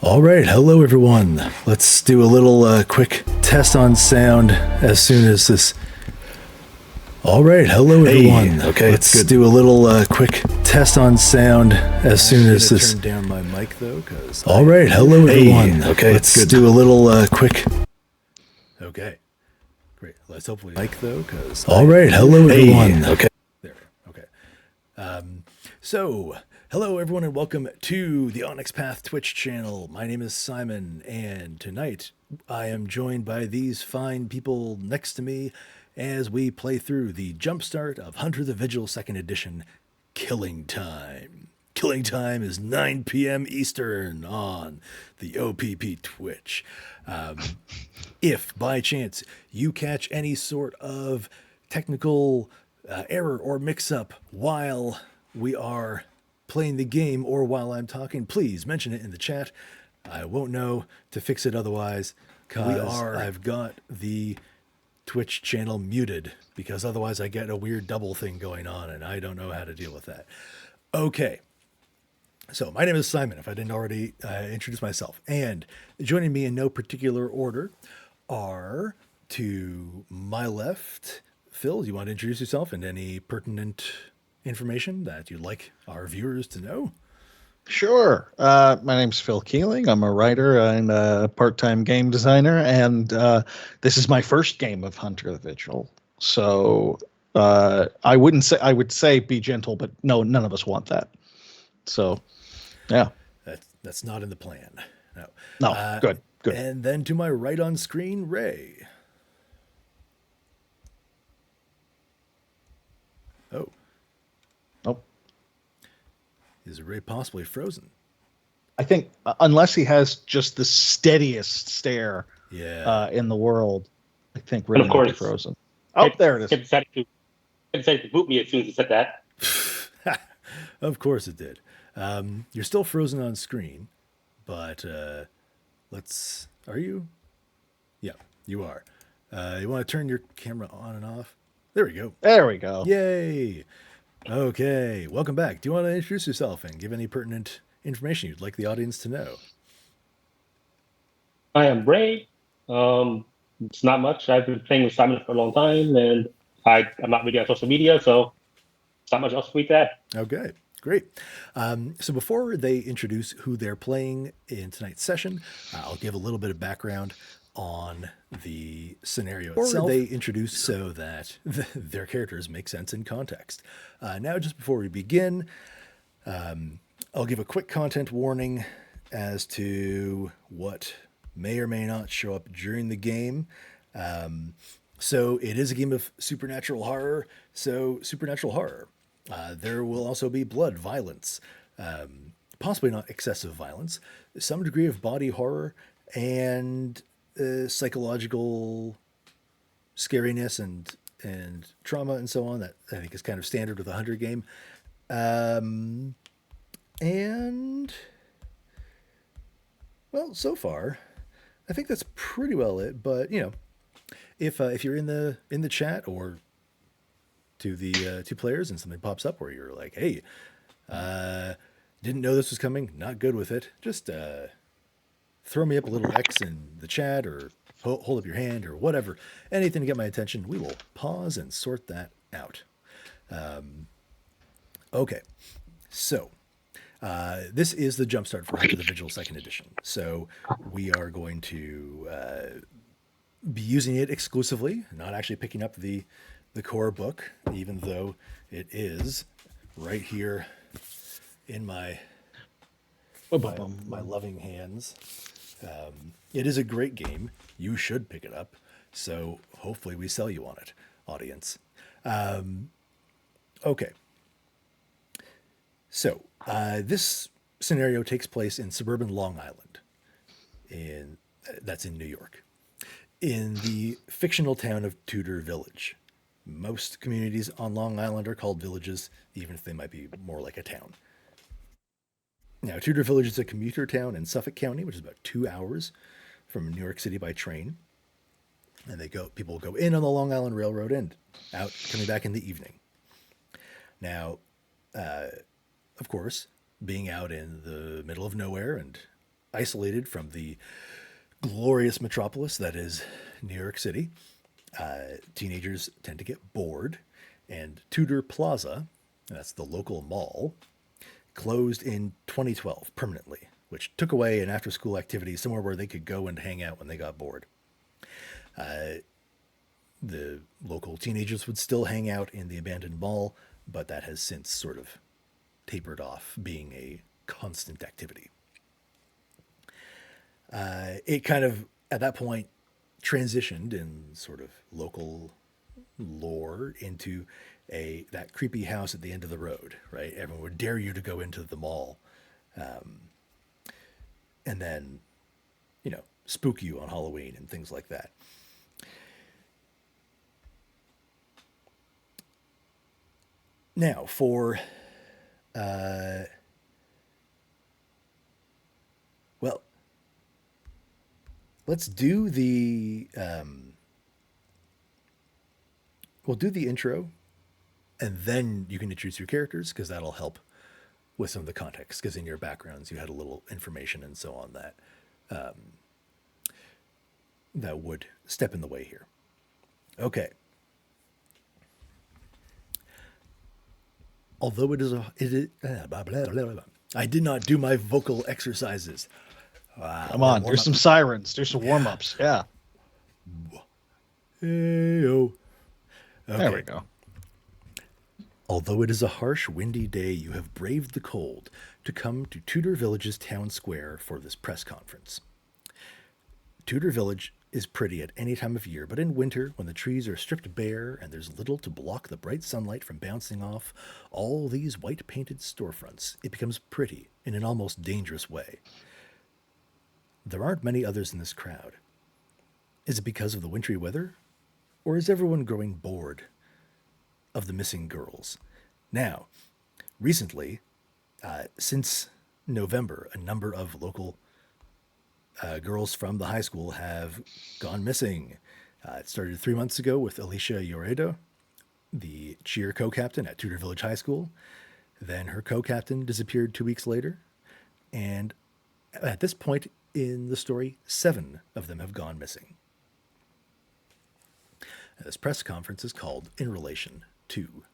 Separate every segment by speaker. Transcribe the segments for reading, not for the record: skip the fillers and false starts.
Speaker 1: All right, hello everyone. Let's do a little quick test on sound as soon as this. All right, hello everyone.
Speaker 2: Okay,
Speaker 1: let's
Speaker 2: good.
Speaker 1: do a little quick test on sound as soon as this.
Speaker 2: Turn down my mic though, because.
Speaker 1: All right, hello everyone.
Speaker 2: Okay,
Speaker 1: let's
Speaker 2: good.
Speaker 1: do a little quick.
Speaker 2: Okay, great. Let's hopefully mic though, because.
Speaker 1: All right, hello everyone.
Speaker 2: Okay. There. Okay. So, hello everyone, and welcome to the Onyx Path Twitch channel. My name is Simon, and tonight I am joined by these fine people next to me as we play through the jumpstart of Hunter the Vigil 2nd Edition, Killing Time. Killing Time is 9 p.m. Eastern on the OPP Twitch. If by chance you catch any sort of technical error or mix-up while we are playing the game or while I'm talking, please mention it in the chat. I won't know to fix it otherwise, because I've got the Twitch channel muted, because otherwise I get a weird double thing going on and I don't know how to deal with that. Okay. So my name is Simon, if I didn't already introduce myself. And joining me in no particular order are, to my left, Phil, do you want to introduce yourself and any pertinent information that you'd like our viewers to know?
Speaker 3: Sure. My name's Phil Keeling. I'm a writer and a part-time game designer, and this is my first game of Hunter the Vigil. So I would say be gentle, but no, none of us want that. So, yeah.
Speaker 2: That's not in the plan. No.
Speaker 3: No. Good.
Speaker 2: And then to my right on screen, Ray. Oh.
Speaker 3: Nope.
Speaker 2: Is Ray possibly frozen?
Speaker 3: I think unless he has just the steadiest stare in the world, I think Ray might be frozen. Oh, there it is.
Speaker 4: It decided to boot me as soon as he said that.
Speaker 2: Of course it did. You're still frozen on screen, but are you? Yeah, you are. You want to turn your camera on and off? There we go.
Speaker 3: There we go.
Speaker 2: Yay. Okay, welcome back. Do you want to introduce yourself and give any pertinent information you'd like the audience to know?
Speaker 4: I am Ray. It's not much. I've been playing with Simon for a long time, and I'm not really on social media, so it's not much else for me to add.
Speaker 2: Okay, great. So before they introduce who they're playing in tonight's session, I'll give a little bit of background on the scenario itself. They introduce so that their characters make sense in context. Now, just before we begin, I'll give a quick content warning as to what may or may not show up during the game. So it is a game of supernatural horror. There will also be blood, violence, possibly not excessive violence, some degree of body horror, and psychological scariness and trauma and so on that I think is kind of standard with a Hunter game. And well, so far, I think that's pretty well it. But if you're in the chat or to the two players and something pops up where you're like, hey, didn't know this was coming, not good with it, just throw me up a little X in the chat or hold up your hand or whatever, anything to get my attention. We will pause and sort that out. Okay, so this is the jumpstart for Hunter the Vigil 2nd Edition. So we are going to be using it exclusively, not actually picking up the core book, even though it is right here in my loving hands. It is a great game. You should pick it up. So hopefully we sell you on it, audience. Okay. So this scenario takes place in suburban Long Island. That's in New York. In the fictional town of Tudor Village. Most communities on Long Island are called villages, even if they might be more like a town. Now, Tudor Village is a commuter town in Suffolk County, which is about 2 hours from New York City by train. And people go in on the Long Island Railroad and out, coming back in the evening. Now, of course, being out in the middle of nowhere and isolated from the glorious metropolis that is New York City. Teenagers tend to get bored, and Tudor Plaza, that's the local mall, closed in 2012 permanently, which took away an after school activity somewhere where they could go and hang out when they got bored. The local teenagers would still hang out in the abandoned mall, but that has since sort of tapered off being a constant activity. It kind of, at that point, transitioned in sort of local lore into that creepy house at the end of the road, right? Everyone would dare you to go into the mall, and then, spook you on Halloween and things like that. Now, for well, let's do the we'll do the intro, and then you can introduce your characters, because that'll help with some of the context, because in your backgrounds you had a little information and so on that would step in the way here. Okay. Although I did not do my vocal exercises.
Speaker 3: Come on, do some sirens, do some warm-ups. Yeah.
Speaker 2: Hey-o. Okay.
Speaker 3: There we go.
Speaker 2: Although it is a harsh, windy day, you have braved the cold to come to Tudor Village's town square for this press conference. Tudor Village is pretty at any time of year, but in winter, when the trees are stripped bare and there's little to block the bright sunlight from bouncing off all these white-painted storefronts, it becomes pretty in an almost dangerous way. There aren't many others in this crowd. Is it because of the wintry weather? Or is everyone growing bored of the missing girls? Now, recently, since November, a number of local girls from the high school have gone missing. It started 3 months ago with Alicia Lloredo, the cheer co-captain at Tudor Village High School. Then her co-captain disappeared 2 weeks later. And at this point in the story, 7 of them have gone missing. And this press conference is called in relation to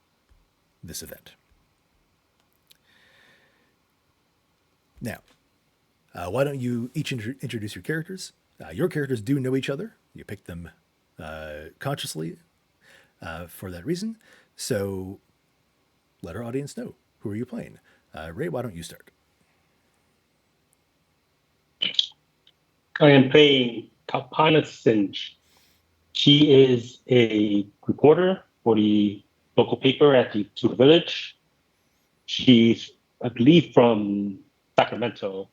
Speaker 2: this event. Now, why don't you each introduce your characters? Your characters do know each other. You picked them consciously for that reason. So let our audience know. Who are you playing? Ray, why don't you start?
Speaker 4: I am playing Kalpana Singe. She is a reporter for the local paper at the Tudor Village. She's, I believe, from Sacramento.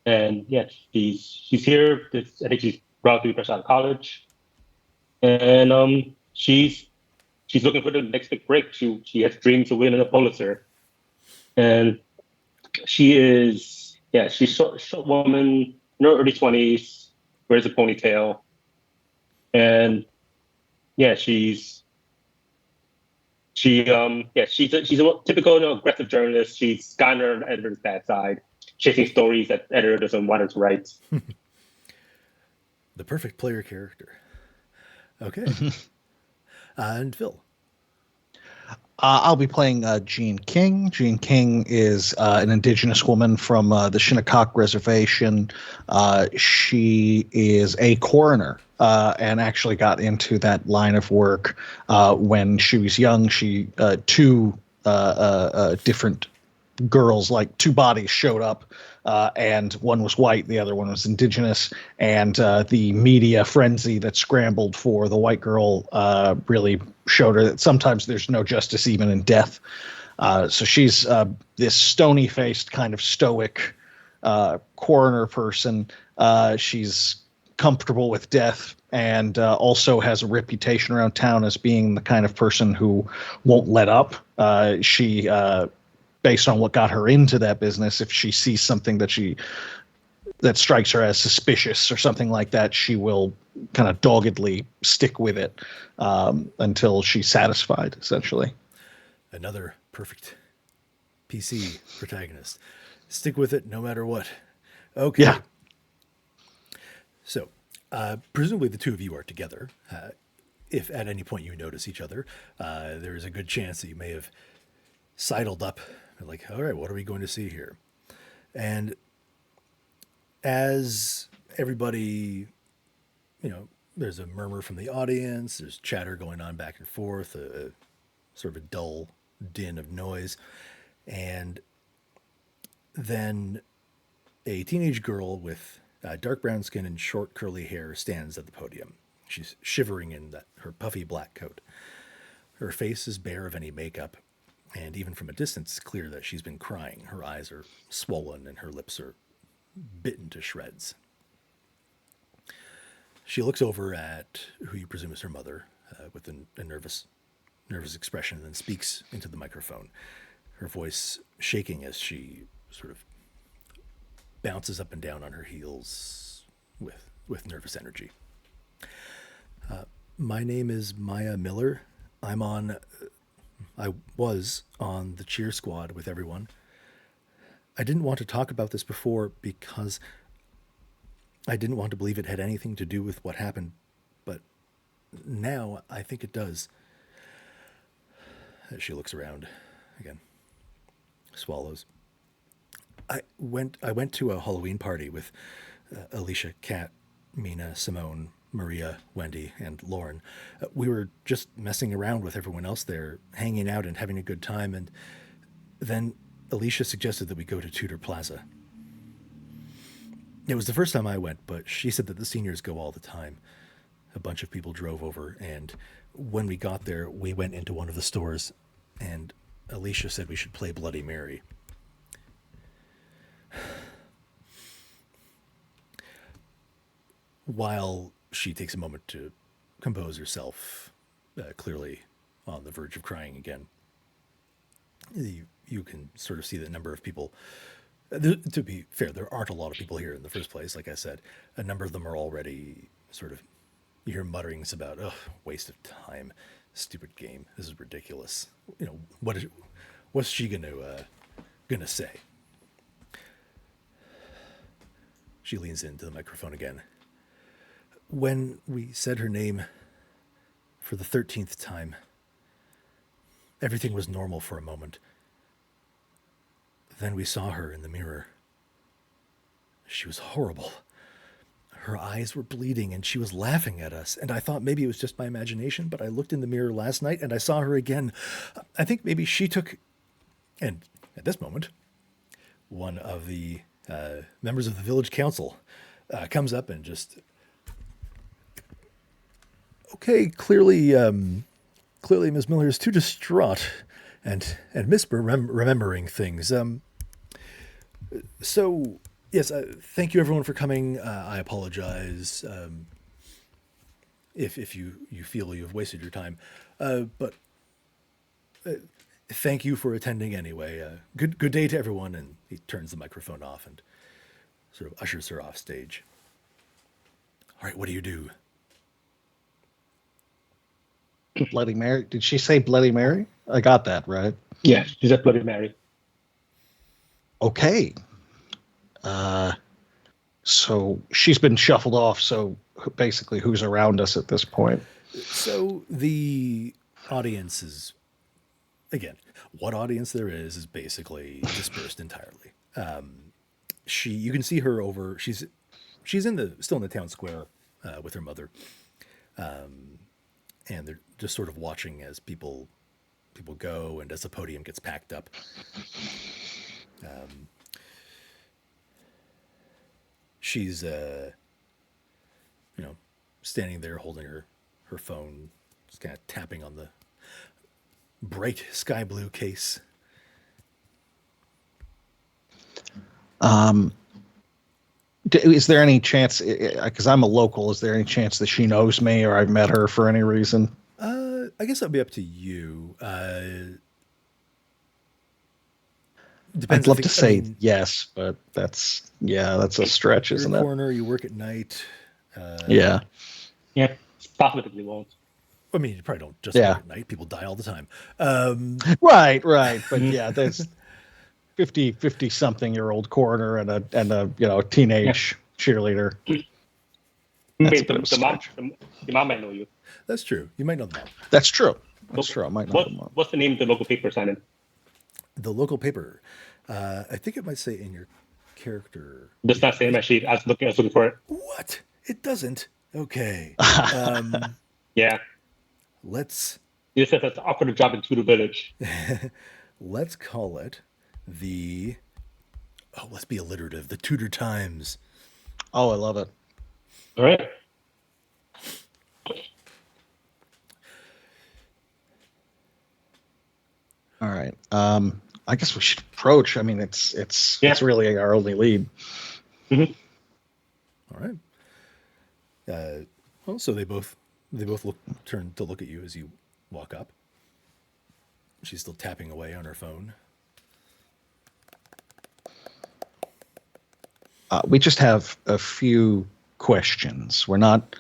Speaker 4: And yes, she's here. I think she's relatively fresh out of college, and she's looking for the next big break. She has dreams of winning a Pulitzer, and she's short woman, in her early 20s, wears a ponytail, and she's a typical aggressive journalist. She's gotten her editor's bad side, chasing stories that editor doesn't want her to write.
Speaker 2: The perfect player character. Okay. And Phil.
Speaker 3: I'll be playing Jean King. Jean King is an indigenous woman from the Shinnecock Reservation. She is a coroner and actually got into that line of work when she was young. She two different girls, like 2 bodies, showed up, and one was white, the other one was indigenous, and the media frenzy that scrambled for the white girl really showed her that sometimes there's no justice even in death. So she's this stony-faced, kind of stoic coroner person. She's comfortable with death, and also has a reputation around town as being the kind of person who won't let up. She based on what got her into that business, if she sees something that strikes her as suspicious or something like that, she will kind of doggedly stick with it until she's satisfied, essentially.
Speaker 2: Another perfect PC protagonist. Stick with it no matter what. Okay.
Speaker 3: Yeah.
Speaker 2: So, presumably the two of you are together. If at any point you notice each other, there is a good chance that you may have sidled up, like, all right, what are we going to see here? And as everybody, there's a murmur from the audience, there's chatter going on back and forth, a sort of a dull din of noise. And then a teenage girl with dark brown skin and short curly hair stands at the podium. She's shivering in her puffy black coat. Her face is bare of any makeup, and even from a distance, it's clear that she's been crying. Her eyes are swollen and her lips are bitten to shreds. She looks over at who you presume is her mother with a nervous expression, and then speaks into the microphone, her voice shaking as she sort of bounces up and down on her heels with nervous energy. My name is Maya Miller. I was on the cheer squad with everyone. I didn't want to talk about this before because I didn't want to believe it had anything to do with what happened, but now I think it does. As she looks around again, swallows. I went to a Halloween party with Alicia, Kat, Mina, Simone, Maria, Wendy, and Lauren. We were just messing around with everyone else there, hanging out and having a good time, and then Alicia suggested that we go to Tudor Plaza. It was the first time I went, but she said that the seniors go all the time. A bunch of people drove over, and when we got there, we went into one of the stores, and Alicia said we should play Bloody Mary. While she takes a moment to compose herself, clearly on the verge of crying again, you can sort of see the number of people. To be fair, there aren't a lot of people here in the first place. Like I said, a number of them are already sort of, you hear mutterings about, oh, waste of time, stupid game, this is ridiculous. What's she gonna say? She leans into the microphone again. When we said her name for the 13th time, everything was normal for a moment. Then we saw her in the mirror. She was horrible. Her eyes were bleeding and she was laughing at us. And I thought maybe it was just my imagination, but I looked in the mirror last night and I saw her again. I think maybe she took... And at this moment, one of the members of the village council comes up and just... Okay, clearly Ms. Miller is too distraught and misremembering things. So, yes, thank you everyone for coming. I apologize if you feel you've wasted your time. But thank you for attending anyway. Good day to everyone. And he turns the microphone off and sort of ushers her off stage. All right, what do you do?
Speaker 3: Bloody Mary. Did she say Bloody Mary? I got that, right?
Speaker 4: Yeah, she's a Bloody Mary.
Speaker 3: Okay. So she's been shuffled off. So basically, who's around us at this point?
Speaker 2: So the audience is, again, what audience there is basically dispersed entirely. You can see her over. She's still in the town square with her mother, and they're just sort of watching as people go and as the podium gets packed up. She's standing there holding her phone, just kind of tapping on the bright sky blue case.
Speaker 3: Is there any chance, because I'm a local, is there any chance that she knows me or I've met her for any reason?
Speaker 2: I guess that'd be up to you.
Speaker 3: I'd love to say yes, but that's a stretch, isn't it?
Speaker 2: Corner, you work at night.
Speaker 3: Yeah.
Speaker 4: Yeah, possibly won't.
Speaker 2: I mean, you probably don't just work at night. People die all the time.
Speaker 3: Right. But yeah, there's 50 something year old coroner and a teenage cheerleader.
Speaker 4: I
Speaker 3: That's
Speaker 4: mean,
Speaker 3: a bit of a
Speaker 4: the mom,
Speaker 3: stretch.
Speaker 4: the mom might know you.
Speaker 2: That's true. You might know the mom.
Speaker 3: That's true. That's true. I might not know.
Speaker 4: What's the name of the local paper, Simon?
Speaker 2: The local paper. I think it might say in your character.
Speaker 4: Does not say in my sheet. I was looking for it.
Speaker 2: What? It doesn't. Okay.
Speaker 4: Yeah.
Speaker 2: Let's
Speaker 4: It says that's offered a job in Tudor Village.
Speaker 2: let's call it the. Oh, let's be alliterative. The Tudor Times.
Speaker 3: Oh, I love it.
Speaker 4: All right.
Speaker 3: All right. I guess we should approach. I mean, it's
Speaker 4: Yeah.
Speaker 3: really our only lead.
Speaker 4: Mm-hmm.
Speaker 2: All right. Well, so they both turn to look at you as you walk up. She's still tapping away on her phone.
Speaker 3: We just have a few questions. We're not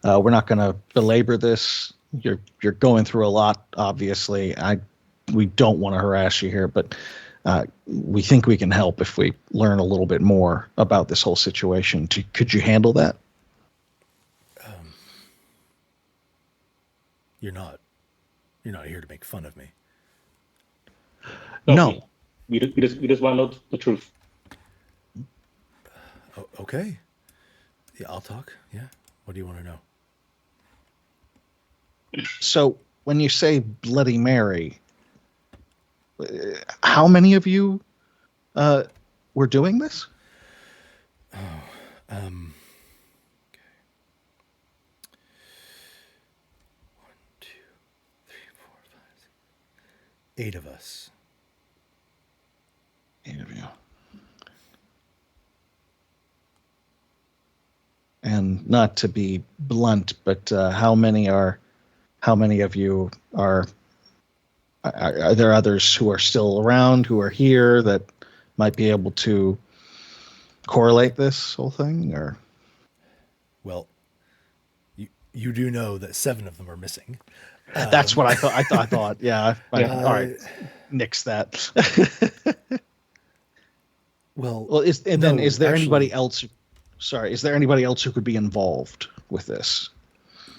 Speaker 3: going to belabor this. You're going through a lot, obviously. We don't want to harass you here, but we think we can help if we learn a little bit more about this whole situation. Could you handle that?
Speaker 2: You're not here to make fun of me.
Speaker 3: No.
Speaker 4: We just want to know the truth.
Speaker 2: Oh, okay. Yeah, I'll talk. Yeah. What do you want to know?
Speaker 3: So when you say Bloody Mary, how many of you were doing this?
Speaker 2: Okay. 1, 2, 3, 4, 5, 6, 8 of us.
Speaker 3: 8 of you. And not to be blunt, but how many of you are there others who are still around, who are here, that might be able to correlate this whole thing? Or
Speaker 2: Well, you do know that 7 of them are missing.
Speaker 3: that's what I thought. I thought, yeah. All right, nix that.
Speaker 2: Well,
Speaker 3: Is there
Speaker 2: actually,
Speaker 3: anybody else? Sorry, is there anybody else who could be involved with this?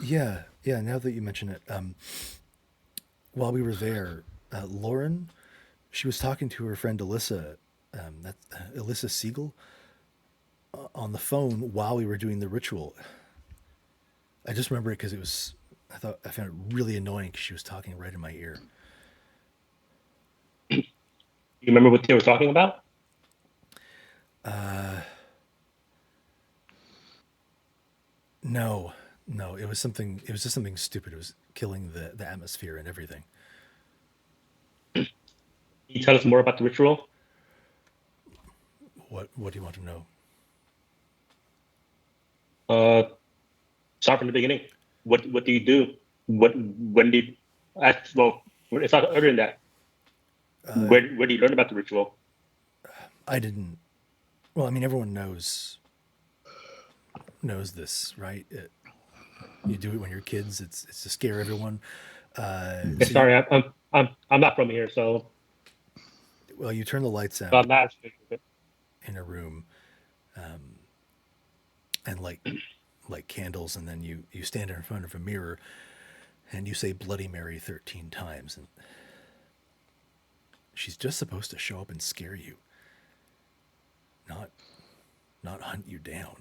Speaker 2: Yeah. Now that you mention it, while we were there, Lauren, she was talking to her friend Alyssa, Alyssa Siegel, on the phone while we were doing the ritual. I just remember it because I found it really annoying because she was talking right in my ear.
Speaker 4: You remember what they were talking about?
Speaker 2: No, it was just something stupid. It was killing the atmosphere and everything.
Speaker 4: Can you tell us more about the ritual?
Speaker 2: What do you want to know?
Speaker 4: Start from the beginning. What do you do? When did well, it's not earlier than that. Where do you learn about the ritual?
Speaker 2: I didn't. Well, I mean, everyone knows this, right? You do it when you're kids. It's to scare everyone.
Speaker 4: Sorry, I'm not from here, so.
Speaker 2: Well, you turn the lights out
Speaker 4: I'm not
Speaker 2: in a room, and light candles, and then you stand in front of a mirror, and you say Bloody Mary 13 times, and she's just supposed to show up and scare you, not hunt you down.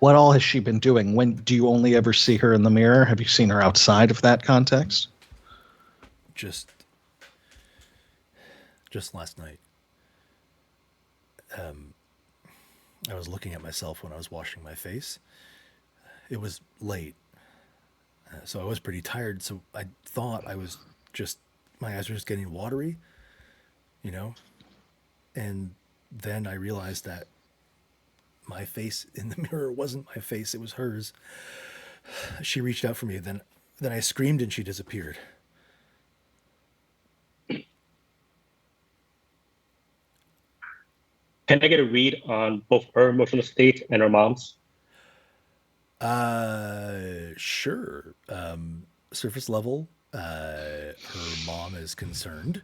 Speaker 3: What all has she been doing? When do you only ever see her in the mirror? Have you seen her outside of that context?
Speaker 2: Just last night. I was looking at myself when I was washing my face. It was late, so I was pretty tired. So I thought my eyes were just getting watery, and then I realized that my face in the mirror wasn't my face, it was hers. She reached out for me, then I screamed and she disappeared.
Speaker 4: Can I get a read on both her emotional state and her mom's?
Speaker 2: Sure. Surface level, her mom is concerned.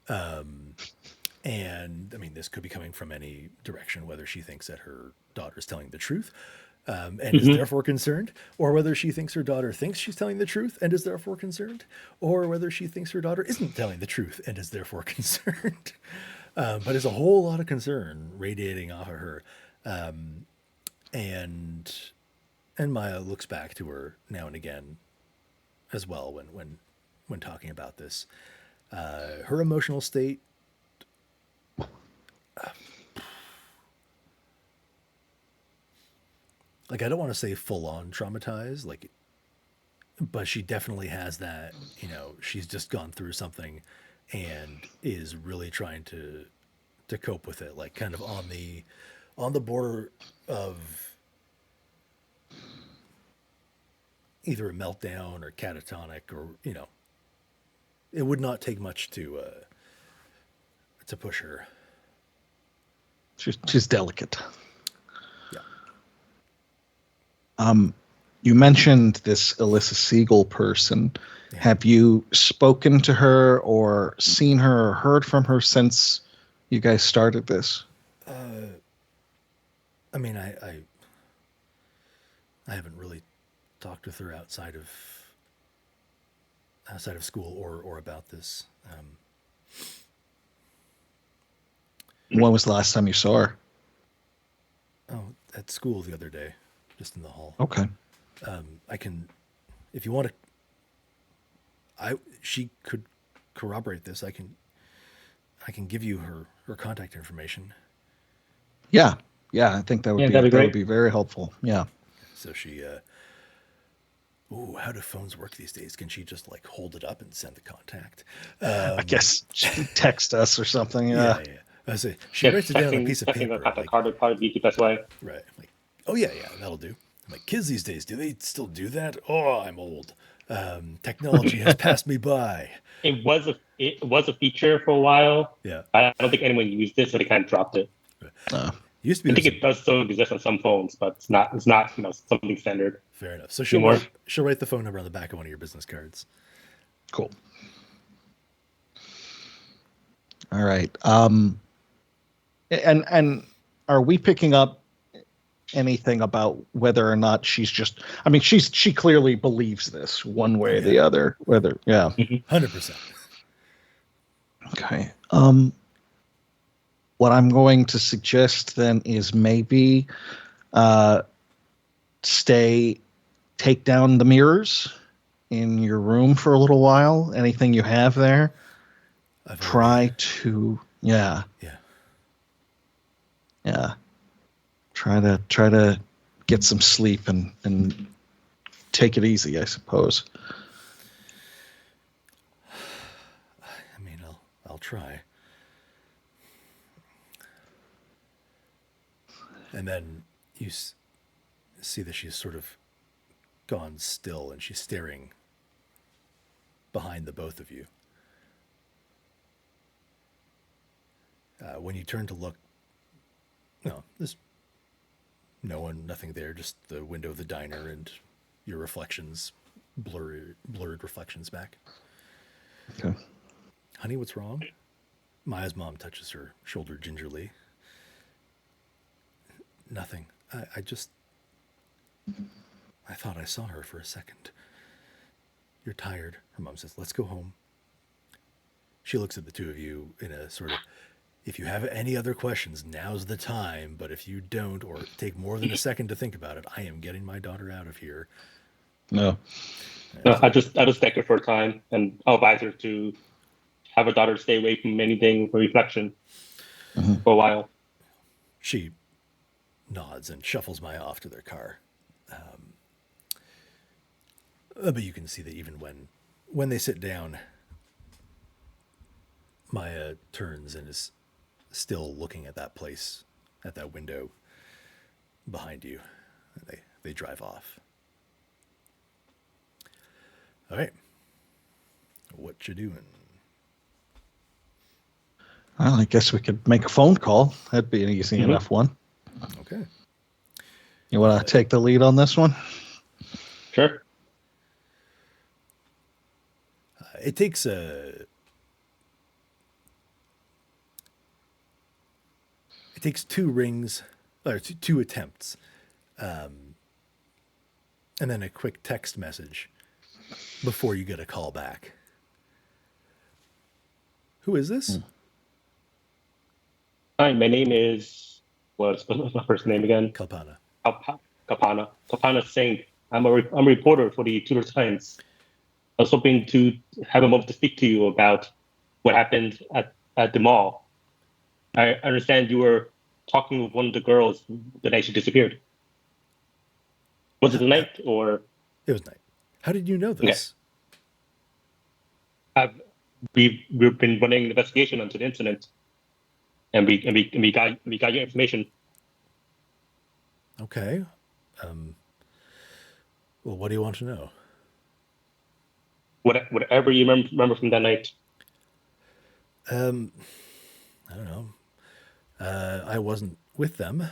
Speaker 2: And I mean, this could be coming from any direction, whether she thinks that her daughter is telling the truth and is therefore concerned, or whether she thinks her daughter thinks she's telling the truth and is therefore concerned, or whether she thinks her daughter isn't telling the truth and is therefore concerned. But there's a whole lot of concern radiating off of her. And Maya looks back to her now and again as well when talking about this. Her emotional state, like, I don't want to say full on traumatized, like, but she definitely has that, she's just gone through something and is really trying to cope with it, like kind of on the border of either a meltdown or catatonic, or it would not take much to push her.
Speaker 3: She's delicate.
Speaker 2: Yeah.
Speaker 3: You mentioned this Alyssa Siegel person. Yeah. Have you spoken to her or seen her or heard from her since you guys started this?
Speaker 2: I mean, I haven't really talked with her outside of school or about this.
Speaker 3: When was the last time you saw her?
Speaker 2: Oh, at school the other day, just in the hall.
Speaker 3: Okay.
Speaker 2: I can, if you want to. She could corroborate this. I can give you her contact information.
Speaker 3: Yeah, I think that would be very helpful. Yeah.
Speaker 2: So she. How do phones work these days? Can she just like hold it up and send the contact?
Speaker 3: I guess she can text us or something. Yeah.
Speaker 2: I say she writes it down on a piece of paper.
Speaker 4: The card would probably be the best way.
Speaker 2: Right. Like, oh yeah, that'll do. I'm like, kids these days, do they still do that? Oh, I'm old. Technology has passed me by.
Speaker 4: It was a feature for a while.
Speaker 2: Yeah.
Speaker 4: I don't think anyone used it, so they kind of dropped it.
Speaker 2: Used to be.
Speaker 4: I think it does still exist on some phones, but it's not something standard.
Speaker 2: Fair enough. So she'll write the phone number on the back of one of your business cards.
Speaker 3: Cool. All right. And are we picking up anything about whether or not she's just? I mean, she clearly believes this one way or the other.
Speaker 2: 100%.
Speaker 3: Okay. What I'm going to suggest then is maybe take down the mirrors in your room for a little while. Anything you have there. Try to Try to get some sleep and take it easy, I suppose.
Speaker 2: I mean, I'll try. And then you see that she's sort of gone still, and she's staring behind the both of you. When you turn to look, no, there's no one, nothing there, just the window of the diner and your reflections, blurred reflections back.
Speaker 3: Okay.
Speaker 2: Honey, what's wrong? Maya's mom touches her shoulder gingerly. Nothing. I thought I saw her for a second. You're tired, her mom says. Let's go home. She looks at the two of you in a sort of, if you have any other questions, now's the time. But if you don't, or take more than a second to think about it, I am getting my daughter out of here.
Speaker 3: No,
Speaker 4: I'll just take her for a time, and I'll advise her to have her daughter stay away from anything for reflection for a while.
Speaker 2: She nods and shuffles Maya off to their car. But you can see that even when they sit down, Maya turns and is still looking at that place, at that window behind you. They drive off. All right. What you doing?
Speaker 3: Well, I guess we could make a phone call. That'd be an easy enough one.
Speaker 2: Okay.
Speaker 3: You want to take the lead on this one?
Speaker 4: Sure.
Speaker 2: It takes two rings, or two attempts, and then a quick text message before you get a call back. Who is this?
Speaker 4: Hi, my name is, what's my first name again?
Speaker 2: Kalpana.
Speaker 4: Kapana. Kapana Singh. I'm a reporter for the Tudor Times. I was hoping to have a moment to speak to you about what happened at the mall. I understand you were talking with one of the girls the night she disappeared. Was it the night or?
Speaker 2: It was night. How did you know
Speaker 4: Okay.
Speaker 2: this?
Speaker 4: We've been running an investigation into the incident, and we got your information.
Speaker 2: Okay. Well, what do you want to know?
Speaker 4: Whatever you remember from that night.
Speaker 2: I don't know. I wasn't with them.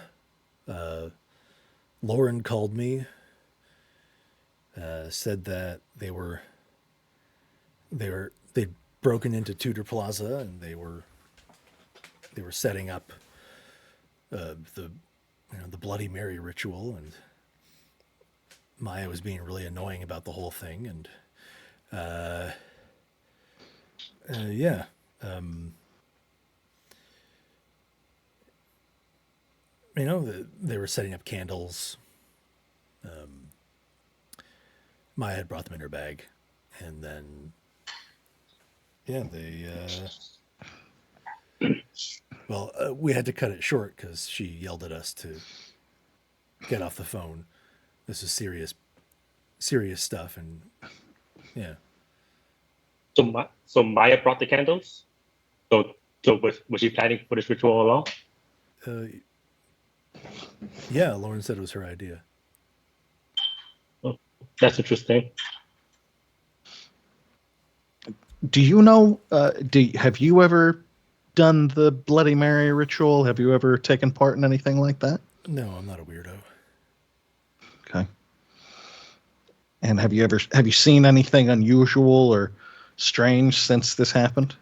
Speaker 2: Lauren called me, said that they'd broken into Tudor Plaza and they were setting up the Bloody Mary ritual, and Maya was being really annoying about the whole thing, and yeah. They were setting up candles. Maya had brought them in her bag, and then we had to cut it short because she yelled at us to get off the phone. This is serious stuff, and yeah.
Speaker 4: So Maya brought the candles. So was she planning for this ritual along?
Speaker 2: Yeah, Lauren said it was her idea.
Speaker 4: Oh, that's interesting.
Speaker 3: Do you know? Have you ever done the Bloody Mary ritual? Have you ever taken part in anything like that?
Speaker 2: No, I'm not a weirdo.
Speaker 3: Okay. And have you seen anything unusual or strange since this happened?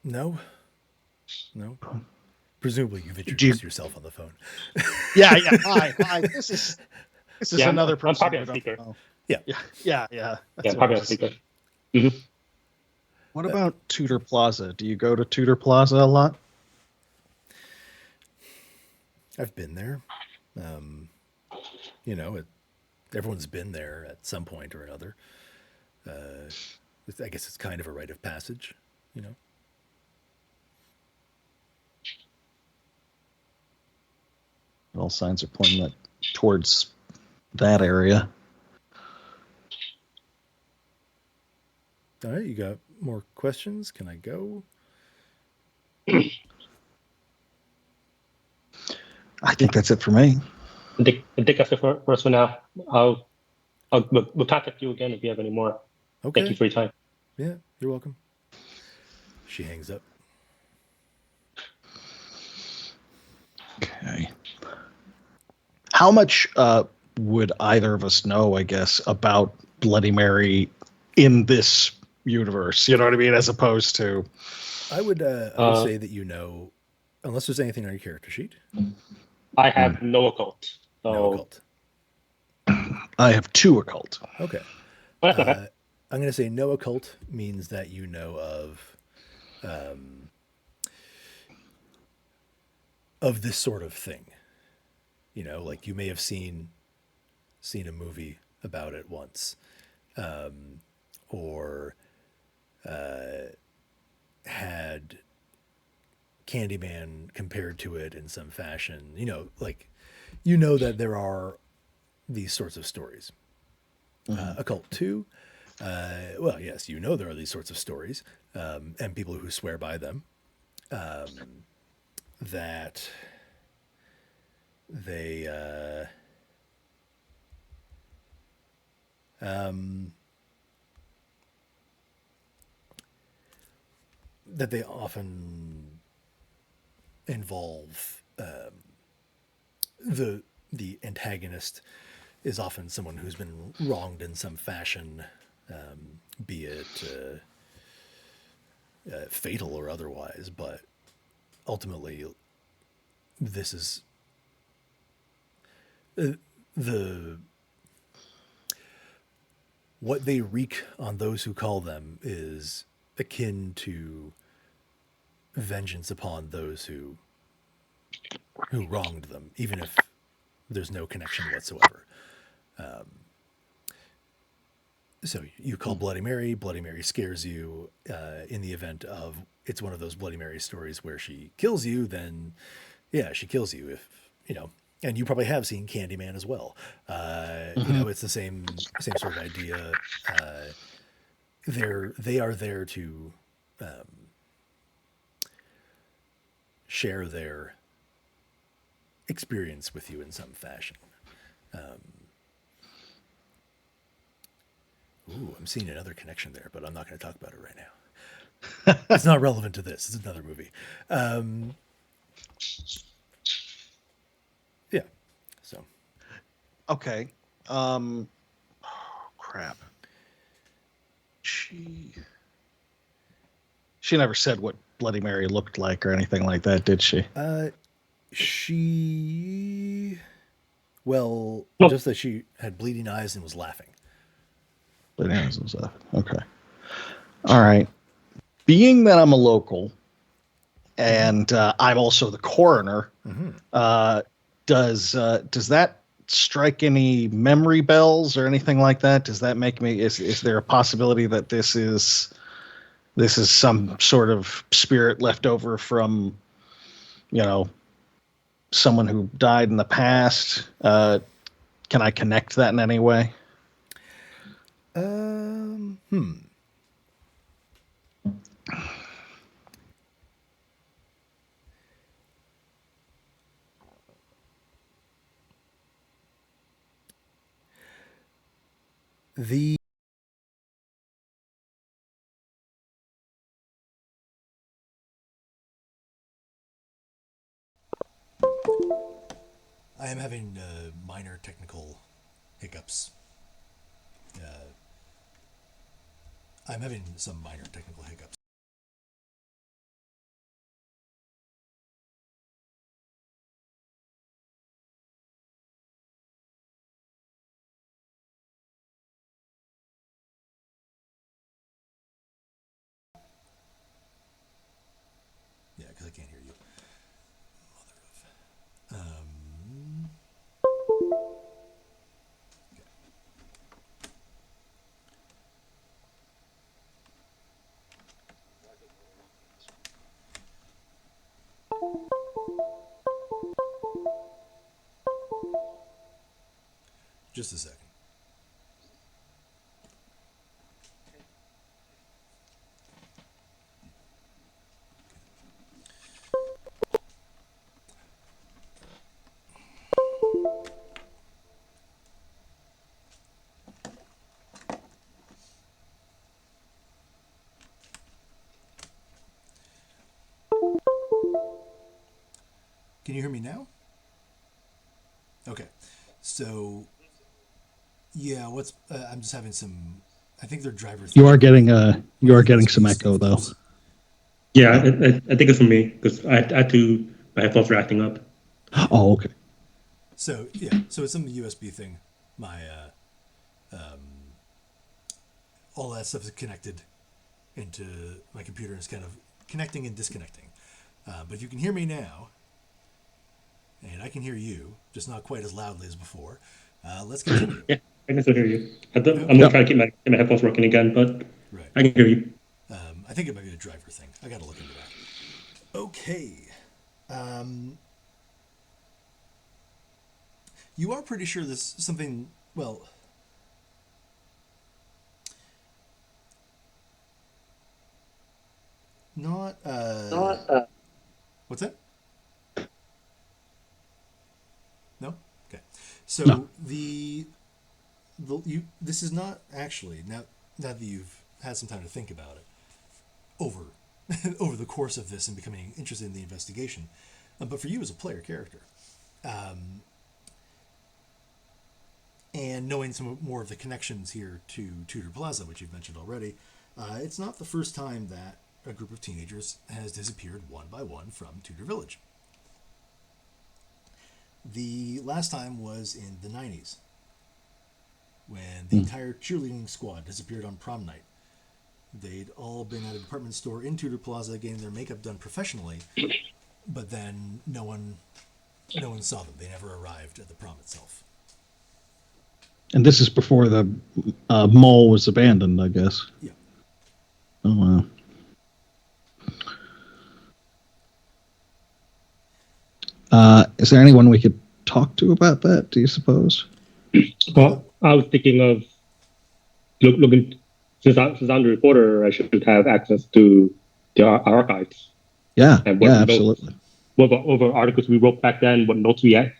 Speaker 2: No. Presumably, you've introduced yourself on the phone.
Speaker 3: Yeah. Hi. This is another person.
Speaker 4: I'm probably on speaker.
Speaker 3: Yeah.
Speaker 4: Yeah, probably on speaker. Mm-hmm.
Speaker 3: What about Tudor Plaza? Do you go to Tudor Plaza a lot?
Speaker 2: I've been there. Everyone's been there at some point or another. I guess it's kind of a rite of passage,
Speaker 3: All signs are pointing towards that area.
Speaker 2: All right, you got more questions? Can I go?
Speaker 3: I think that's it for me.
Speaker 4: I think that's it for us for now. We'll contact you again if you have any more.
Speaker 2: Okay.
Speaker 4: Thank you for your time.
Speaker 2: Yeah, you're welcome. She hangs up.
Speaker 3: Okay. How much would either of us know, I guess, about Bloody Mary in this universe? You know what I mean? As opposed to...
Speaker 2: I would say that unless there's anything on your character sheet.
Speaker 4: I have no occult. So...
Speaker 2: No occult.
Speaker 3: I have 2 occult.
Speaker 2: Okay.
Speaker 4: Well, that's okay.
Speaker 2: I'm going to say no occult means that you know of this sort of thing. Like you may have seen a movie about it once, or had Candyman compared to it in some fashion. That there are these sorts of stories. Occult 2, well, yes, there are these sorts of stories, and people who swear by them, that they often involve the antagonist is often someone who's been wronged in some fashion, be it fatal or otherwise. But ultimately, this is the what they wreak on those who call them is akin to vengeance upon those who wronged them, even if there's no connection whatsoever. So you call Bloody Mary. Bloody Mary scares you. In the event of it's one of those Bloody Mary stories where she kills you, then yeah, she kills you. If you know, and you probably have seen Candyman as well. You know, it's the same sort of idea. They are there to share their experience with you in some fashion. Ooh, I'm seeing another connection there, but I'm not going to talk about it right now. It's not relevant to this. It's another movie. Yeah. So.
Speaker 3: Okay. Crap. She never said what Bloody Mary looked like or anything like that, did she?
Speaker 2: Well,
Speaker 4: No.
Speaker 2: just that she had bleeding eyes and was laughing.
Speaker 3: Bloody Mary was okay. All right. Being that I'm a local and I'm also the coroner, does that strike any memory bells or anything like that? Does that make me? Is there a possibility that this is some sort of spirit left over from, someone who died in the past? Can I connect that in any way?
Speaker 2: The I am having minor technical hiccups. I'm having some minor technical hiccups. Yeah, because I can't hear you. Mother of. Okay. Just a second. Can you hear me now? Okay. So, yeah, I'm just having some. I think they're driver.
Speaker 3: You are getting some
Speaker 2: USB
Speaker 3: echo though.
Speaker 2: sniffles.
Speaker 4: Yeah, I think it's for me because I had to. My headphones were acting up.
Speaker 3: Oh, okay.
Speaker 2: So yeah, so it's some USB thing. My all that stuff is connected into my computer and it's kind of connecting and disconnecting. But if you can hear me now, and I can hear you, just not quite as loudly as before, let's continue.
Speaker 4: Yeah, I can still hear you. I'm gonna try to keep my headphones working again, but
Speaker 2: Right.
Speaker 4: I can hear you.
Speaker 2: I think it might be a driver thing. I got to look into that. Okay. You are pretty sure this is something. Well, not. What's that? No. Okay. So
Speaker 3: No.
Speaker 2: this is not actually now that you've had some time to think about it over over the course of this and becoming interested in the investigation, but for you as a player character, And knowing some more of the connections here to Tudor Plaza, which you've mentioned already, it's not the first time that a group of teenagers has disappeared one by one from Tudor Village. The last time was in the 90s, when the entire cheerleading squad disappeared on prom night. They'd all been at a department store in Tudor Plaza getting their makeup done professionally, but then no one saw them. They never arrived at the prom itself.
Speaker 3: And this is before the mall was abandoned, I guess.
Speaker 2: Yeah.
Speaker 3: Oh, wow. Is there anyone we could talk to about that, do you suppose?
Speaker 4: Well, I was thinking of looking, since I'm the reporter, I should have access to our archives.
Speaker 3: Yeah,
Speaker 4: And
Speaker 3: yeah, absolutely.
Speaker 4: What articles we wrote back then, what notes we had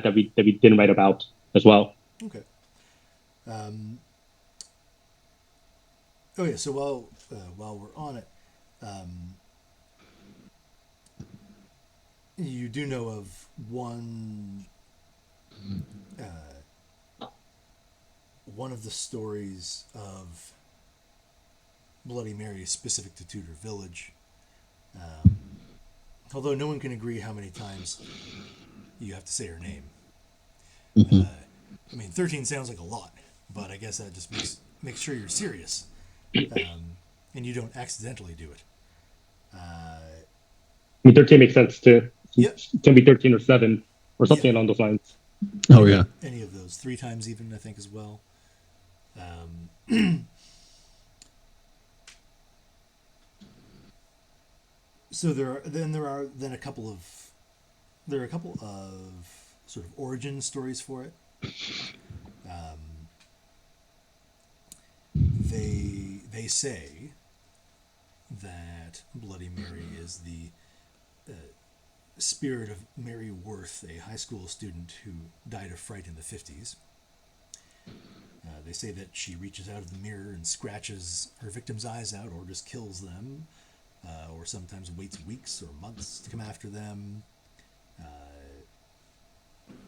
Speaker 4: that we didn't write about as well.
Speaker 2: Okay. Okay, so while we're on it, you do know of one of the stories of Bloody Mary specific to Tudor Village. Although no one can agree how many times you have to say her name.
Speaker 3: Mm-hmm.
Speaker 2: I mean, 13 sounds like a lot, but I guess that just makes sure you're serious, and you don't accidentally do it.
Speaker 4: I mean, 13 makes sense too.
Speaker 2: Yep.
Speaker 4: It can be 13 or 7 or something along those lines.
Speaker 3: Oh, yeah.
Speaker 2: Any of those. 3 times even, I think, as well. So there are a couple of sort of origin stories for it. They say that Bloody Mary is the spirit of Mary Worth, a high school student who died of fright in the 50s. They say that she reaches out of the mirror and scratches her victims' eyes out, or just kills them, or sometimes waits weeks or months to come after them.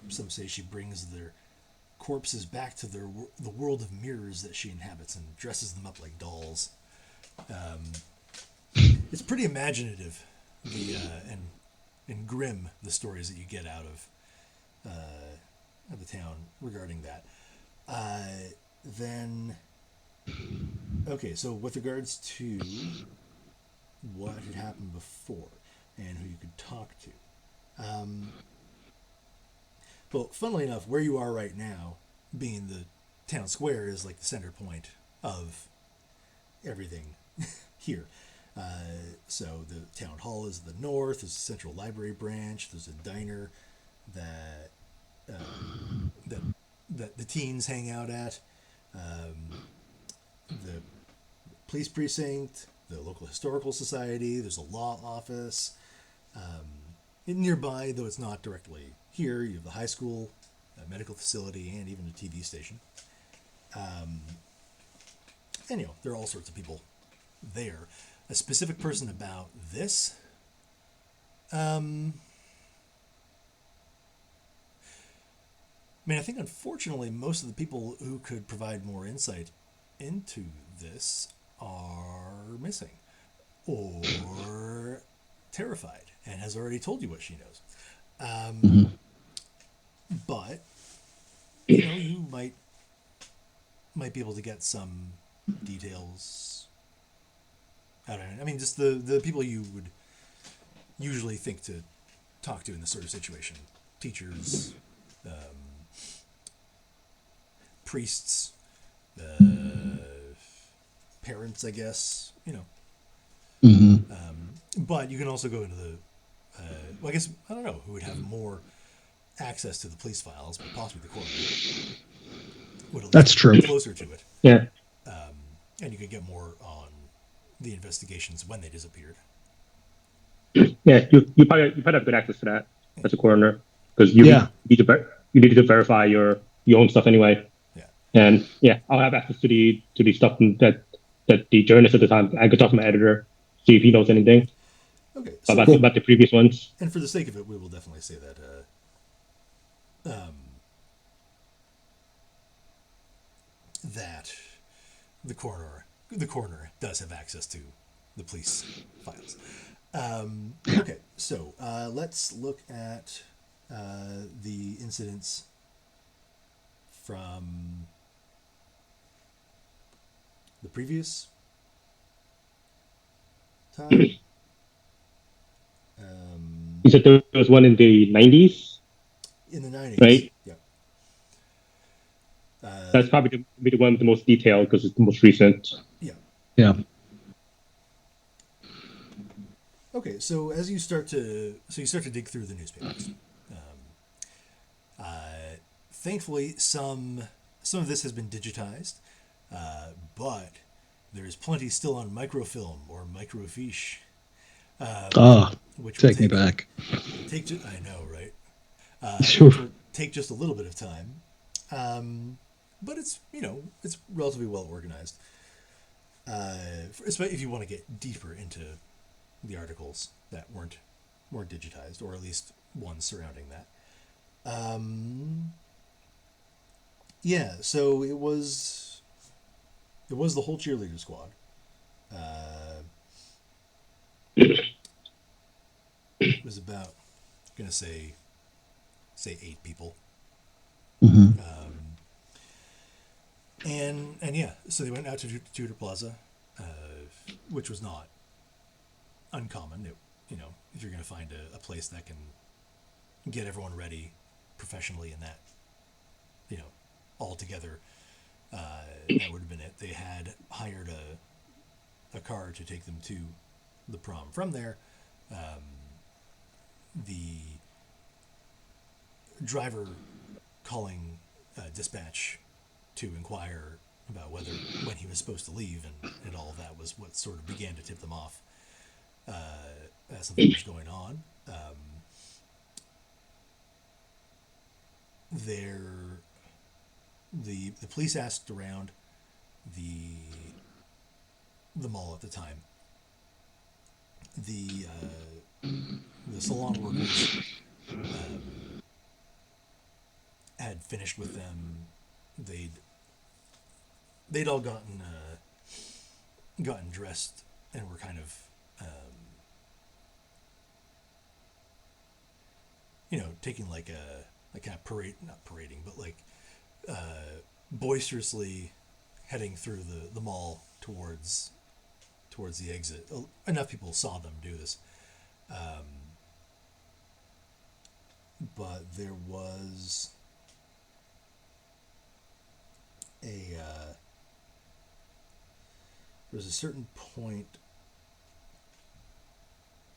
Speaker 2: Some say she brings their corpses back to the world of mirrors that she inhabits and dresses them up like dolls. It's pretty imaginative, and grim, the stories that you get out of the town regarding that. Okay, so with regards to what had happened before and who you could talk to. Well, funnily enough, where you are right now, being the town square, is like the center point of everything here. So the town hall is the north. There's a central library branch. There's a diner that the teens hang out at. The police precinct, the local historical society. There's a law office. Nearby, though it's not directly here, you have the high school, a medical facility, and even a TV station. And there are all sorts of people there. A specific person about this. I think unfortunately most of the people who could provide more insight into this are missing or terrified and has already told you what she knows. But you might be able to get some details out of it. I mean, just the people you would usually think to talk to in this sort of situation: teachers, priests, parents, I guess. But you can also go into the. I guess I don't know who would have more access to the police files, but possibly the coroner.
Speaker 3: That's true.
Speaker 2: Closer to it.
Speaker 4: Yeah.
Speaker 2: And you could get more on the investigations when they disappeared.
Speaker 4: Yeah, you probably have good access to that as a coroner, because you need to verify your own stuff anyway.
Speaker 2: Yeah.
Speaker 4: And I'll have access to the stuff that the journalist at the time. I could talk to my editor, see if he knows anything.
Speaker 2: Okay.
Speaker 4: So about the previous ones.
Speaker 2: And for the sake of it, we will definitely say that that the coroner does have access to the police files. Okay, so let's look at the incidents from the previous time.
Speaker 4: You said there was one in the 90s,
Speaker 2: In the 90s.
Speaker 4: right?
Speaker 2: Yeah.
Speaker 4: That's probably the one with the most detail because it's the most recent.
Speaker 2: Yeah.
Speaker 3: Yeah.
Speaker 2: Okay, so as you start to dig through the newspapers, thankfully some of this has been digitized, but there is plenty still on microfilm or microfiche, which will
Speaker 3: Take me back.
Speaker 2: I know, right?
Speaker 3: Sure.
Speaker 2: Which will take just a little bit of time, but it's it's relatively well organized. Especially if you want to get deeper into the articles that weren't digitized, or at least ones surrounding that. Yeah, so it was the whole cheerleader squad. It was about, I'm gonna say 8 people.
Speaker 3: Mm-hmm.
Speaker 2: And yeah, so they went out to Tudor Plaza, which was not uncommon. If you're gonna find a place that can get everyone ready professionally and that, all together, that would have been it. They had hired a car to take them to the prom. From there, the driver calling dispatch to inquire about when he was supposed to leave, and all of that was what sort of began to tip them off that something was going on. The police asked around the mall at the time. The salon workers had finished with them. They'd all gotten dressed and were kind of taking like kind of not parading, but like boisterously heading through the mall towards the exit. Enough people saw them do this, but there was a certain point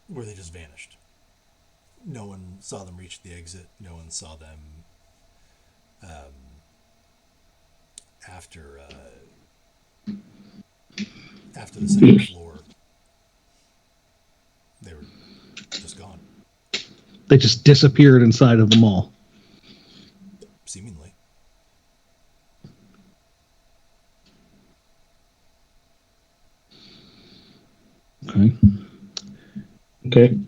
Speaker 2: where they just vanished. No one saw them reach the exit. No one saw them after the second floor. They were just gone,
Speaker 3: They just disappeared inside of the mall.
Speaker 2: seemingly.
Speaker 3: Okay.
Speaker 4: Okay.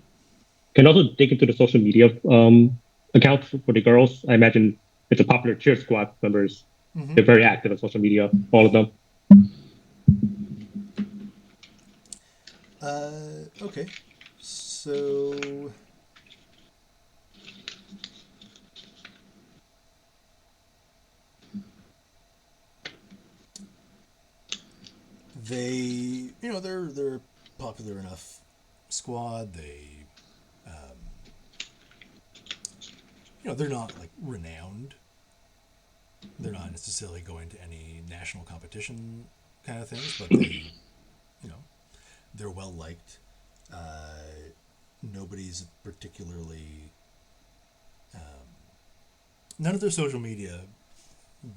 Speaker 4: Can also dig into the social media account for the girls. I imagine it's a popular cheer squad members.
Speaker 2: Mm-hmm.
Speaker 4: They're very active on social media, all of them.
Speaker 2: Okay. So they, they're popular enough squad. They, they're not like renowned. They're not necessarily going to any national competition kind of things, but they, they're well liked. Nobody's particularly. None of their social media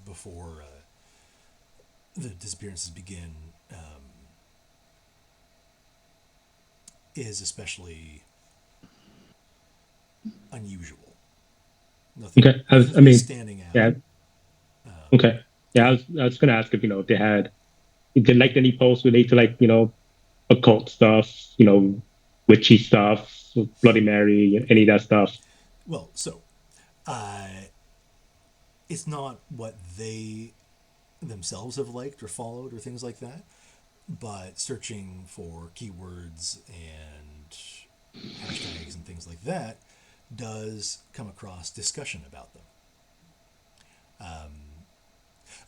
Speaker 2: before the disappearances begin is especially unusual. Nothing.
Speaker 4: Okay.
Speaker 2: I mean, standing out.
Speaker 4: Yeah. Okay. Yeah, I was gonna ask if they liked any posts related to occult stuff, witchy stuff, Bloody Mary, any of that stuff.
Speaker 2: Well, so it's not what they themselves have liked or followed or things like that, but searching for keywords and hashtags and things like that does come across discussion about them.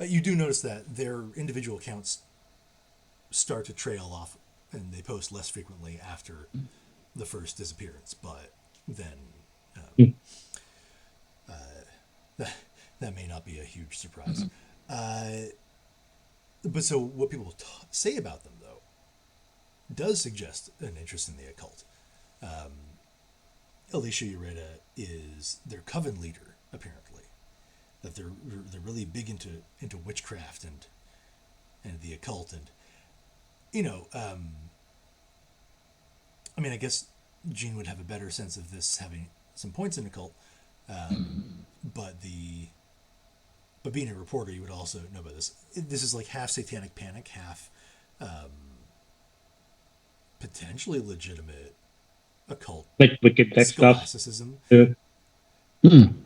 Speaker 2: You do notice that their individual accounts start to trail off and they post less frequently after the first disappearance, but then that may not be a huge surprise. But so what people say about them, though, does suggest an interest in the occult. Alicia Ureta is their coven leader, apparently. That they're really big into witchcraft and the occult, and I mean, I guess Gene would have a better sense of this having some points in occult, but being a reporter, you would also know about this. This is like half satanic panic, half potentially legitimate occult,
Speaker 4: like wicked type stuff.
Speaker 2: scholasticism.
Speaker 4: Yeah.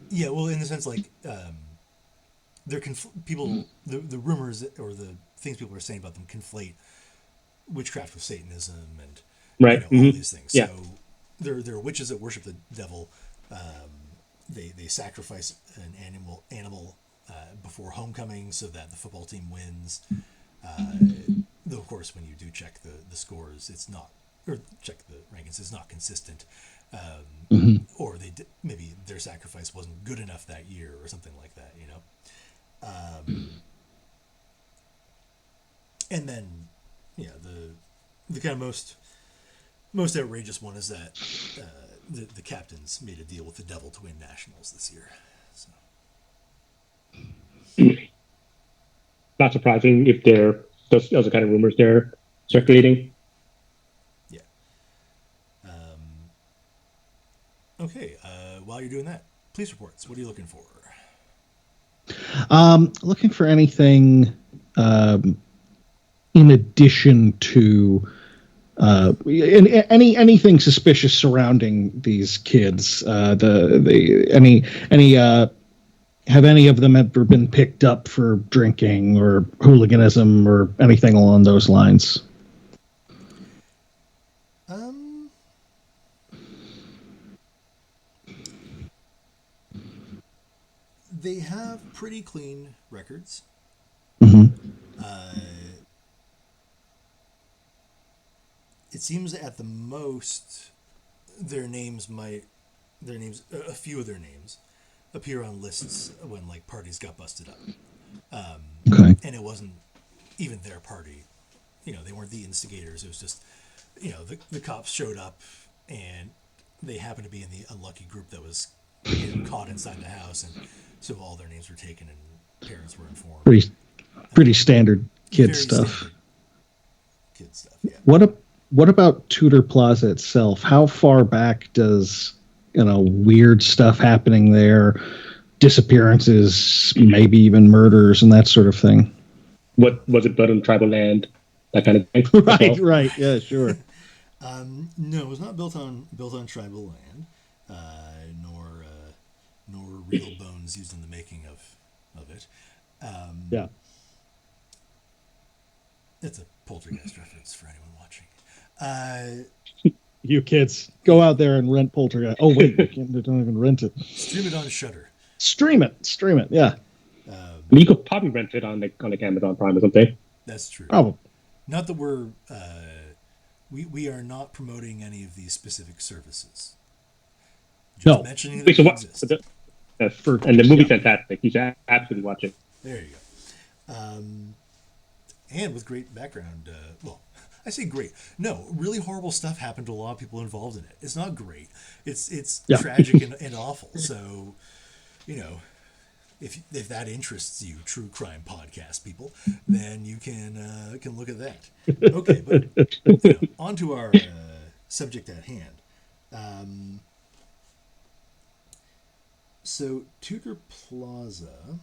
Speaker 2: Yeah, well, in the sense like they're people the rumors or the things people are saying about them conflate witchcraft with Satanism and
Speaker 4: Right.
Speaker 2: all these things.
Speaker 4: Yeah.
Speaker 2: So they're witches that worship the devil. They sacrifice an animal before homecoming so that the football team wins. Though of course, when you do check the scores, it's not, or check the rankings, it's not consistent. Or maybe their sacrifice wasn't good enough that year or something like that. And then, yeah, the kind of most outrageous one is that the captains made a deal with the devil to win nationals this year. So.
Speaker 4: Not surprising if those are kind of rumors they're circulating.
Speaker 2: Yeah. Okay. While you're doing that, police reports. What are you looking for?
Speaker 3: Looking for anything in addition to anything suspicious surrounding these kids. Have any of them ever been picked up for drinking or hooliganism or anything along those lines?
Speaker 2: They have pretty clean records. It seems at the most a few of their names appear on lists when like parties got busted up.
Speaker 3: Okay.
Speaker 2: And it wasn't even their party. They weren't the instigators. It was just, the cops showed up and they happened to be in the unlucky group that was caught inside the house, and so all their names were taken and parents were informed.
Speaker 3: Pretty standard kid stuff.
Speaker 2: Standard kid stuff. Yeah.
Speaker 3: What about Tudor Plaza itself? How far back does weird stuff happening there, disappearances, maybe even murders and that sort of thing?
Speaker 4: What was it? Blood on tribal land, that kind of thing.
Speaker 3: Right. Yeah, sure.
Speaker 2: No, it was not built on tribal land, nor real bones used in the making of it.
Speaker 3: Yeah.
Speaker 2: It's a Poltergeist reference for anyone watching.
Speaker 3: You kids, go out there and rent Poltergeist. Oh wait, they don't even rent it.
Speaker 2: Stream it on Shudder.
Speaker 3: Stream it. Yeah.
Speaker 4: You could probably rent it on like Amazon Prime or something.
Speaker 2: That's true.
Speaker 3: Probably.
Speaker 2: Not that we're we are not promoting any of these specific services. Just mentioning that they exist.
Speaker 4: And the movie's fantastic. You should absolutely watch it.
Speaker 2: There you go. And with great background. I say great. No, really horrible stuff happened to a lot of people involved in it. It's not great. It's tragic and awful. So, if that interests you, true crime podcast people, then you can look at that. Okay, but on to our subject at hand. So Tudor Plaza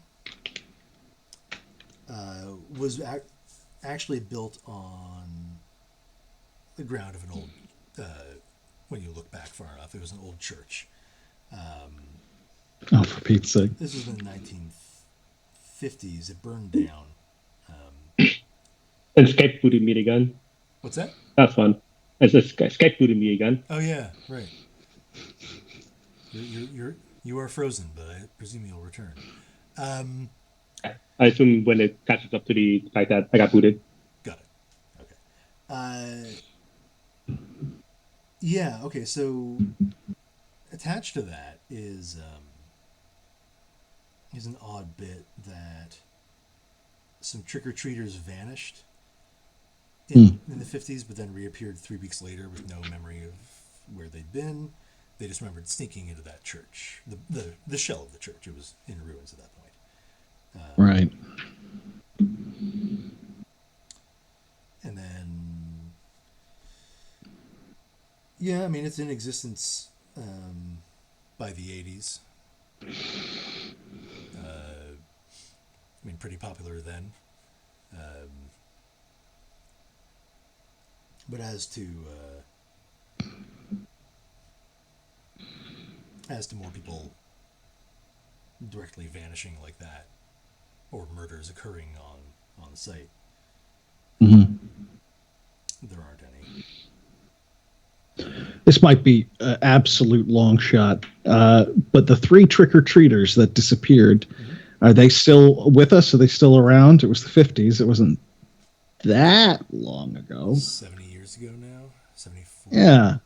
Speaker 2: was actually built on the ground of an old, when you look back far enough, it was an old church.
Speaker 3: For Pete's sake.
Speaker 2: This was in the 1950s. It burned down
Speaker 4: And Skype booted me again.
Speaker 2: What's that?
Speaker 4: That's fun. It's just Skype booted me again.
Speaker 2: Oh yeah, right. You are frozen, but I presume you'll return.
Speaker 4: I assume when it catches up to the fact that I got booted.
Speaker 2: Got it. Okay. Yeah. Okay. So attached to that is an odd bit that some trick-or-treaters vanished in the 50s, but then reappeared 3 weeks later with no memory of where they'd been. They just remembered sneaking into that church, the shell of the church. It was in ruins at that point.
Speaker 3: Right.
Speaker 2: And then, yeah, I mean, it's in existence by the 80s. I mean, pretty popular then. But as to more people directly vanishing like that, or murders occurring on the site,
Speaker 3: Mm-hmm.
Speaker 2: there aren't any.
Speaker 3: This might be an absolute long shot, but the 3 trick-or-treaters that disappeared, are they still with us? Are they still around? It was the 50s. It wasn't that long ago.
Speaker 2: 70 years ago now? 74?
Speaker 3: Yeah.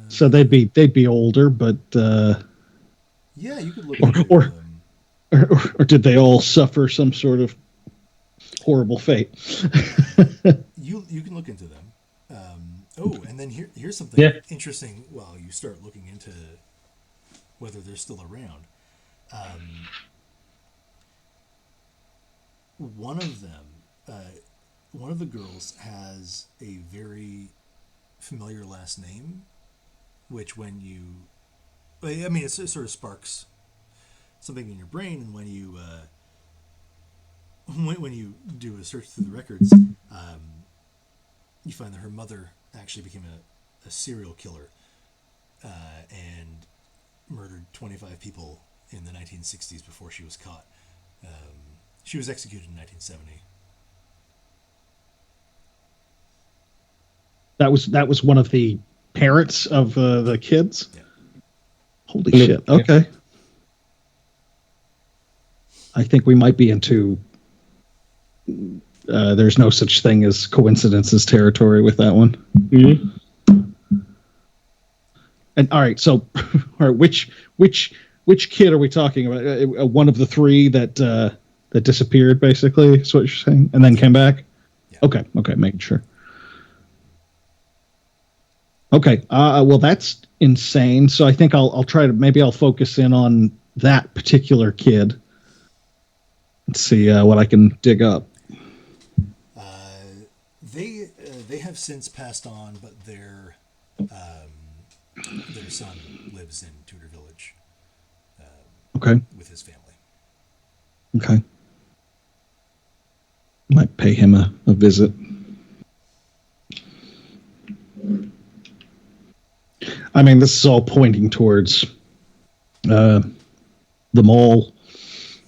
Speaker 3: So they'd be older, but
Speaker 2: yeah, you could look
Speaker 3: or,
Speaker 2: into
Speaker 3: or did they all suffer some sort of horrible fate?
Speaker 2: you can look into them. And then here's something interesting. While you start looking into whether they're still around, one of the girls has a very familiar last name, which when you, I mean, it sort of sparks something in your brain, and when you when you do a search through the records, you find that her mother actually became a serial killer and murdered 25 people in the 1960s before she was caught. She was executed in 1970.
Speaker 3: That was one of the parents of the kids.
Speaker 2: Yeah.
Speaker 3: Holy shit! Okay, I think we might be into. There's no such thing as coincidences territory with that one.
Speaker 4: Mm-hmm.
Speaker 3: And all right, so all right, which kid are we talking about? One of the 3 that disappeared, basically, is what you're saying, and then came back.
Speaker 2: Yeah.
Speaker 3: Okay, making sure. Okay, well, that's insane. So I think I'll try to I'll focus in on that particular kid. Let's see what I can dig up.
Speaker 2: They have since passed on, but their son lives in Tudor Village.
Speaker 3: Okay.
Speaker 2: With his family.
Speaker 3: Okay. Might pay him a visit. I mean, this is all pointing towards the mall,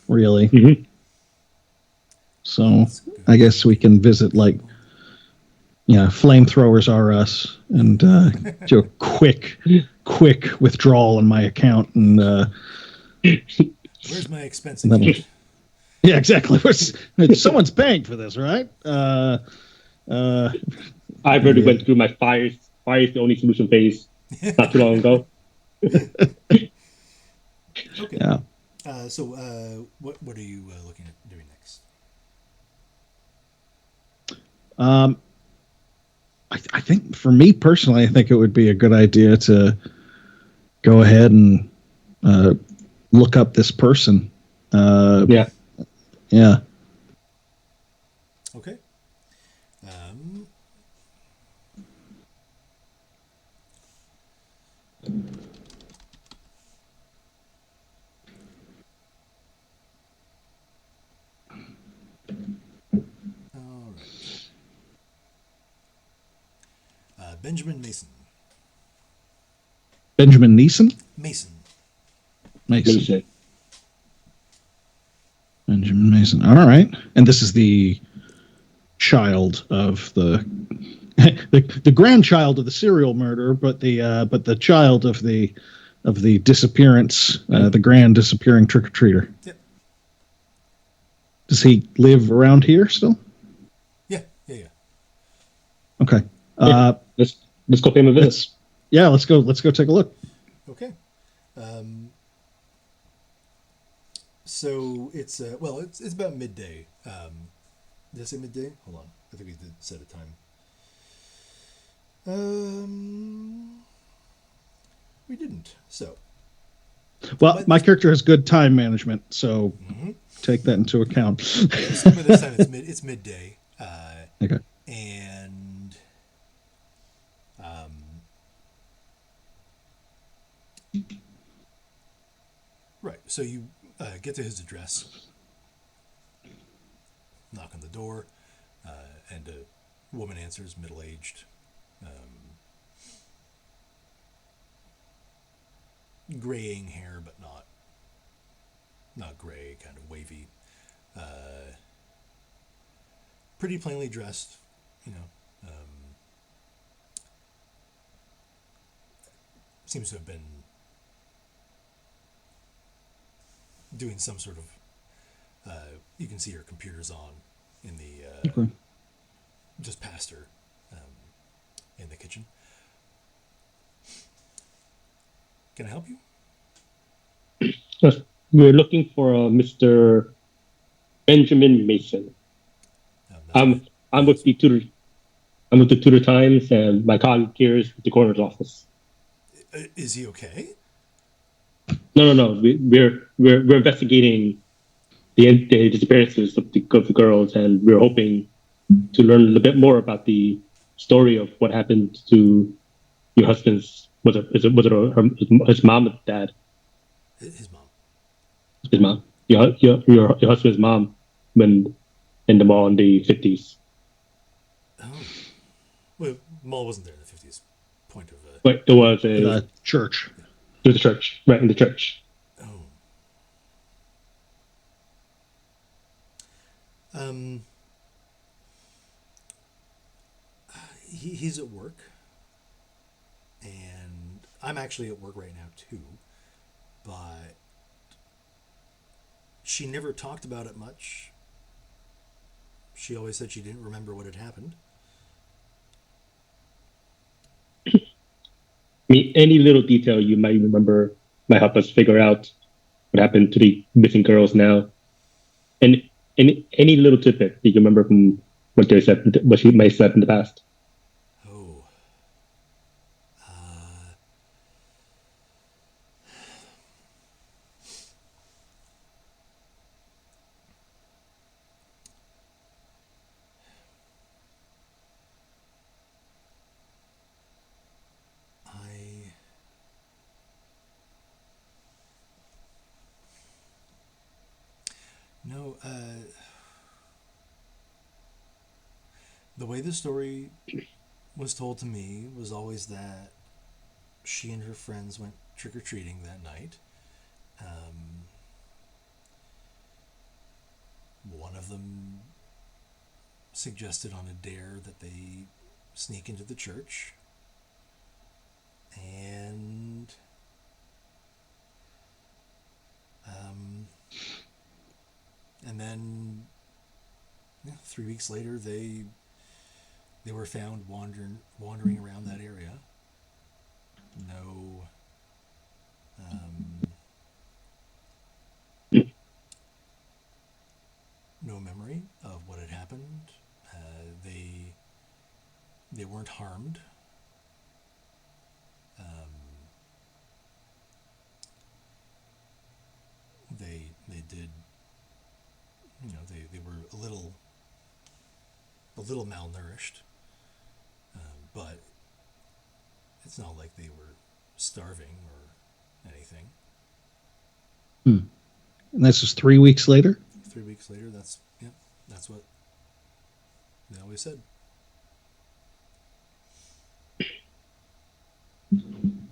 Speaker 3: really.
Speaker 4: Mm-hmm.
Speaker 3: So I guess we can visit, like, Flamethrowers R Us and do a quick withdrawal in my account. And
Speaker 2: where's my expense account?
Speaker 3: Yeah, exactly. Someone's paying for this, right?
Speaker 4: I already went through my fires the only solution phase not too long ago.
Speaker 2: Okay.
Speaker 3: Yeah.
Speaker 2: So what are you looking at doing next?
Speaker 3: I think for me personally, I think it would be a good idea to go ahead and look up this person.
Speaker 4: Yeah.
Speaker 2: Okay. All right. Benjamin Mason.
Speaker 3: Benjamin Neeson?
Speaker 2: Mason.
Speaker 3: Benjamin Mason. All right. And this is the child of the grandchild of the serial murder, but the child of the disappearance, the grand disappearing trick or treater.
Speaker 2: Yep.
Speaker 3: Does he live around here still?
Speaker 2: Yeah.
Speaker 3: Okay.
Speaker 4: Let's go pay him a visit.
Speaker 3: Let's go take a look.
Speaker 2: Okay. So it's it's about midday. Did I say midday? Hold on. I think we did set a time. We didn't. So.
Speaker 3: Well, my character has good time management, so take that into account.
Speaker 2: So by this time it's midday.
Speaker 3: Okay.
Speaker 2: And right. So you get to his address, knock on the door, and a woman answers, middle-aged, graying hair, but not gray, kind of wavy. Pretty plainly dressed, seems to have been doing some sort of. You can see her computer's on in the just past her in the kitchen. Can I help you?
Speaker 4: Yes, we're looking for Mr. Benjamin Mason. I'm with the Tudor. I'm with the Tudor Times, and my colleague here is with the coroner's office.
Speaker 2: Is he okay?
Speaker 4: No. We're investigating the disappearances of the girls, and we're hoping to learn a little bit more about the story of what happened to your husband's. Was it his mom or dad?
Speaker 2: His mom.
Speaker 4: His mom. Your husband's mom when in the mall in the 50s.
Speaker 2: Oh. Well, mall wasn't there in the 50s. Point of.
Speaker 4: But it was a
Speaker 3: church.
Speaker 4: It was a church, right in the church.
Speaker 2: Oh. He's at work, and I'm actually at work right now too, but she never talked about it much. She always said she didn't remember what had happened.
Speaker 4: I mean, any little detail you might remember might help us figure out what happened to the missing girls now. And any little tidbit that you remember from what they said, what she may have said in the past.
Speaker 2: Oh. No, the way the story was told to me was always that she and her friends went trick-or-treating that night. One of them suggested on a dare that they sneak into the church. And then 3 weeks later they were found wandering around that area. No no memory of what had happened. They weren't harmed. They did, they were a little malnourished, but it's not like they were starving or anything.
Speaker 3: And this is 3 weeks later?
Speaker 2: 3 weeks later, that's what they always said.
Speaker 3: And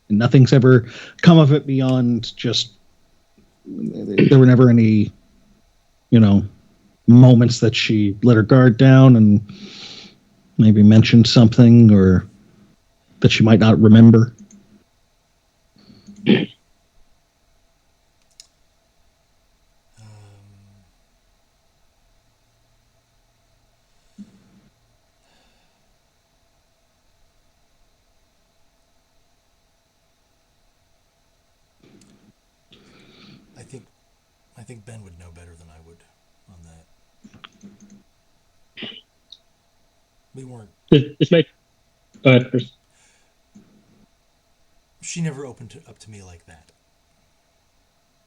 Speaker 3: nothing's ever come of it beyond just there were never any, moments that she let her guard down and maybe mentioned something or that she might not remember?
Speaker 2: I think Ben would know better than I would on that. We weren't.
Speaker 4: This might. Go ahead first.
Speaker 2: She never opened up to me like that.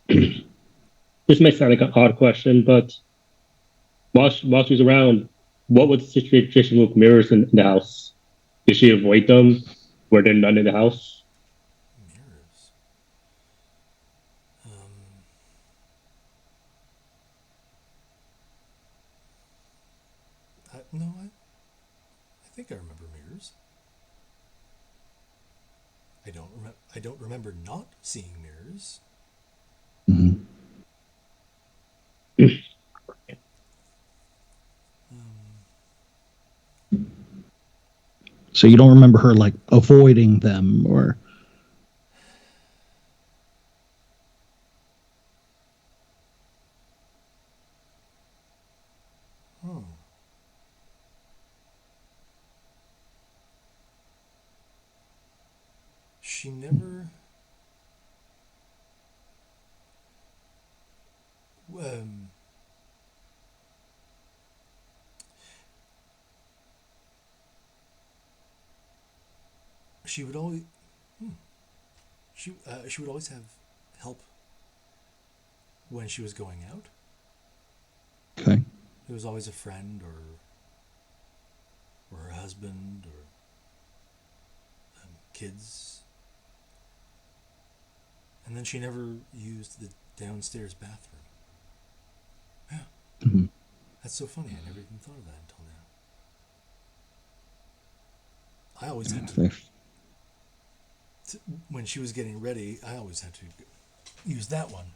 Speaker 4: This might sound like an odd question, but while she was around, what was the situation with mirrors in the house? Did she avoid them? Were there none in the house?
Speaker 2: Mirrors. No, I think I remember mirrors. I don't remember not seeing mirrors.
Speaker 3: Mm-hmm. So you don't remember her like avoiding them or?
Speaker 2: She never. She would always. She would always have help when she was going out.
Speaker 3: Okay.
Speaker 2: It was always a friend or her husband or kids. And then she never used the downstairs bathroom. Yeah.
Speaker 3: Mm-hmm.
Speaker 2: That's so funny. I never even thought of that until now. I always had to, when she was getting ready, I always had to use that one.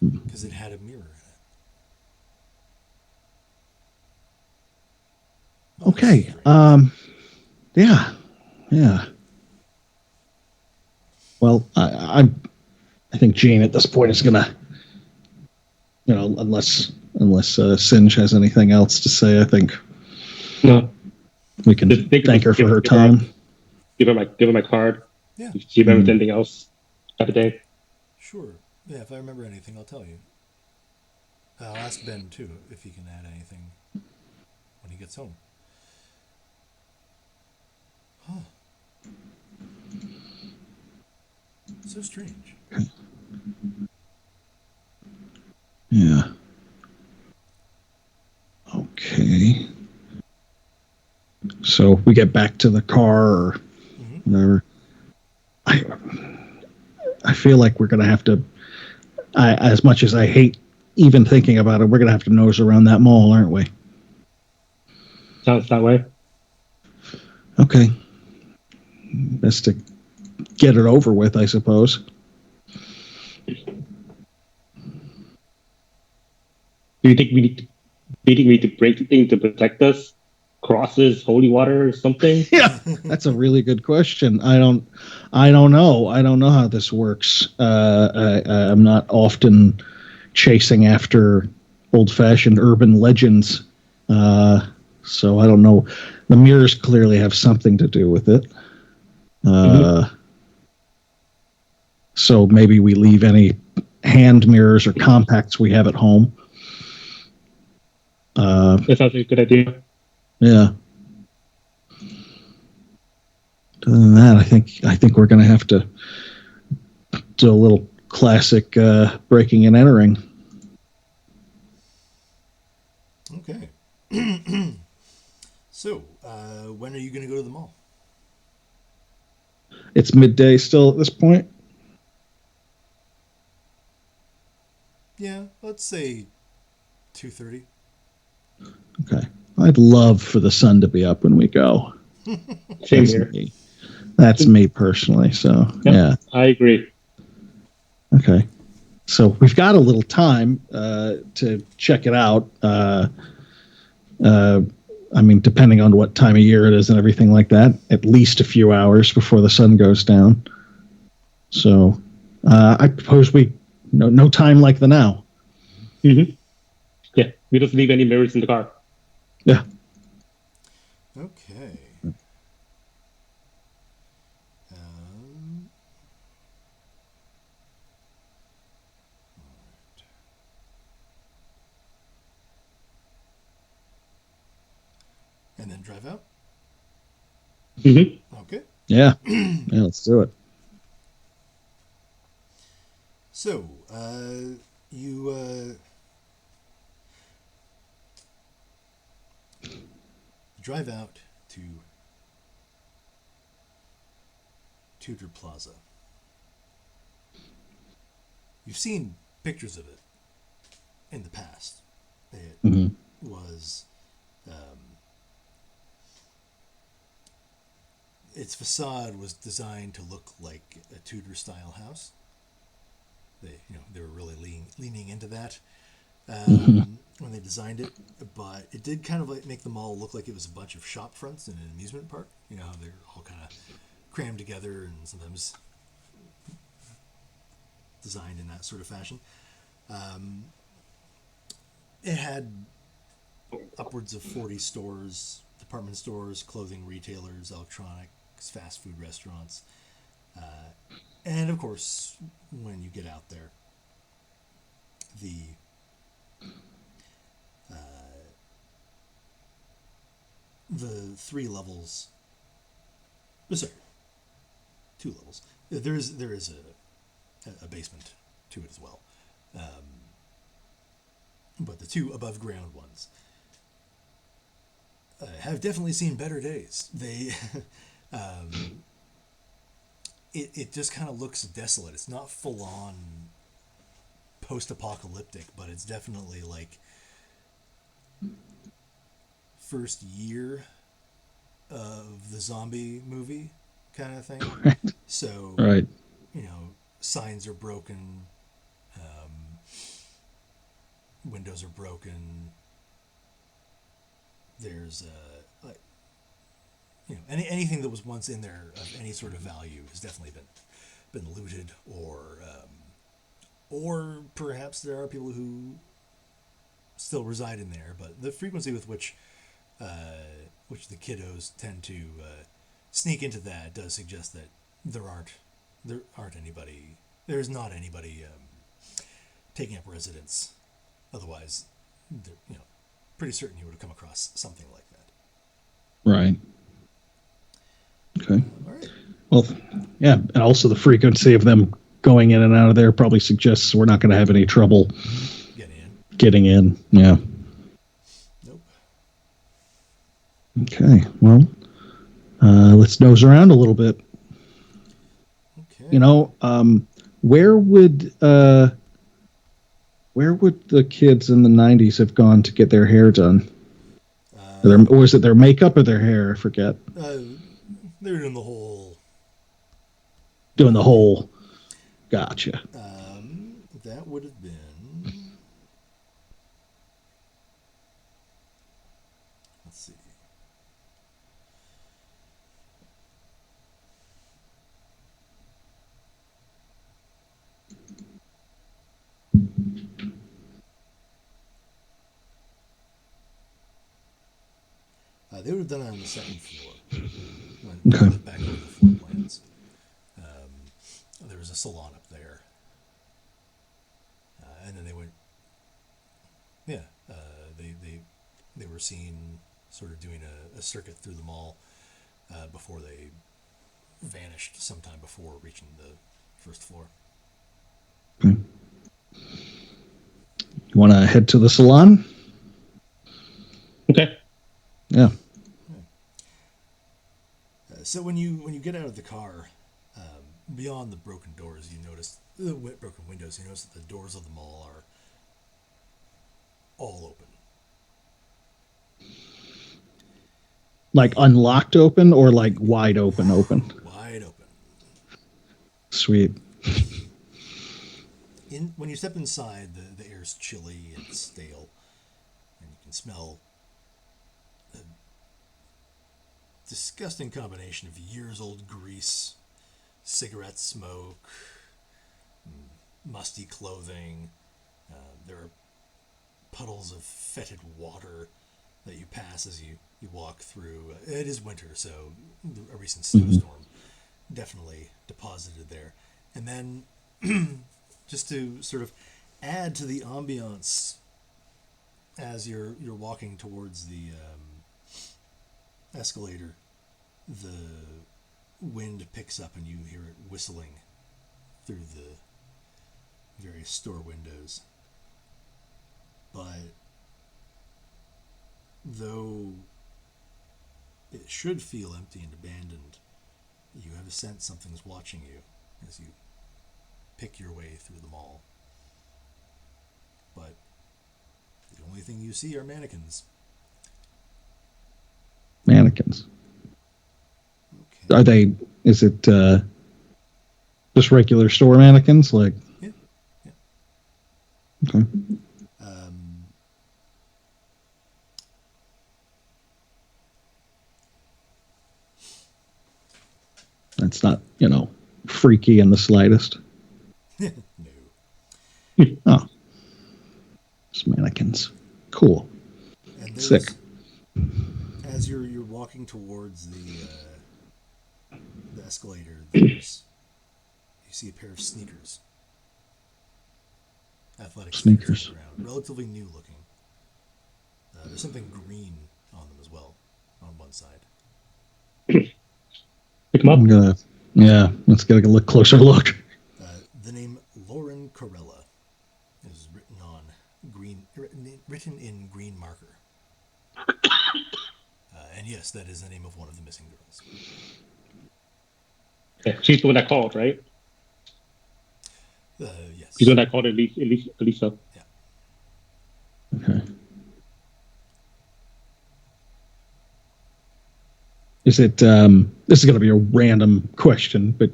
Speaker 2: Because it had a mirror in it.
Speaker 3: Okay. Yeah. Well, I think Gene at this point is gonna, unless Singe has anything else to say, I think
Speaker 4: No.
Speaker 3: we can thank her for her time.
Speaker 4: Give her my card.
Speaker 2: Yeah.
Speaker 4: If she remembers anything else, have a day.
Speaker 2: Sure. Yeah, if I remember anything, I'll tell you. I'll ask Ben, too, if he can add anything when he gets home. Huh. So strange.
Speaker 3: Yeah. Okay. So we get back to the car or whatever. I feel like we're going to have to, as much as I hate even thinking about it, we're going to have to nose around that mall, aren't we?
Speaker 4: Sounds that way.
Speaker 3: Okay. Best to get it over with, I suppose.
Speaker 4: Do you think we need to break something to protect us? Crosses, holy water, or something?
Speaker 3: Yeah, that's a really good question. I don't know. I don't know how this works. I'm not often chasing after old-fashioned urban legends, so I don't know. The mirrors clearly have something to do with it. So maybe we leave any hand mirrors or compacts we have at home.
Speaker 4: That sounds like a good idea.
Speaker 3: Yeah. Other than that, I think we're going to have to do a little classic breaking and entering.
Speaker 2: Okay. So, when are you going to go to the mall?
Speaker 3: It's midday still at this point.
Speaker 2: Yeah, let's say 2:30.
Speaker 3: Okay. I'd love for the sun to be up when we go.
Speaker 4: Same here.
Speaker 3: That's me personally. So,
Speaker 4: Yep,
Speaker 3: yeah.
Speaker 4: I agree.
Speaker 3: Okay. So we've got a little time to check it out. I mean, depending on what time of year it is and everything like that, at least a few hours before the sun goes down. So I propose we no time like the now.
Speaker 4: Mm-hmm. Yeah, we just leave any mirrors in the car.
Speaker 3: Yeah.
Speaker 2: Okay. Alright. And then drive out?
Speaker 4: Mm-hmm.
Speaker 2: Okay.
Speaker 3: Yeah. Yeah, let's do it.
Speaker 2: So, you drive out to Tudor Plaza. You've seen pictures of it in the past. It was its facade was designed to look like a Tudor style house. They were really leaning into that when they designed it, but it did kind of like make the mall look like it was a bunch of shop fronts in an amusement park. You know how they're all kind of crammed together and sometimes designed in that sort of fashion. It had upwards of 40 stores, department stores, clothing retailers, electronics, fast food restaurants. And of course, when you get out there, the the 3 levels, sorry, 2 levels. There is a basement to it as well, but the 2 above ground ones have definitely seen better days. They it just kind of looks desolate. It's not full on post-apocalyptic, but it's definitely like first year of the zombie movie kind of thing.
Speaker 3: Right.
Speaker 2: So,
Speaker 3: Right.
Speaker 2: Signs are broken, windows are broken. There's anything that was once in there of any sort of value has definitely been looted, or perhaps there are people who still reside in there, but the frequency with which the kiddos tend to sneak into that does suggest that there's not anybody taking up residence. Otherwise, pretty certain you would have come across something like that.
Speaker 3: Right. Okay.
Speaker 2: All right.
Speaker 3: Well, yeah, and also the frequency of them going in and out of there probably suggests we're not going to have any trouble getting in. Yeah.
Speaker 2: Nope.
Speaker 3: Okay. Well, let's nose around a little bit.
Speaker 2: Okay.
Speaker 3: Where would the kids in the 90s have gone to get their hair done? Or was it their makeup or their hair? I forget.
Speaker 2: They were doing the whole.
Speaker 3: Gotcha.
Speaker 2: That would have been. Let's see. They would have done it on the second floor.
Speaker 3: Okay.
Speaker 2: Back over the floor plans. There was a salon up there. And then they went. Yeah, they were seen sort of doing a circuit through the mall before they vanished sometime before reaching the first floor.
Speaker 3: Okay. You want to head to the salon?
Speaker 4: Okay.
Speaker 3: Yeah.
Speaker 2: So when you get out of the car, beyond the broken doors, you notice the broken windows. You notice that the doors of the mall are all open.
Speaker 3: Like unlocked open or like wide open?
Speaker 2: Wide open.
Speaker 3: Sweet.
Speaker 2: when you step inside, the air's chilly and stale, and you can smell a disgusting combination of years-old grease, cigarette smoke, musty clothing. There are puddles of fetid water that you pass as you walk through. It is winter, so a recent snowstorm definitely deposited there. And then, just to sort of add to the ambiance as you're walking towards the escalator, the wind picks up and you hear it whistling through the various store windows. But though it should feel empty and abandoned, you have a sense something's watching you as you pick your way through the mall. But the only thing you see are mannequins.
Speaker 3: Mannequins.
Speaker 2: Okay.
Speaker 3: Are they? Is it just regular store mannequins? Like.
Speaker 2: Yeah.
Speaker 3: Okay. That's not, freaky in the slightest.
Speaker 2: No.
Speaker 3: Oh. Just mannequins. Cool.
Speaker 2: And
Speaker 3: Sick.
Speaker 2: As you're walking towards the escalator, you see a pair of sneakers. Athletic
Speaker 3: Sneakers.
Speaker 2: on the ground, relatively new looking. There's something green on them as well, on one side.
Speaker 4: Pick them up.
Speaker 3: Let's get a closer look.
Speaker 2: The name Lauren Corella is written in green marker. And yes, that is the name of one of the missing girls.
Speaker 4: Okay. She's the one that called, right?
Speaker 2: Yes.
Speaker 4: She's the one that called Elisa.
Speaker 2: Yeah.
Speaker 3: Okay. Is it? This is going to be a random question, but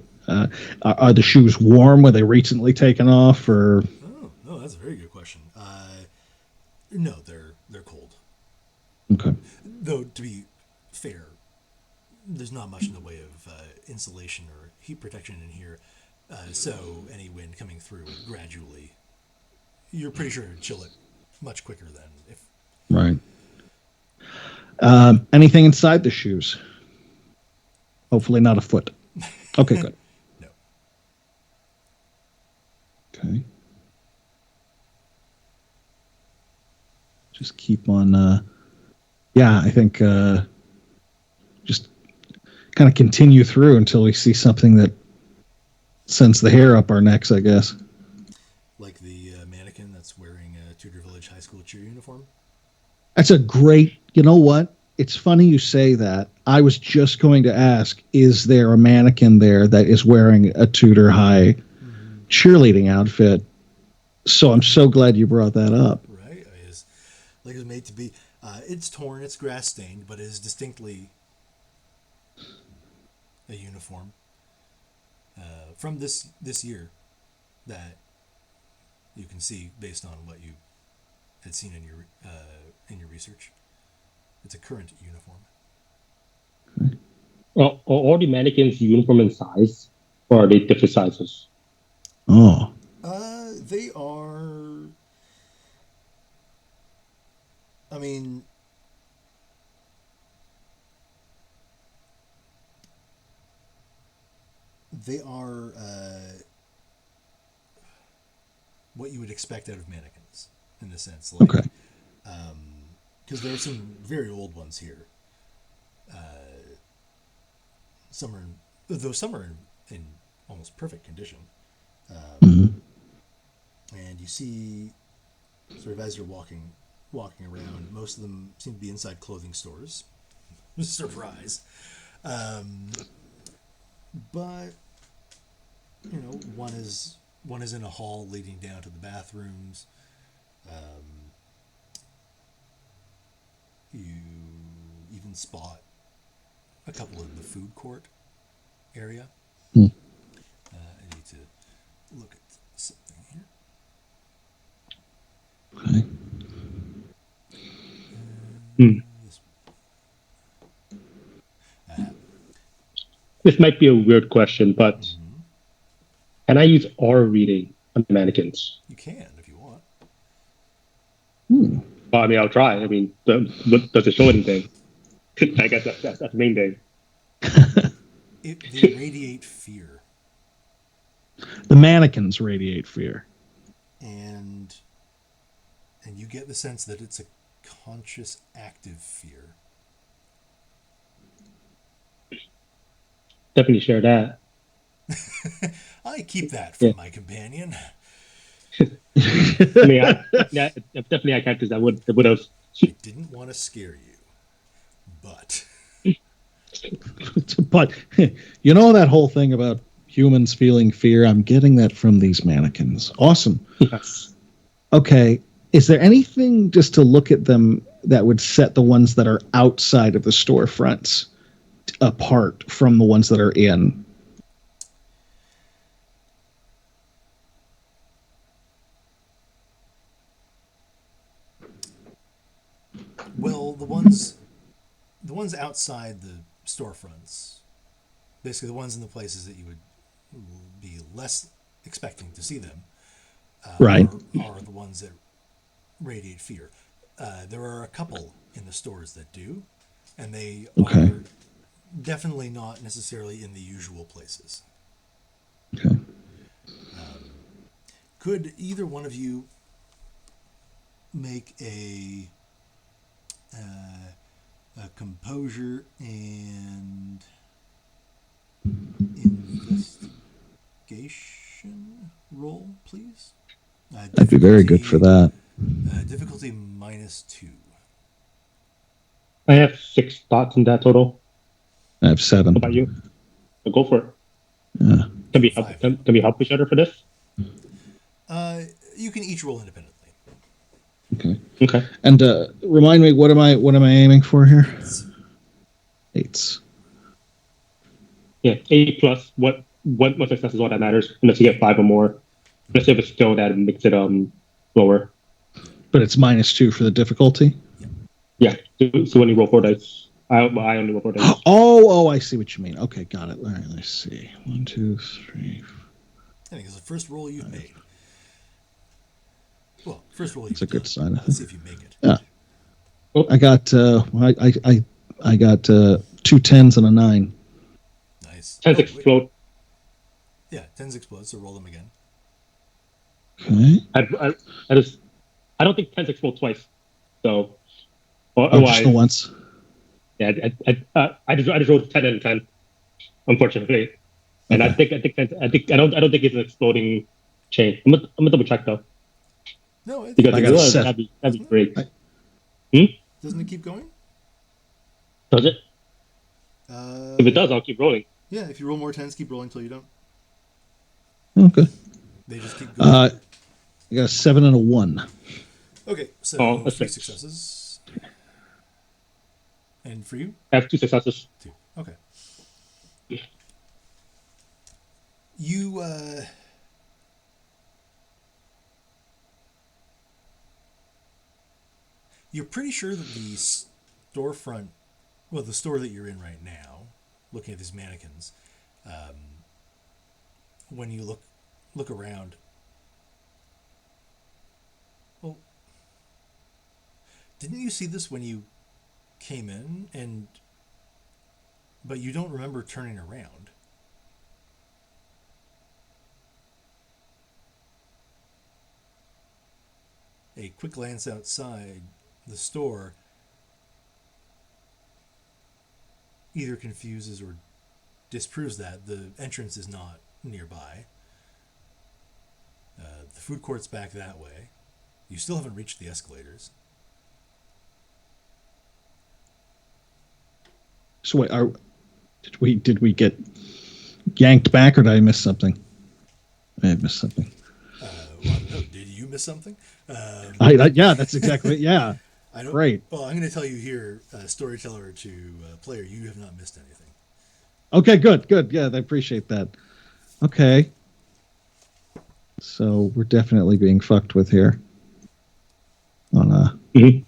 Speaker 3: are the shoes warm? Were they recently taken off, or?
Speaker 2: Oh, no, that's a very good question. No, they're cold.
Speaker 3: Okay.
Speaker 2: Though to be fair, there's not much in the way of insulation or heat protection in here, so any wind coming through would gradually, you're pretty sure it'd chill it much quicker than if.
Speaker 3: Right. Anything inside the shoes? Hopefully not a foot. Okay, good.
Speaker 2: No.
Speaker 3: Okay. Just keep on. I think just kind of continue through until we see something that sends the hair up our necks, I guess.
Speaker 2: Like the mannequin that's wearing a Tudor Village High School cheer uniform?
Speaker 3: That's a great. You know what? It's funny you say that. I was just going to ask, is there a mannequin there that is wearing a Tudor High cheerleading outfit? So I'm so glad you brought that up.
Speaker 2: Right? It's made to be. It's torn, it's grass stained, but it is distinctly a uniform from this year that you can see based on what you had seen in your research. It's a current uniform.
Speaker 4: Well, are all the mannequins uniform in size, or are they different sizes?
Speaker 3: Oh.
Speaker 2: They are. I mean, they are what you would expect out of mannequins, in a sense. Like,
Speaker 3: Okay.
Speaker 2: Because there are some very old ones here. Some are in almost perfect condition. And you see, sort of as you're walking around, most of them seem to be inside clothing stores. Surprise. But one is in a hall leading down to the bathrooms. You even spot a couple in the food court area. I need to look at something here.
Speaker 3: Okay.
Speaker 4: Hmm.
Speaker 2: This,
Speaker 4: This might be a weird question, but
Speaker 2: mhm.
Speaker 4: can I use aura reading on the mannequins?
Speaker 2: You can if you want.
Speaker 3: Hmm.
Speaker 4: Well, I mean, I'll try. I mean, does it show anything? I guess that's the main thing.
Speaker 2: They radiate fear,
Speaker 3: The mannequins radiate fear.
Speaker 2: and you get the sense that it's a conscious, active fear.
Speaker 4: Definitely share that.
Speaker 2: I keep that
Speaker 4: Yeah.
Speaker 2: from my companion.
Speaker 4: I mean, definitely I can't because I would have.
Speaker 2: I didn't want to scare you, but
Speaker 3: But you know that whole thing about humans feeling fear? I'm getting that from these mannequins. Awesome.
Speaker 4: Yes.
Speaker 3: Okay. Is there anything just to look at them that would set the ones that are outside of the storefronts apart from the ones that are in?
Speaker 2: well, the ones outside the storefronts, basically the ones in the places that you would be less expecting to see them,
Speaker 3: Right.
Speaker 2: are the ones that radiate fear. There are a couple in the stores that do, and they
Speaker 3: Okay.
Speaker 2: are definitely not necessarily in the usual places.
Speaker 3: Okay.
Speaker 2: Could either one of you make a composure and investigation roll, please?
Speaker 3: I'd be very good for that.
Speaker 2: Difficulty -2.
Speaker 4: I have 6 thoughts in that total.
Speaker 3: I have 7.
Speaker 4: How about you? So go for it.
Speaker 3: Yeah.
Speaker 4: Can we help each other for this?
Speaker 2: You can each roll independently.
Speaker 3: Okay.
Speaker 4: Okay.
Speaker 3: And remind me, what am I aiming for here? 8s.
Speaker 4: Yeah. 8 plus. What success is all that matters. Unless you get 5 or more. Unless if it's still that makes it lower.
Speaker 3: But it's -2 for the difficulty.
Speaker 4: Yeah. So when you roll 4 dice, I only roll 4 dice.
Speaker 3: Oh, I see what you mean. Okay, got it. All right, let's see. 1, 2, 3.
Speaker 2: I think it's the first roll you've made. Well, first roll you've
Speaker 3: It's a good
Speaker 2: done.
Speaker 3: sign.
Speaker 2: Let's see if you make it.
Speaker 3: Yeah.
Speaker 4: Oh,
Speaker 3: I got I got 2 10s and a 9.
Speaker 2: Nice.
Speaker 4: 10s
Speaker 2: wait.
Speaker 4: explode.
Speaker 2: Yeah, 10s explode, so roll them again.
Speaker 3: Okay.
Speaker 4: I don't think 10s explode twice. So
Speaker 3: Oh, just the
Speaker 4: otherwise,
Speaker 3: once.
Speaker 4: yeah, I just rolled 10 and 10, unfortunately. And
Speaker 3: Okay.
Speaker 4: I don't think it's an exploding chain. I'm gonna double check though.
Speaker 2: No, I think
Speaker 4: Because
Speaker 3: I
Speaker 4: if
Speaker 3: got
Speaker 4: it
Speaker 3: a
Speaker 4: was,
Speaker 3: 7.
Speaker 4: that'd be
Speaker 2: Doesn't
Speaker 4: great.
Speaker 2: Doesn't it keep going?
Speaker 4: Does it? If it does, I'll keep rolling.
Speaker 2: Yeah, if you roll more 10s, keep rolling until you don't.
Speaker 3: Okay.
Speaker 2: They just keep going.
Speaker 3: I got a 7 and a 1.
Speaker 2: Okay, so
Speaker 4: Oh, that's
Speaker 2: 3
Speaker 4: six.
Speaker 2: successes. And for you?
Speaker 4: I have 2 successes.
Speaker 2: 2. Okay. You you're pretty sure that the storefront, well, the store that you're in right now, looking at these mannequins, when you look around, well, didn't you see this when you came in, but you don't remember turning around? A quick glance outside the store either confuses or disproves that the entrance is not nearby. The food court's back that way. You still haven't reached the escalators.
Speaker 3: So wait, did we get yanked back, or did I miss something? I had missed something.
Speaker 2: Well, I don't know. Did you miss something?
Speaker 3: Yeah, that's exactly it. Yeah.
Speaker 2: I don't.
Speaker 3: Great.
Speaker 2: Well, I'm going to tell you here, storyteller to player, you have not missed anything.
Speaker 3: Okay, good. Yeah, I appreciate that. Okay. So we're definitely being fucked with here. On a,
Speaker 4: Mhm.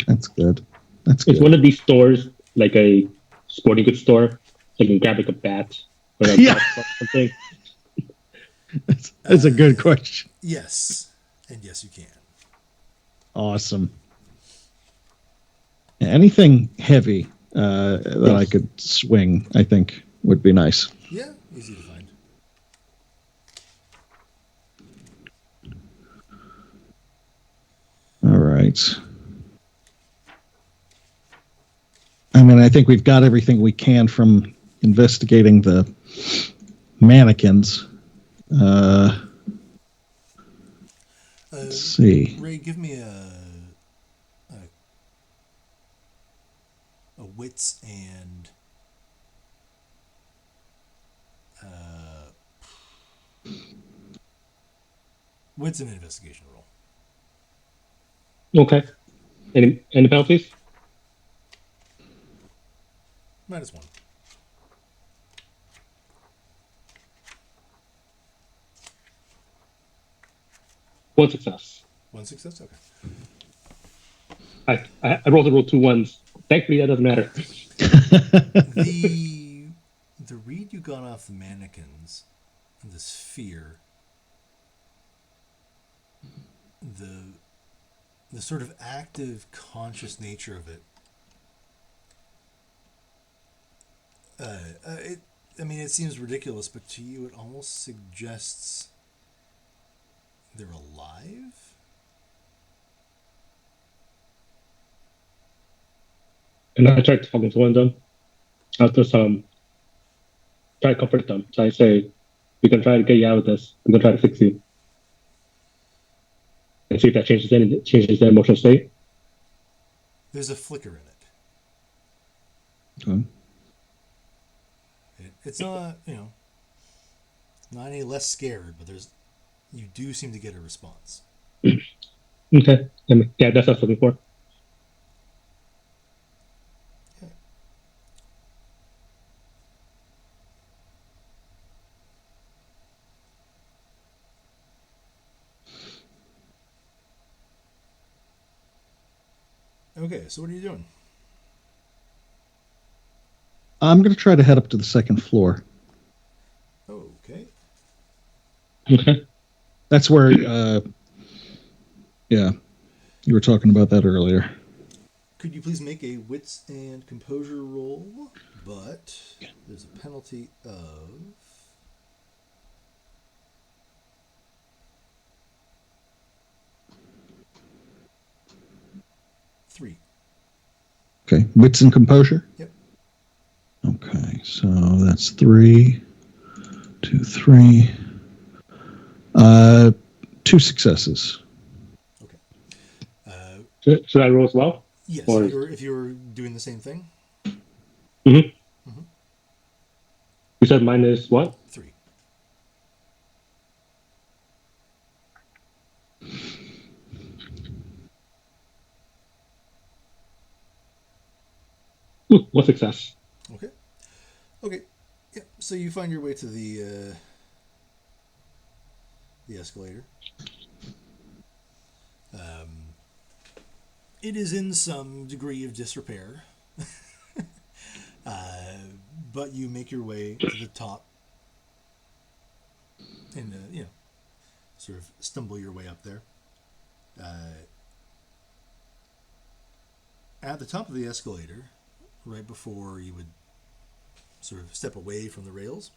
Speaker 3: that's good. That's
Speaker 4: It's
Speaker 3: good.
Speaker 4: one of these stores, like a sporting goods store. So you can grab like a bat or a
Speaker 3: Yeah,
Speaker 4: golf club or something.
Speaker 3: that's a good question.
Speaker 2: Yes, and yes, you can.
Speaker 3: Awesome. Anything heavy that I
Speaker 4: Yes.
Speaker 3: could swing, I think, would be nice.
Speaker 2: Yeah, easy to find.
Speaker 3: All right. I mean, I think we've got everything we can from investigating the mannequins. Let's see.
Speaker 2: Ray, give me a wits and wits and investigation roll.
Speaker 4: Okay. Any penalties?
Speaker 2: -1.
Speaker 4: One success.
Speaker 2: One success. Okay.
Speaker 4: I rolled a roll 2 ones. Thankfully, that doesn't matter.
Speaker 2: The read you got off the mannequins, the sphere, the sort of active, conscious nature of it. I mean, it seems ridiculous, but to you, it almost suggests they're alive.
Speaker 4: And I tried talking to one of them. I just try to comfort them. So I say, we can try to get you out of this. We're gonna try to fix you. And see if that changes their emotional state.
Speaker 2: There's a flicker in it.
Speaker 3: Okay.
Speaker 2: It's not, not any less scared, but you do seem to get a response.
Speaker 4: Okay. Yeah, that's what I was looking for.
Speaker 2: Okay, so what are you doing?
Speaker 3: I'm going to try to head up to the second floor.
Speaker 2: Okay.
Speaker 4: Okay.
Speaker 3: That's where, yeah, you were talking about that earlier.
Speaker 2: Could you please make a wits and composure roll? But there's a penalty of 3.
Speaker 3: Okay, wits and composure?
Speaker 2: Yep.
Speaker 3: Okay, so that's 3, 2, 3. 2 successes.
Speaker 2: Okay.
Speaker 4: Should I roll as well?
Speaker 2: Yes,
Speaker 4: Or...
Speaker 2: if you're doing the same thing.
Speaker 4: Mm-hmm. You said minus what?
Speaker 2: 3.
Speaker 4: Ooh, one success.
Speaker 2: Okay. Okay. Yeah. So you find your way to the escalator. It is in some degree of disrepair, but you make your way to the top, and sort of stumble your way up there. At the top of the escalator, right before you would sort of step away from the rails,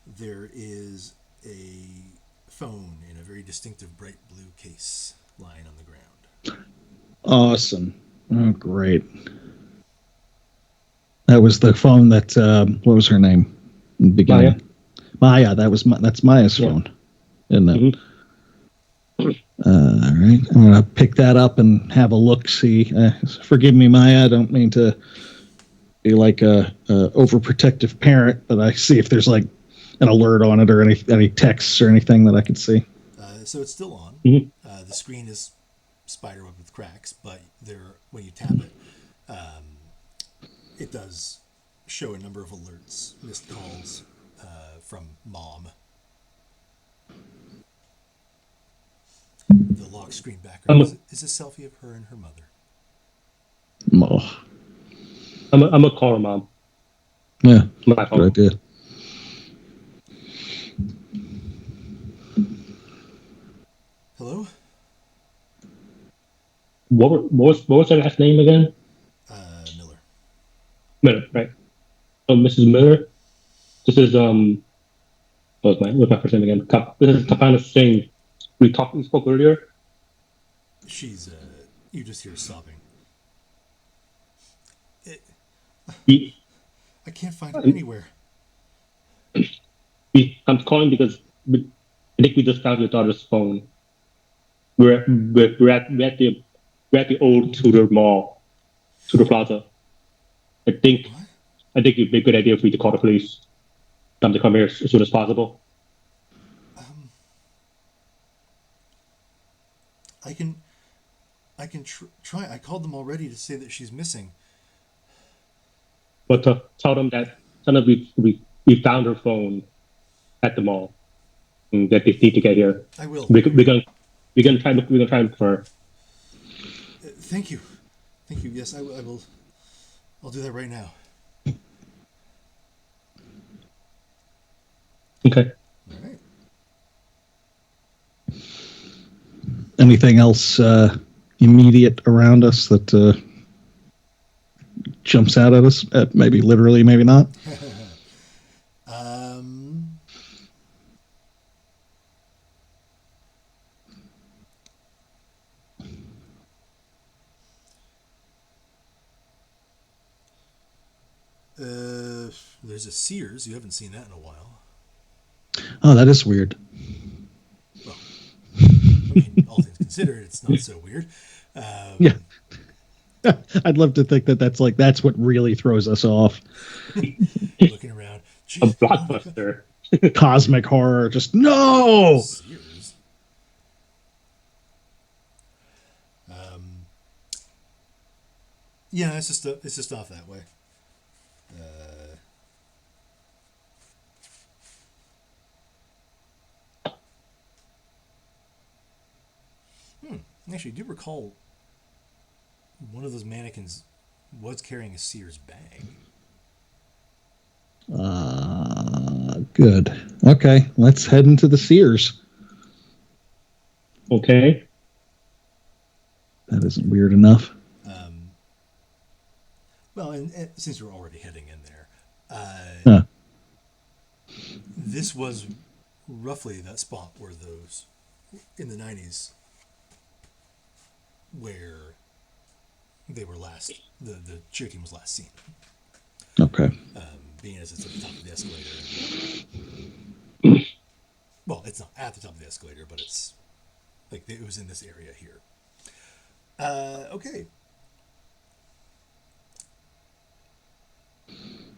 Speaker 2: there is a phone in a very distinctive bright blue case lying on the ground.
Speaker 3: Awesome. Oh, great. That was the phone that, what was her name in the beginning? Maya. That's Maya's phone, isn't it?
Speaker 4: Mm-hmm.
Speaker 3: All right. I'm going to pick that up and have a look, see. Forgive me, Maya. I don't mean to be like a overprotective parent, but I see if there's like an alert on it or any texts or anything that I could see.
Speaker 2: So it's still on.
Speaker 4: Mm-hmm.
Speaker 2: The screen is spiderweb with cracks, but when you tap it, it does show a number of alerts, missed calls from mom. the lock screen background is a selfie of her and her mother.
Speaker 3: Oh,
Speaker 4: I'm a call her mom.
Speaker 3: yeah,
Speaker 4: My phone.
Speaker 3: good idea.
Speaker 2: Hello?
Speaker 4: What was her last name again?
Speaker 2: Miller.
Speaker 4: Miller, right? Oh, Mrs. Miller. This is what's my first name again? This is Kapana Singh. We spoke earlier.
Speaker 2: She's, you just hear sobbing.
Speaker 4: We,
Speaker 2: I can't find her
Speaker 4: um,
Speaker 2: anywhere.
Speaker 4: I'm calling because I think we just found your daughter's phone. We're at the old Tudor Mall, Tudor Plaza. I think
Speaker 2: What?
Speaker 4: I think it'd be a good idea for you to call the police. Them to come here as soon as possible.
Speaker 2: I can try. I called them already to say that she's missing.
Speaker 4: But to tell them we found her phone at the mall and that they need to get here.
Speaker 2: I will.
Speaker 4: We're gonna try and look for her.
Speaker 2: Thank you. Thank you. Yes, I will. I'll do that right now.
Speaker 4: Okay.
Speaker 2: All right.
Speaker 3: Anything else immediate around us that jumps out at us? Maybe literally, maybe not.
Speaker 2: There's a Sears. You haven't seen that in a while.
Speaker 3: Oh, that is weird.
Speaker 2: Well, I mean, all things considered, it's not so weird.
Speaker 3: Yeah. I'd love to think that that's what really throws us off.
Speaker 2: Looking around.
Speaker 4: A
Speaker 2: Jeez,
Speaker 4: blockbuster.
Speaker 3: Cosmic horror. Just no.
Speaker 2: Sears. Yeah, it's just off that way. Actually, I do recall one of those mannequins was carrying a Sears bag.
Speaker 3: Good. Okay, let's head into the Sears.
Speaker 4: Okay.
Speaker 3: That isn't weird enough.
Speaker 2: Well, and since we're already heading in there,
Speaker 3: Huh.
Speaker 2: this was roughly that spot where those in the 90s where they were last the cheer team was last seen.
Speaker 3: Okay.
Speaker 2: Being as it's at the top of the escalator. Well, it's not at the top of the escalator, but it's like it was in this area here. Okay.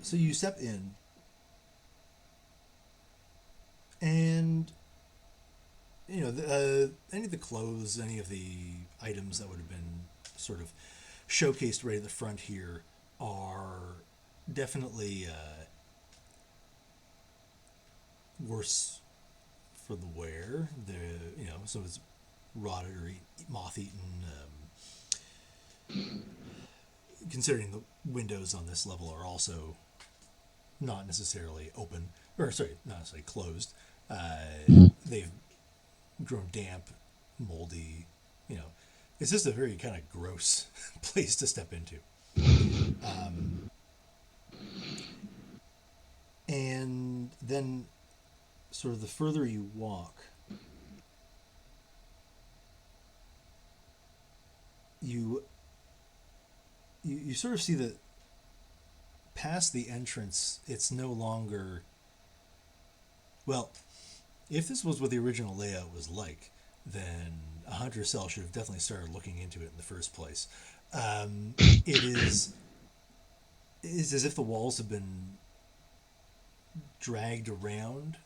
Speaker 2: So you step in, and you know any of the clothes, any of the items that would have been sort of showcased right at the front here are definitely worse for the wear. So it's rotted or moth-eaten. Considering the windows on this level are also not necessarily open, or sorry, not necessarily closed. They've grown damp, moldy. It's just a very kind of gross place to step into. And then, sort of the further you walk, you sort of see that past the entrance, it's no longer. Well, if this was what the original layout was like, then a hunter cell should have definitely started looking into it in the first place. It is as if the walls have been dragged around,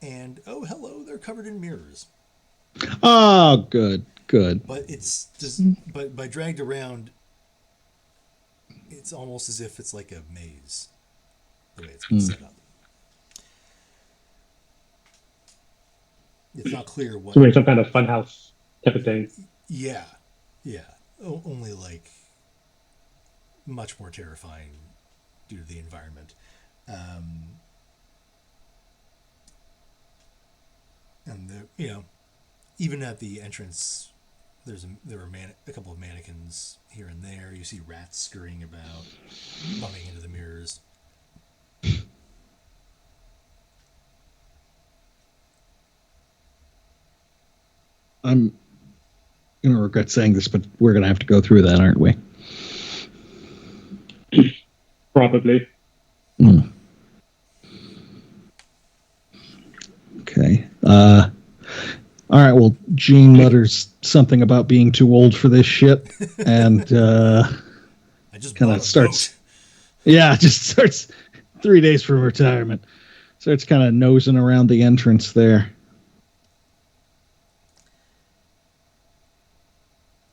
Speaker 2: and oh, hello, they're covered in mirrors.
Speaker 3: Oh, good.
Speaker 2: But it's just, but by dragged around, it's almost as if it's like a maze, the way it's been set up. it's not clear what.
Speaker 4: So we're in some kind of funhouse type of thing.
Speaker 2: Yeah, yeah. Only like much more terrifying due to the environment. And even at the entrance, there were a couple of mannequins here and there. You see rats scurrying about, bumping into the mirrors.
Speaker 3: I'm going to regret saying this, but we're going to have to go through that, aren't we?
Speaker 4: Probably.
Speaker 3: Okay. All right. Well, Gene mutters something about being too old for this shit, and
Speaker 2: I just
Speaker 3: kind
Speaker 2: bought
Speaker 3: of
Speaker 2: a
Speaker 3: starts.
Speaker 2: boat.
Speaker 3: Yeah, just starts 3 days from retirement. Starts kind of nosing around the entrance there.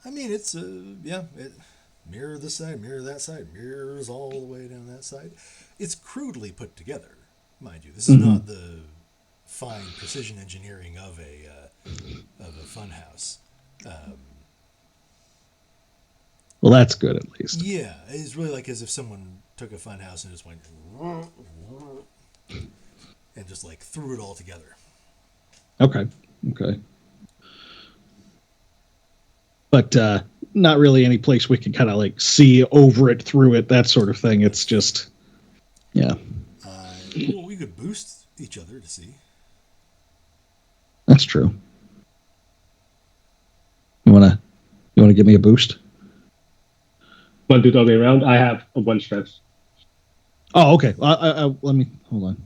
Speaker 2: I mean, it's mirror this side, mirror that side, mirrors all the way down that side. It's crudely put together, mind you. This is not the fine precision engineering of a funhouse.
Speaker 3: Well, that's good at least.
Speaker 2: Yeah, it's really like as if someone took a funhouse and just went and just like threw it all together.
Speaker 3: Okay. But not really any place we can kind of like see over it, through it, that sort of thing. It's just, yeah.
Speaker 2: Well, we could boost each other to see.
Speaker 3: That's true. You wanna give me a boost?
Speaker 4: Want to do it all the way around? I have a 1 strength.
Speaker 3: Oh, okay. Let me hold on.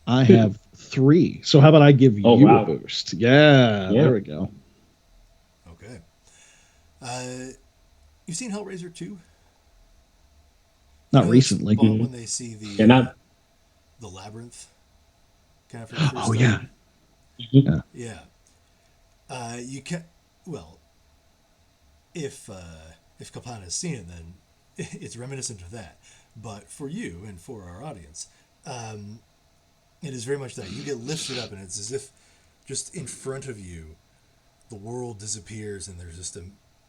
Speaker 3: I have 3. So how about I give you a boost? Yeah, there we go.
Speaker 2: Okay. You've seen Hellraiser 2?
Speaker 3: Not recently.
Speaker 2: When they see the labyrinth kind of for the first
Speaker 3: oh
Speaker 2: time.
Speaker 3: Yeah.
Speaker 2: You can if Kapan has seen it, then it's reminiscent of that. But for you and for our audience, it is very much that you get lifted up, and it's as if just in front of you, the world disappears, and there's just a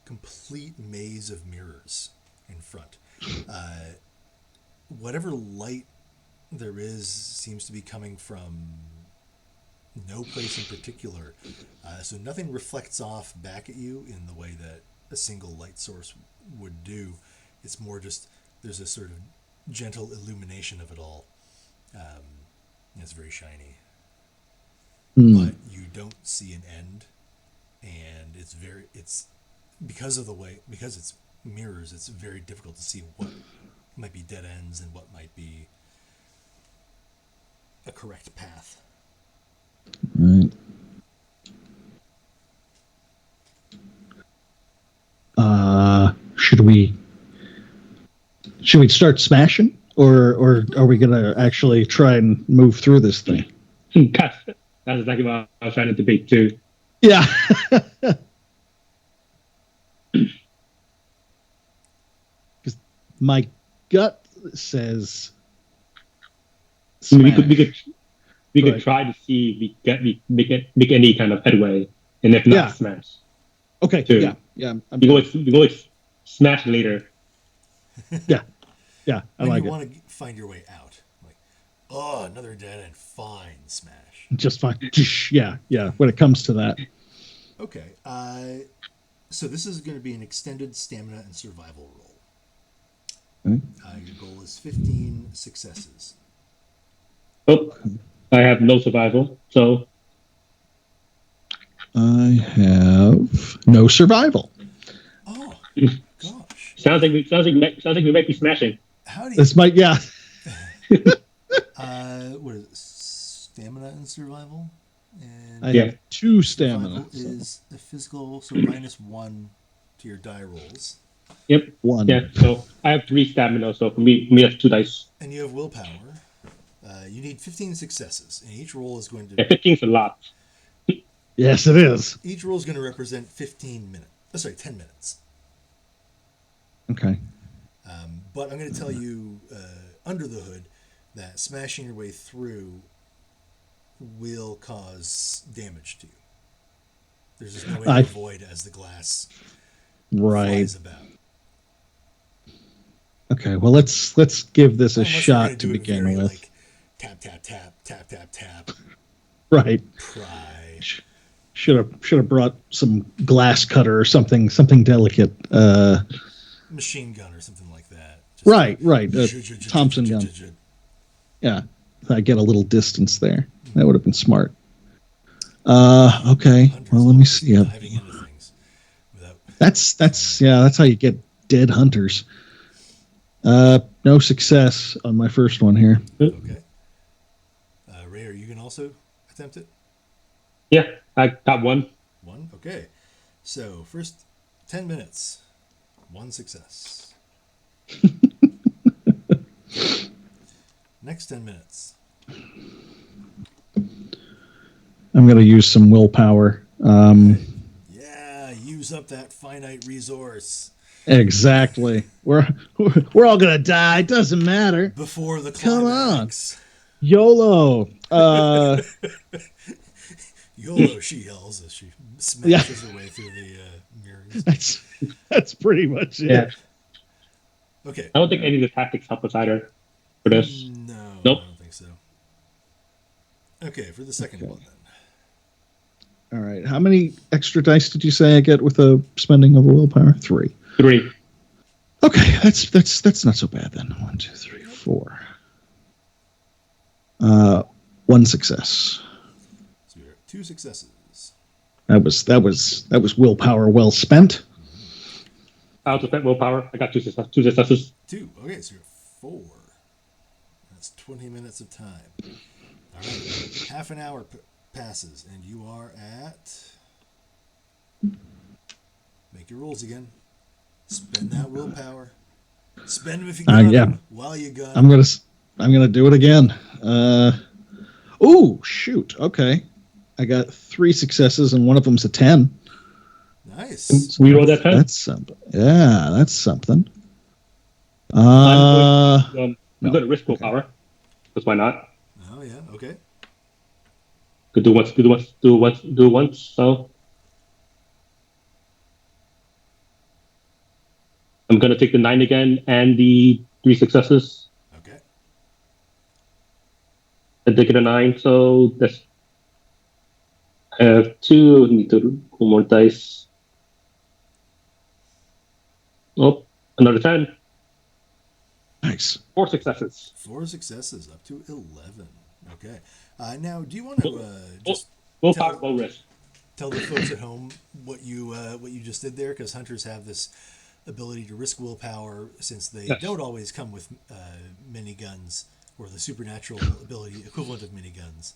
Speaker 2: complete maze of mirrors in front. Whatever light there is seems to be coming from no place in particular. So nothing reflects off back at you in the way that a single light source would do. It's more just there's a sort of gentle illumination of it all. It's very shiny. But you don't see an end, and it's because it's mirrors, it's very difficult to see what might be dead ends and what might be a correct path.
Speaker 3: Right. Should we start smashing, or are we gonna actually try and move through this thing?
Speaker 4: That's exactly what I was trying to debate too.
Speaker 3: Yeah. Because my gut says
Speaker 4: we
Speaker 3: smash.
Speaker 4: we could try to see if we make any kind of headway, and if not, smash.
Speaker 3: Okay.
Speaker 4: Too.
Speaker 3: Yeah.
Speaker 4: We go with smash later.
Speaker 3: Yeah. I
Speaker 2: when
Speaker 3: like
Speaker 2: you
Speaker 3: it.
Speaker 2: want to find your way out, like, another dead end, fine, smash.
Speaker 3: Just fine. Yeah. When it comes to that.
Speaker 2: Okay. So this is going to be an extended stamina and survival roll. Your goal is 15 successes.
Speaker 4: Oh, I have no survival, so
Speaker 3: I have no survival.
Speaker 2: Oh gosh!
Speaker 4: sounds like we might be smashing.
Speaker 2: How do you?
Speaker 3: This might, yeah.
Speaker 2: What is it? Stamina and survival. And
Speaker 3: I have 2 stamina.
Speaker 2: Is a physical, so -1 to your die rolls.
Speaker 4: Yep.
Speaker 3: 1.
Speaker 4: Yeah. So I have 3 stamina, so for me that's 2 dice.
Speaker 2: And you have willpower. You need 15 successes, and each roll is going to.
Speaker 4: Yeah, 15's a lot.
Speaker 3: Yes, it is.
Speaker 2: Each roll is going to represent 10 minutes.
Speaker 3: Okay.
Speaker 2: But I'm going to tell you under the hood that smashing your way through will cause damage to you. There's just no way
Speaker 3: I-
Speaker 2: to avoid as the glass
Speaker 3: Right.
Speaker 2: flies about.
Speaker 3: Okay. Well, let's give this a
Speaker 2: Unless you're going
Speaker 3: shot
Speaker 2: to
Speaker 3: to
Speaker 2: do it
Speaker 3: begin
Speaker 2: very
Speaker 3: with.
Speaker 2: like tap tap tap tap tap tap.
Speaker 3: Right.
Speaker 2: Pry.
Speaker 3: Should have brought some glass cutter or something delicate.
Speaker 2: Machine gun or something like that. Just
Speaker 3: Right. Thompson gun. Yeah. I get a little distance there. That would have been smart. Okay.
Speaker 2: Hunters
Speaker 3: Well, let me
Speaker 2: always
Speaker 3: see.
Speaker 2: diving into things without.
Speaker 3: That's how you get dead hunters. No success on my first one here.
Speaker 2: Okay. Ray, are you going to also attempt it?
Speaker 4: Yeah, I got one.
Speaker 2: One? Okay. So, first 10 minutes, one success. Next 10 minutes.
Speaker 3: I'm going to use some willpower.
Speaker 2: Yeah, use up that finite resource
Speaker 3: Exactly. We're all going to die. It doesn't matter.
Speaker 2: before the
Speaker 3: Come on.
Speaker 2: climax.
Speaker 3: YOLO.
Speaker 2: YOLO, she yells as she smashes her way through the mirrors.
Speaker 3: That's pretty much it.
Speaker 4: Yeah.
Speaker 2: Okay.
Speaker 4: I don't think any of the tactics help us either for this.
Speaker 2: No,
Speaker 4: Nope.
Speaker 2: I don't think so. Okay, for the second one then.
Speaker 3: All right. How many extra dice did you say I get with a spending of a willpower? 3.
Speaker 4: 3.
Speaker 3: Okay, that's not so bad then. 1, 2, 3, 4. One success.
Speaker 2: So you're at 2 successes.
Speaker 3: That was willpower well spent.
Speaker 4: I also spent willpower. I got 2 successes.
Speaker 2: 2. Okay, so you're at 4. That's 20 minutes of time. All right. Half an hour passes, and you are at. Make your rolls again. Spend that willpower. Spend them if you got
Speaker 3: Yeah.
Speaker 2: them while you got
Speaker 3: I'm
Speaker 2: them.
Speaker 3: gonna do it again. Oh shoot. Okay, I got 3 successes and one of them's a 10.
Speaker 2: Nice.
Speaker 4: We roll that 10?
Speaker 3: That's something. Yeah, that's something.
Speaker 4: I'm
Speaker 3: No.
Speaker 4: going to risk willpower. Because why not?
Speaker 2: Oh yeah. Okay.
Speaker 4: Could do once. So I'm going to take the 9 again and the 3 successes.
Speaker 2: Okay.
Speaker 4: And take it a 9. So that's. I have 2. Need to roll more dice. Oh, another 10.
Speaker 3: Nice.
Speaker 4: 4 successes.
Speaker 2: 4 successes, up to 11. Okay. Now, do you want to just
Speaker 4: Willpower,
Speaker 2: tell-
Speaker 4: low risk.
Speaker 2: tell the folks at home what you just did there? Because hunters have this ability to risk willpower since they
Speaker 4: Yes.
Speaker 2: don't always come with miniguns or the supernatural ability equivalent of miniguns.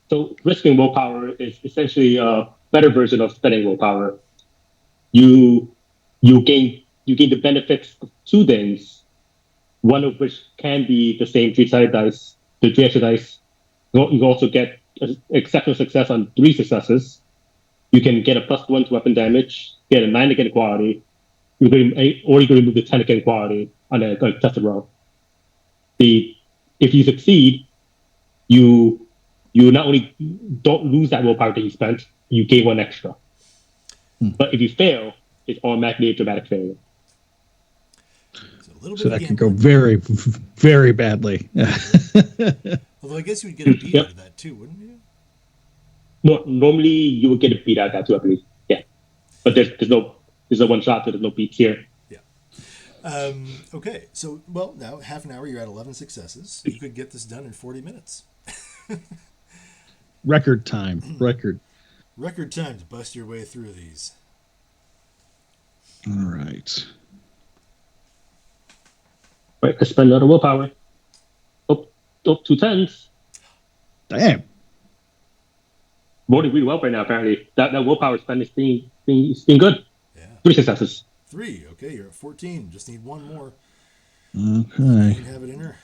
Speaker 4: So risking willpower is essentially a better version of spending willpower. You gain the benefits of 2 things, one of which can be the same 3-sided dice, the 3 extra dice. You also get exceptional success on 3 successes. You can get a +1 to weapon damage, get a 9 against quality, or you can remove the 10 against quality on a tested roll. If you succeed, you not only don't lose that willpower that you spent, you gain 1 extra. But if you fail, it's automatically a dramatic failure.
Speaker 2: So a little bit
Speaker 3: So
Speaker 2: of
Speaker 3: that can go
Speaker 2: gambling.
Speaker 3: very, very badly.
Speaker 2: Although I guess you would get a beat
Speaker 4: Yep.
Speaker 2: out of that too, wouldn't you?
Speaker 4: No, normally you would get a beat out of that too, I believe. Yeah, but there's a 1 shot, so there's no beats here.
Speaker 2: Okay, so, well, now half an hour, you're at 11 successes. You could get this done in 40 minutes.
Speaker 3: Record time. Record.
Speaker 2: Record time to bust your way through these.
Speaker 3: All right.
Speaker 4: Right, I spend another willpower. Oh, 2 10s.
Speaker 3: Damn.
Speaker 4: Rolling really well right now, apparently. That willpower spend is being good.
Speaker 2: Yeah.
Speaker 4: 3 successes.
Speaker 2: 3. Okay, you're at 14. Just need 1 more.
Speaker 3: Okay.
Speaker 2: You can have it in her.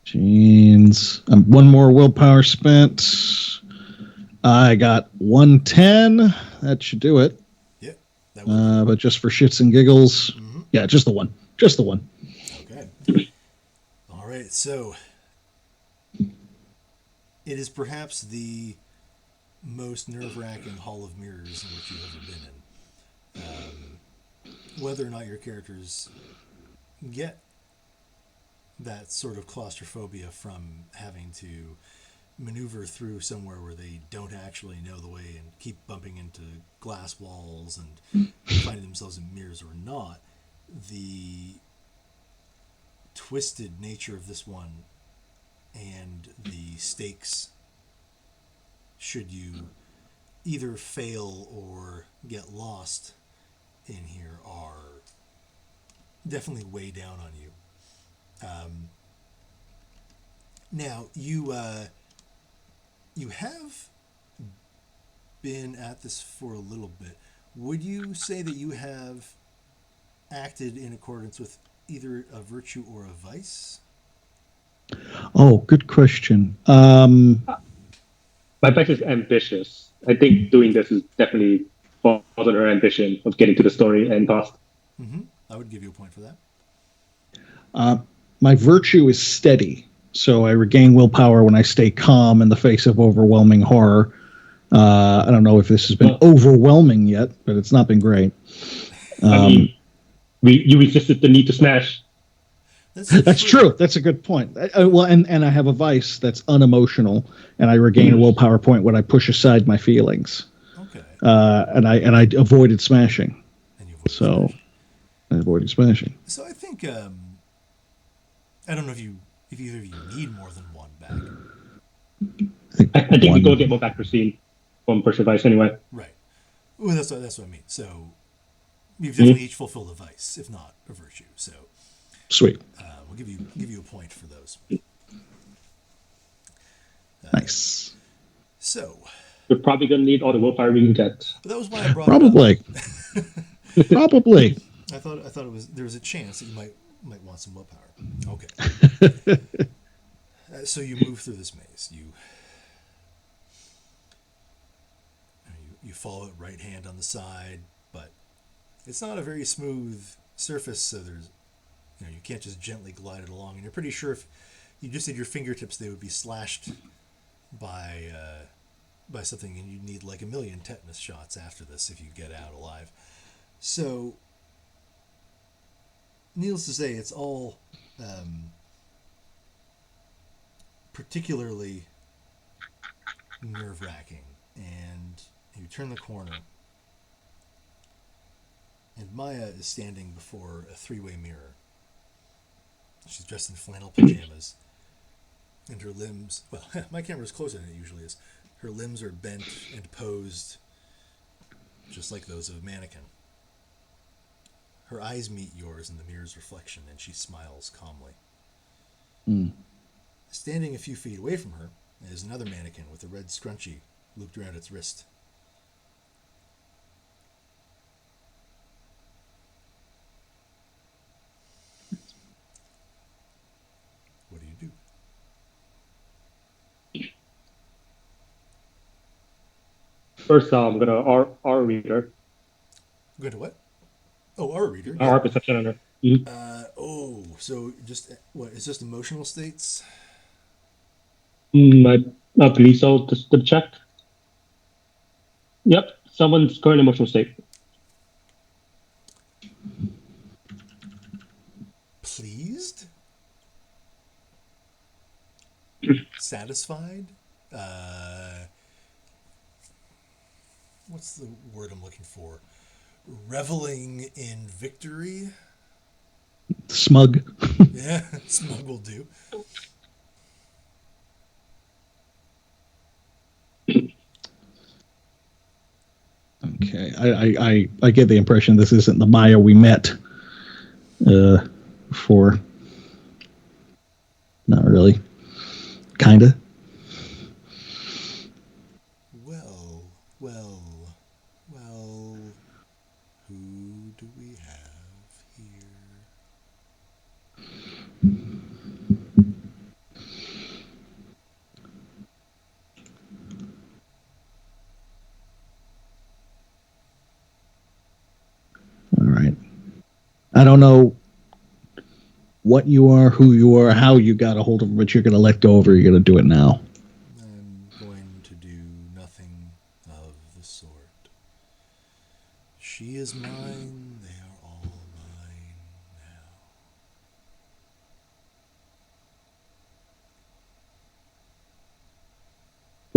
Speaker 3: Jeans. One more willpower spent. I got 110. That should do it.
Speaker 2: Yeah, that would
Speaker 3: But just for shits and giggles.
Speaker 2: Mhm.
Speaker 3: Yeah, just the one. Just the one.
Speaker 2: Okay. All right, so It is perhaps the most nerve-wracking Hall of Mirrors in which you've ever been in. Whether or not your characters get that sort of claustrophobia from having to maneuver through somewhere where they don't actually know the way and keep bumping into glass walls and finding themselves in mirrors or not, the twisted nature of this one and the stakes should you either fail or get lost in here are definitely weigh down on you. Now you have been at this for a little bit. Would you say that you have acted in accordance with either a virtue or a vice?
Speaker 3: Oh, good question.
Speaker 4: My bet is ambitious. I think doing this is definitely falls under her ambition of getting to the story and cost.
Speaker 2: Mm-hmm. I would give you a point for that.
Speaker 3: My virtue is steady, so I regain willpower when I stay calm in the face of overwhelming horror. I don't know if this has been overwhelming yet, but it's not been great.
Speaker 4: I mean, you resisted the need to smash.
Speaker 3: That's true. That's a good point. Well, and I have a vice that's unemotional, and I regain a willpower point when I push aside my feelings.
Speaker 2: Okay.
Speaker 3: And I avoided smashing.
Speaker 2: And you avoided
Speaker 3: So
Speaker 2: smashing.
Speaker 3: I avoided smashing.
Speaker 2: So I think I don't know if either of you need more than one back.
Speaker 4: I think we go get more back per scene from first advice anyway.
Speaker 2: Right. Well, that's what I mean. So you've definitely each fulfilled a vice, if not a virtue. So
Speaker 3: Sweet.
Speaker 2: we'll give you a point for those.
Speaker 3: Nice.
Speaker 2: So
Speaker 4: We're probably gonna need all the willpower we can get.
Speaker 2: that was why I brought
Speaker 3: Probably.
Speaker 2: it up.
Speaker 3: Probably.
Speaker 2: I thought there was a chance that you might want some willpower. Okay. So you move through this maze. You follow it right hand on the side, but it's not a very smooth surface, so you can't just gently glide it along. And you're pretty sure if you just did your fingertips, they would be slashed by something, and you'd need like 1 million tetanus shots after this if you get out alive. So, needless to say, it's all particularly nerve-wracking. And you turn the corner, and Maya is standing before a three-way mirror. She's dressed in flannel pajamas, and her limbs, well, my camera's closer than it usually is. Her limbs are bent and posed just like those of a mannequin. Her eyes meet yours in the mirror's reflection, and she smiles calmly.
Speaker 3: Mm.
Speaker 2: Standing a few feet away from her is another mannequin with a red scrunchie looped around its wrist. What do you do?
Speaker 4: First, I'm gonna R reader.
Speaker 2: Go to what? Oh, our reader.
Speaker 4: R perception on her.
Speaker 2: So just what? It's just emotional states.
Speaker 4: I believe so. Just to check. Yep, someone's current emotional state.
Speaker 2: Pleased. Satisfied. What's the word I'm looking for? Reveling in victory.
Speaker 3: Smug.
Speaker 2: Yeah, smug will do.
Speaker 3: Okay. I get the impression this isn't the Maya we met before. Not really. Kinda.
Speaker 2: Well. Who do we have here?
Speaker 3: All right. I don't know what you are, who you are, how you got a hold of them, but you're going to let go of her. You're going to do it now.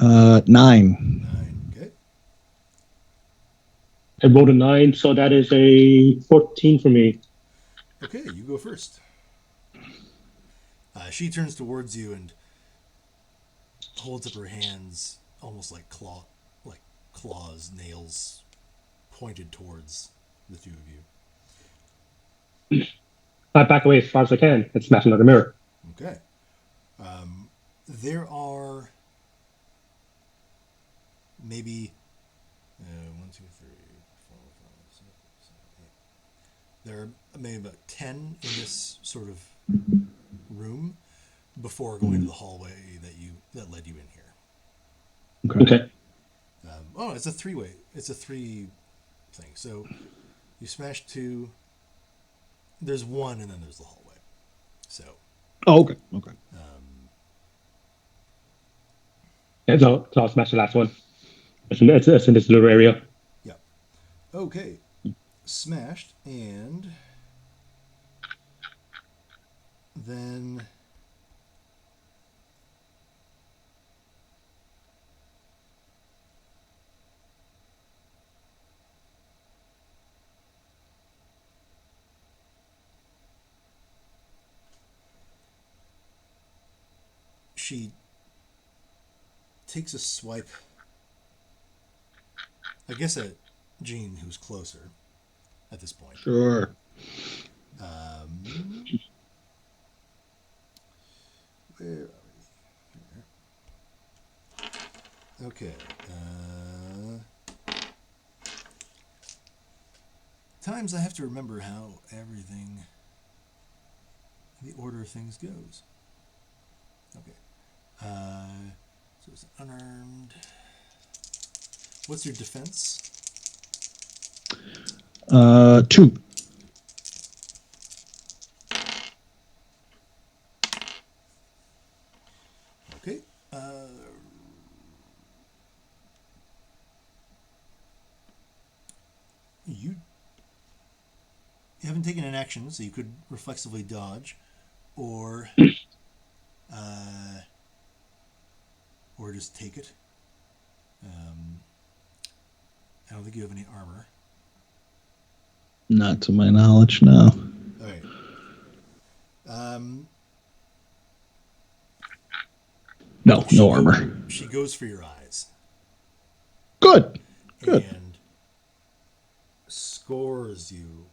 Speaker 3: 9.
Speaker 2: 9. Okay.
Speaker 4: I rolled a 9, so that is a 14 for me.
Speaker 2: Okay, you go first. She turns towards you and holds up her hands, almost like claws, nails pointed towards the two of you.
Speaker 4: I back away as far as I can and smash another mirror.
Speaker 2: Okay. There are maybe 1, 2, 3, 4, 5, 6, 7, 8. There are maybe about 10 in this sort of room before going to the hallway that led you in here.
Speaker 4: Okay.
Speaker 2: It's a three-way. It's a 3 thing. So you smash 2. There's 1, and then there's the hallway. So.
Speaker 3: Oh, okay. Okay.
Speaker 4: Yeah, so I'll smash the last one. It's in this little area.
Speaker 2: Yeah. Okay. Smashed, and then she takes a swipe, I guess, at Jean, who's closer at this point.
Speaker 3: Sure.
Speaker 2: Where are we? Okay. Times I have to remember how everything, the order of things goes. Okay. So it's unarmed. What's your defense?
Speaker 3: 2.
Speaker 2: Okay. You haven't taken an action, so you could reflexively dodge, or just take it. I don't think you have any armor.
Speaker 3: Not to my knowledge, no.
Speaker 2: All right.
Speaker 3: No armor.
Speaker 2: She goes for your eyes.
Speaker 3: Good.
Speaker 2: And scores you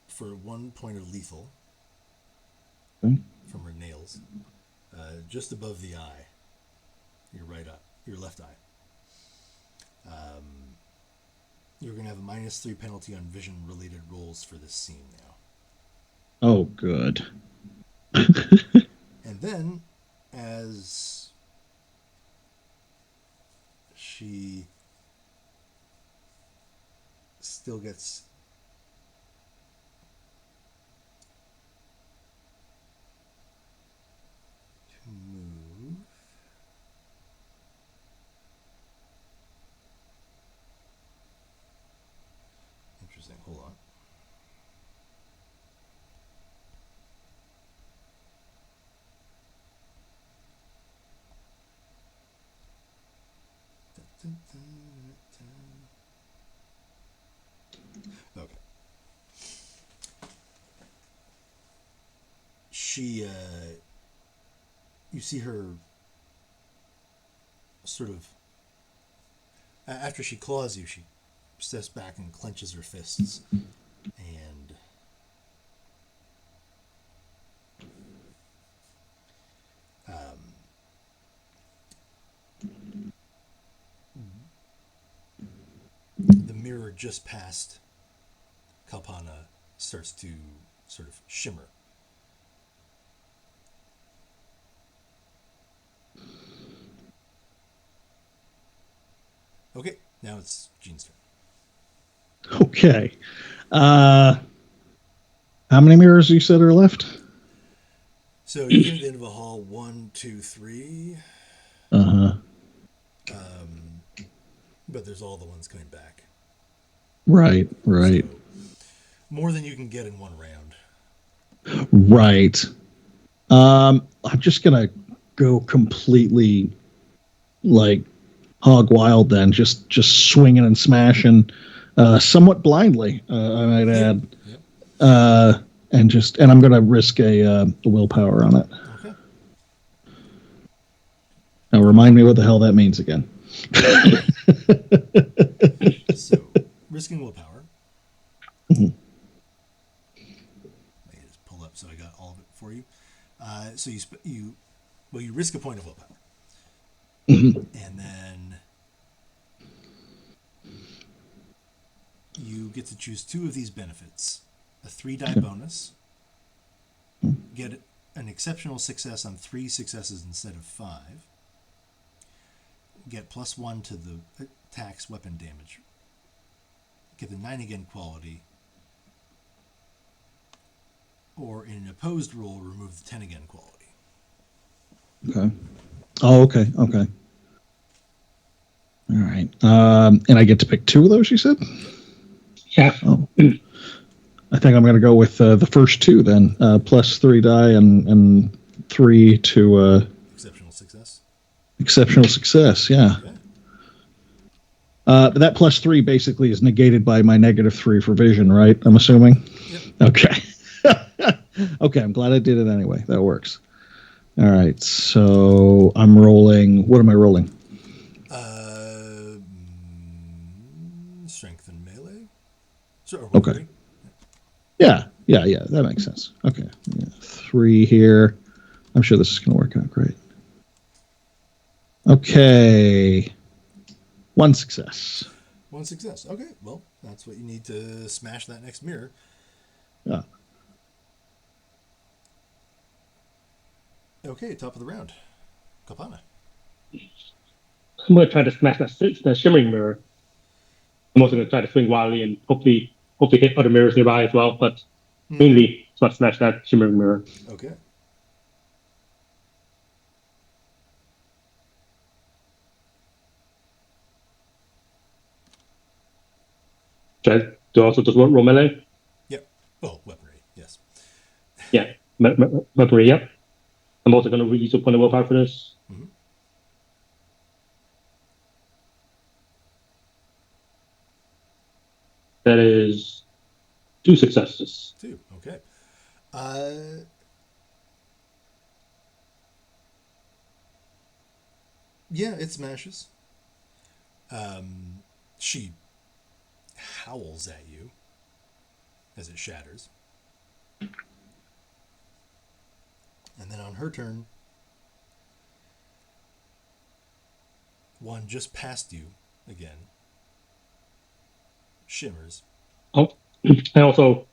Speaker 2: for 1 point of lethal from her nails, just above the eye, your left eye. You're going to have a -3 penalty on vision-related rolls for this scene now.
Speaker 3: Oh, good.
Speaker 2: And then, as she still gets to move. Interesting. Hold on. Okay. She, you see her sort of, after she claws you, she steps back and clenches her fists, and the mirror just past Kalpana starts to sort of shimmer. Okay, now it's Jean's turn.
Speaker 3: Okay. How many mirrors you said are left?
Speaker 2: So you came to the end of a hall, 1, 2, 3.
Speaker 3: Uh-huh.
Speaker 2: But there's all the ones coming back.
Speaker 3: Right.
Speaker 2: So, more than you can get in one round.
Speaker 3: Right. I'm just gonna go completely, like, hog wild then, just swinging and smashing, somewhat blindly, I might add.
Speaker 2: Yep.
Speaker 3: And I'm going to risk a willpower on it.
Speaker 2: Okay.
Speaker 3: Now remind me what the hell that means again.
Speaker 2: So, risking willpower.
Speaker 3: Mhm.
Speaker 2: I just pull up so I got all of it for you. So you risk a point of willpower,
Speaker 3: Mhm.
Speaker 2: and then you get to choose two of these benefits: a 3-die bonus, get an exceptional success on 3 successes instead of 5, get +1 to the attack's weapon damage, get the 9 again quality, or in an opposed roll, remove the 10 again quality.
Speaker 3: Okay. Oh, okay. Okay. All right. And I get to pick 2 of those, you said?
Speaker 4: Yeah.
Speaker 3: Oh. I think I'm going to go with the first 2 then. Plus 3 die and 3 to
Speaker 2: Exceptional success.
Speaker 3: exceptional success. Yeah.
Speaker 2: Okay.
Speaker 3: But that plus 3 basically is negated by my -3 for vision, right? I'm assuming.
Speaker 2: Yep.
Speaker 3: Okay. Okay. I'm glad I did it anyway. That works. All right. So I'm rolling. What am I rolling?
Speaker 2: Strength and melee. Or
Speaker 3: Okay.
Speaker 2: weaponry.
Speaker 3: Yeah. That makes sense. Okay. Yeah, 3 here. I'm sure this is going to work out great. Okay. 1 success.
Speaker 2: 1 success. Okay, well, that's what you need to smash that next mirror.
Speaker 3: Yeah.
Speaker 2: Okay, top of the round. Kapana.
Speaker 4: I'm going to try to smash that shimmering mirror. I'm also going to try to swing wildly and hopefully hit other mirrors nearby as well. But mainly, it's about to smash that shimmering mirror.
Speaker 2: Okay.
Speaker 4: Do also just roll melee?
Speaker 2: Yep. Oh, weaponry. Yes.
Speaker 4: Yeah, weaponry. Yep. I'm also going to use a point of willpower for this.
Speaker 2: Mm-hmm.
Speaker 4: That is 2 successes.
Speaker 2: 2. Okay. Yeah, it smashes. She howls at you as it shatters. And then on her turn, one just past you again shimmers.
Speaker 4: Oh, I also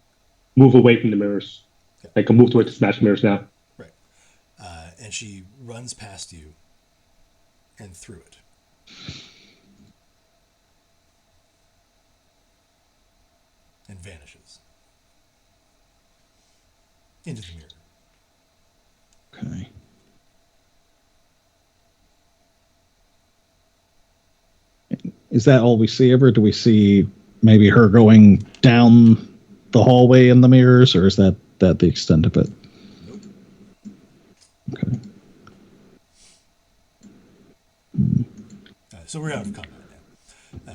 Speaker 4: move away from the mirrors.
Speaker 2: Okay.
Speaker 4: I can move towards the smash mirrors now.
Speaker 2: Right. And she runs past you and through it. And vanishes into the mirror.
Speaker 3: Okay. Is that all we see of her? Do we see maybe her going down the hallway in the mirrors, or is that the extent of it?
Speaker 2: Nope.
Speaker 3: Okay.
Speaker 2: So we're out of combat now.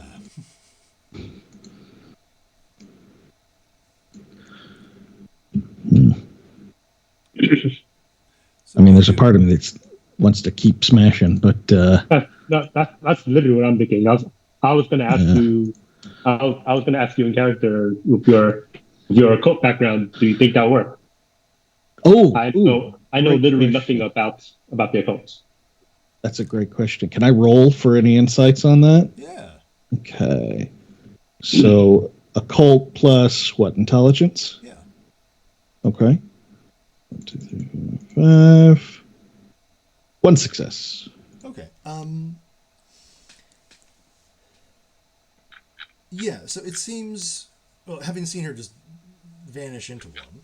Speaker 2: So
Speaker 3: I mean, there's a part of me that wants to keep smashing, but
Speaker 4: That's literally what I'm thinking. I was going to ask you. I was going to ask you in character with your occult background. Do you think that'll work? I know literally
Speaker 3: question.
Speaker 4: nothing about the occult.
Speaker 3: That's a great question. Can I roll for any insights on that?
Speaker 2: Yeah.
Speaker 3: Okay. So occult plus what? Intelligence?
Speaker 2: Yeah.
Speaker 3: Okay. 1, 2, 3, 4, 5. 1 success.
Speaker 2: Okay. Yeah, so it seems, well, having seen her just vanish into one,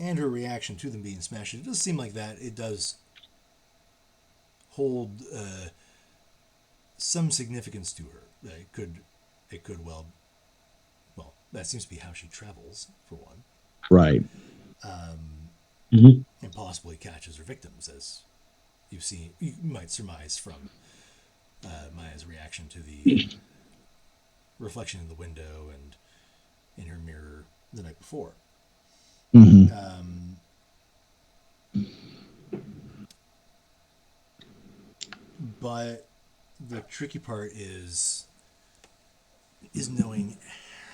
Speaker 2: and her reaction to them being smashed, it does seem like that it does hold some significance to her. It could That seems to be how she travels, for one.
Speaker 3: Right.
Speaker 2: And possibly catches her victims, as you might surmise from Maya's reaction to the reflection in the window and in her mirror the night before. But the tricky part is knowing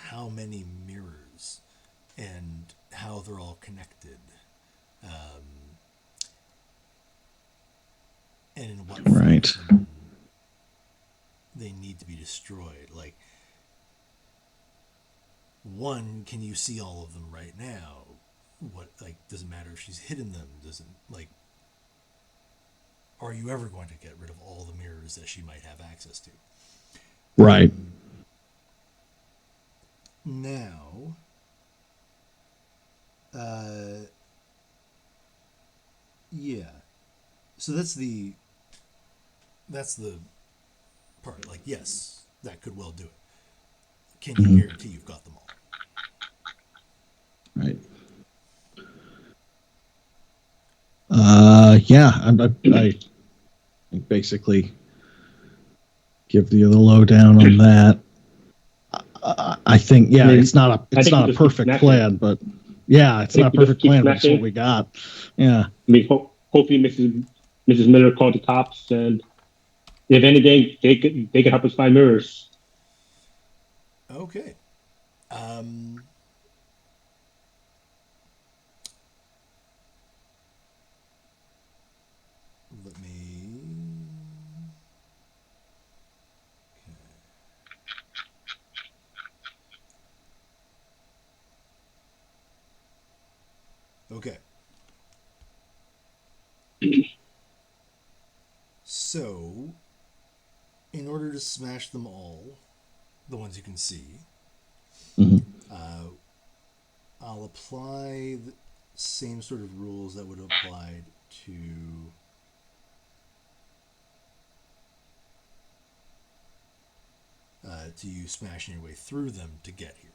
Speaker 2: how many mirrors and how they're all connected, and in what fashion they need to be destroyed. Like, one, can you see all of them right now? What, like, doesn't matter if she's hidden them. Doesn't, like, are you ever going to get rid of all the mirrors that she might have access to?
Speaker 3: Right.
Speaker 2: Now, yeah. So that's the part. Like, yes, that could well do it. Can you guarantee you've got them all?
Speaker 3: Right. Yeah, I basically give you the lowdown on that. I think, yeah, it's not a perfect plan, but yeah, it's not a perfect plan, but it's what we got. Yeah.
Speaker 4: I mean, hopefully Mrs. Miller called the cops, and if anything, they could help us find mirrors.
Speaker 2: Okay. Let me. Okay. So, in order to smash them all, the ones you can see, I'll apply the same sort of rules that would apply to you smashing your way through them to get here.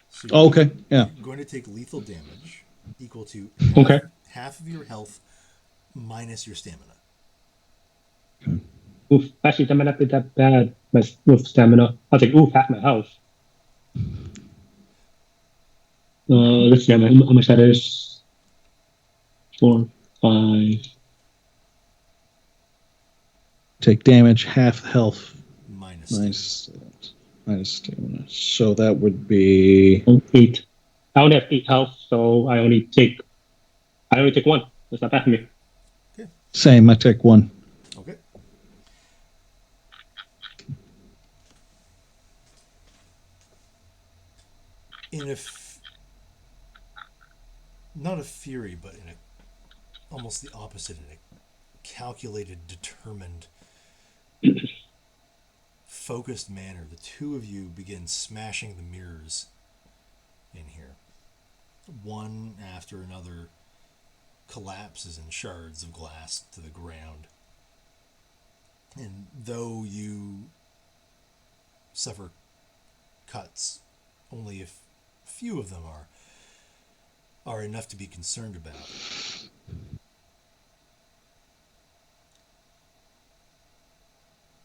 Speaker 2: So
Speaker 3: okay. Yeah.
Speaker 2: You're going to take lethal damage equal to half of your health minus your stamina.
Speaker 4: Oof, actually, that might not be that bad with stamina. I'll take half my health. Let's see how much that is. 4, 5.
Speaker 3: Take damage, half health.
Speaker 2: Minus
Speaker 3: stamina. So that would be
Speaker 4: 8. I only have 8 health, so I only take 1. That's not bad for me.
Speaker 2: Okay.
Speaker 3: Same. I take 1.
Speaker 2: Okay. Not a fury, but in almost the opposite, in a calculated, determined, focused manner, the two of you begin smashing the mirrors in here. One after another collapses in shards of glass to the ground. And though you suffer cuts, only a few of them are enough to be concerned about.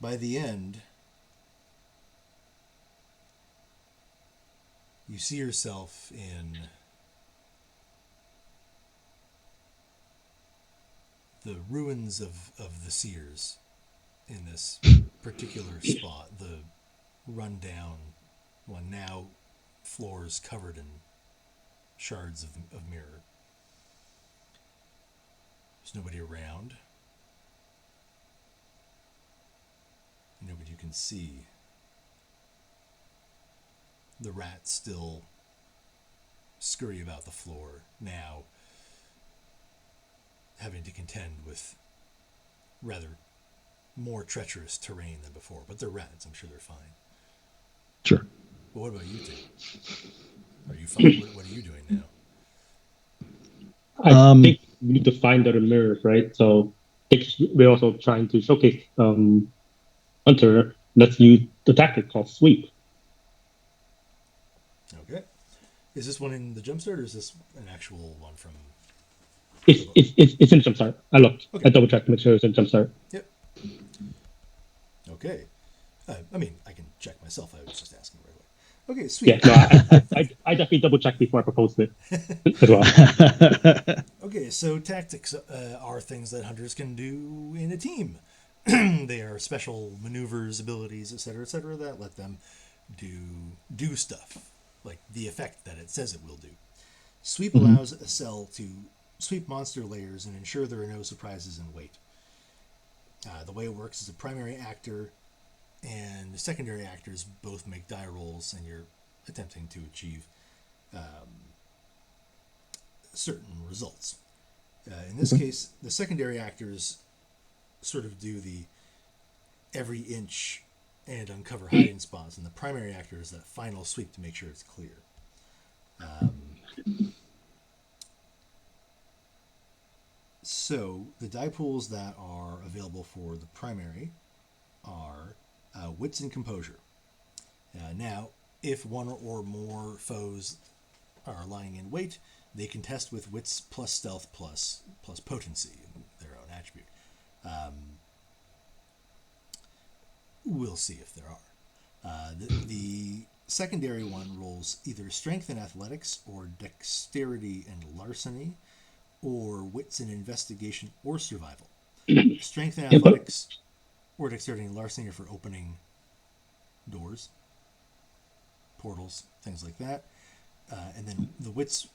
Speaker 2: By the end, you see yourself in the ruins of the Sears in this particular spot, the rundown one, now floors covered in shards of mirror. There's nobody around. Nobody you can see. The rats still scurry about the floor, now having to contend with rather more treacherous terrain than before. But they're rats, I'm sure they're fine.
Speaker 3: Sure.
Speaker 2: But what about you two? Are you fine? What are you doing now?
Speaker 4: I think we need to find other mirrors, right? So we're also trying to showcase Hunter. Let's use the tactic called sweep.
Speaker 2: Is this one in the jumpstart, or is this an actual one from?
Speaker 4: It's in Jumpstart. I looked.
Speaker 2: Okay.
Speaker 4: I double checked to make sure it's in Jumpstart.
Speaker 2: Yep. Okay. I mean, I can check myself. I was just asking right away. Okay, sweet.
Speaker 4: Yeah, no, I definitely double checked before I proposed it as well.
Speaker 2: Okay, so tactics are things that hunters can do in a team. They are special maneuvers, abilities, etc., that let them do stuff, like the effect that it says it will do. Sweep allows a cell to sweep monster layers and ensure there are no surprises in wait. The way it works is a primary actor and the secondary actors both make die rolls, and you're attempting to achieve certain results. In this case, the secondary actors sort of do the every inch and uncover hiding spots, and the primary actor is that final sweep to make sure it's clear. So the die pools that are available for the primary are wits and composure. Now, if one or more foes are lying in wait, they can test with wits plus stealth plus potency, their own attribute. We'll see if there are. The secondary one rolls either strength and athletics, or dexterity and larceny, or wits and investigation or survival. Strength and athletics or dexterity and larceny are for opening doors, portals, things like that. And then the wits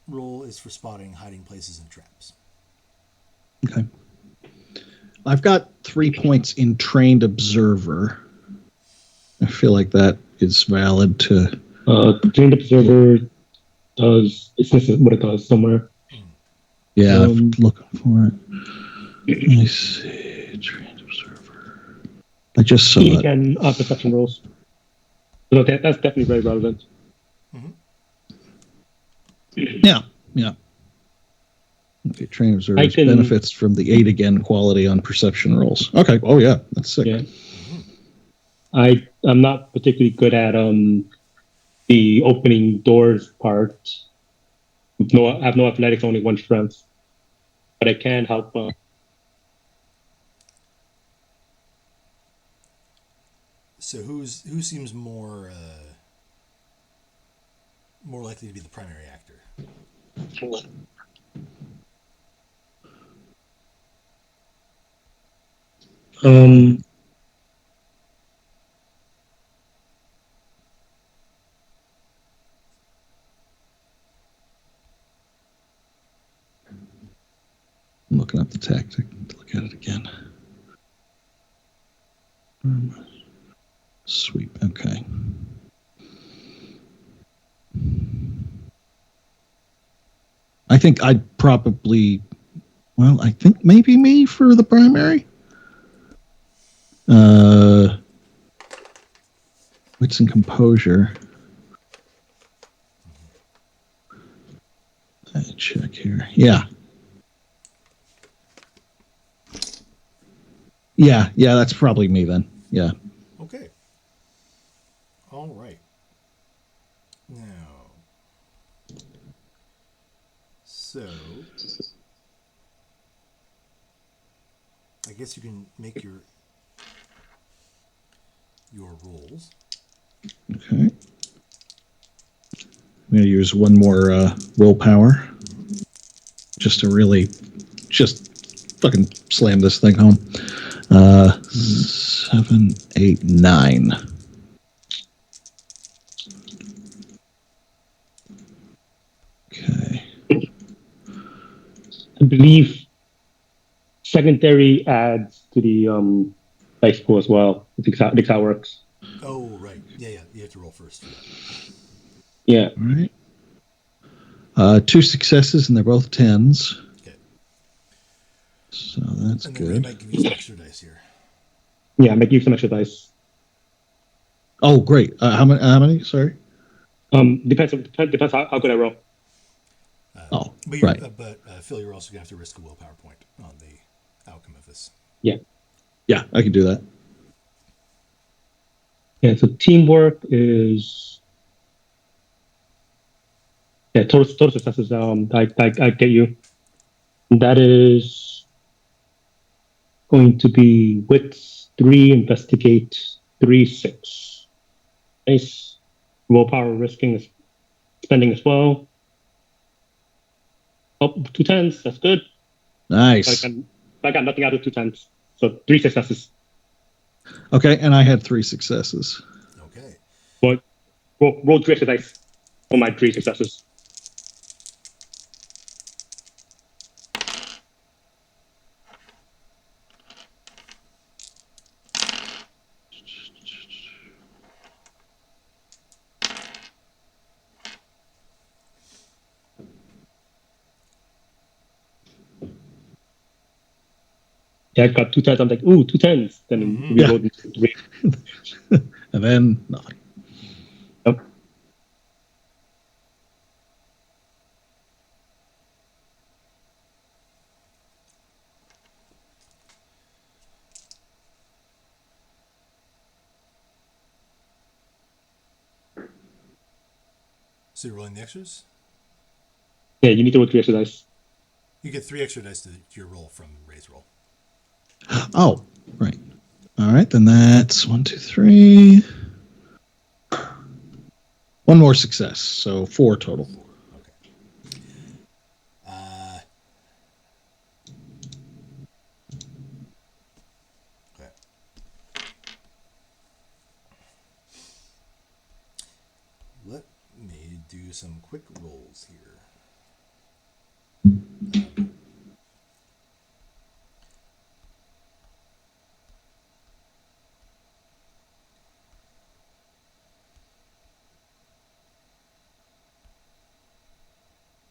Speaker 2: roll is for spotting hiding places and traps.
Speaker 3: Okay. I've got 3 points in trained observer. I feel like that is valid to.
Speaker 4: Trained observer does. It's this is what it does somewhere.
Speaker 3: Yeah, I'm looking for it. Let me see. Trained observer. I just saw it.
Speaker 4: And perception rolls. So that's definitely very relevant.
Speaker 3: Yeah. Okay, trained observer benefits from the 8 again quality on perception rolls. Okay. Oh yeah, that's sick.
Speaker 4: Yeah. I'm not particularly good at the opening doors part. I have no athletics, only 1 strength, but I can help.
Speaker 2: So who seems more likely to be the primary actor?
Speaker 3: I'm looking up the tactic to look at it again. Sweep. Okay. I think I'd probably. Well, I think maybe me for the primary. Wits and composure. Let's check here. Yeah. Yeah, that's probably me then. Yeah.
Speaker 2: Okay. All right. Now, so I guess you can make your rolls.
Speaker 3: Okay. I'm going to use one more willpower just to really just fucking slam this thing home. 7, 8, 9. Okay.
Speaker 4: I believe secondary adds to the dice pool as well. I think how it works.
Speaker 2: Oh, right. Yeah. You have to roll first.
Speaker 4: Yeah.
Speaker 3: All right. 2 successes, and they're both 10s.
Speaker 2: Okay.
Speaker 3: So that's
Speaker 2: and then
Speaker 3: good.
Speaker 2: Ray might give you some extra dice here.
Speaker 4: Yeah, make use some extra dice.
Speaker 3: Oh, great. How many? Sorry.
Speaker 4: Depends how good I roll.
Speaker 2: But
Speaker 3: right.
Speaker 2: Phil, you're also going to have to risk a willpower point on the outcome of this.
Speaker 4: Yeah.
Speaker 3: Yeah, I can do that.
Speaker 4: Yeah, so teamwork is Yeah, total successes. I get you. That is going to be wits 3, investigate 3, 6. Nice. Willpower risking spending as well. Oh, 2 tens. That's good.
Speaker 3: Nice.
Speaker 4: I got nothing out of 2 tens. So 3 successes.
Speaker 3: Okay, and I had 3 successes.
Speaker 2: Okay.
Speaker 4: Well, roll 3 extra dice on my 3 successes. Yeah, I got 2 tens. I'm like, ooh, 2 tens. Then we rolled into 3.
Speaker 3: And then nothing.
Speaker 4: Yep.
Speaker 2: So you're rolling the extras?
Speaker 4: Yeah, you need to roll 3 extra dice.
Speaker 2: You get 3 extra dice to your roll from Ray's roll.
Speaker 3: Oh, right. All right, then that's 1, 2, 3. One more success, so 4 total.
Speaker 2: Okay. Okay. Let me do some quick rolls here.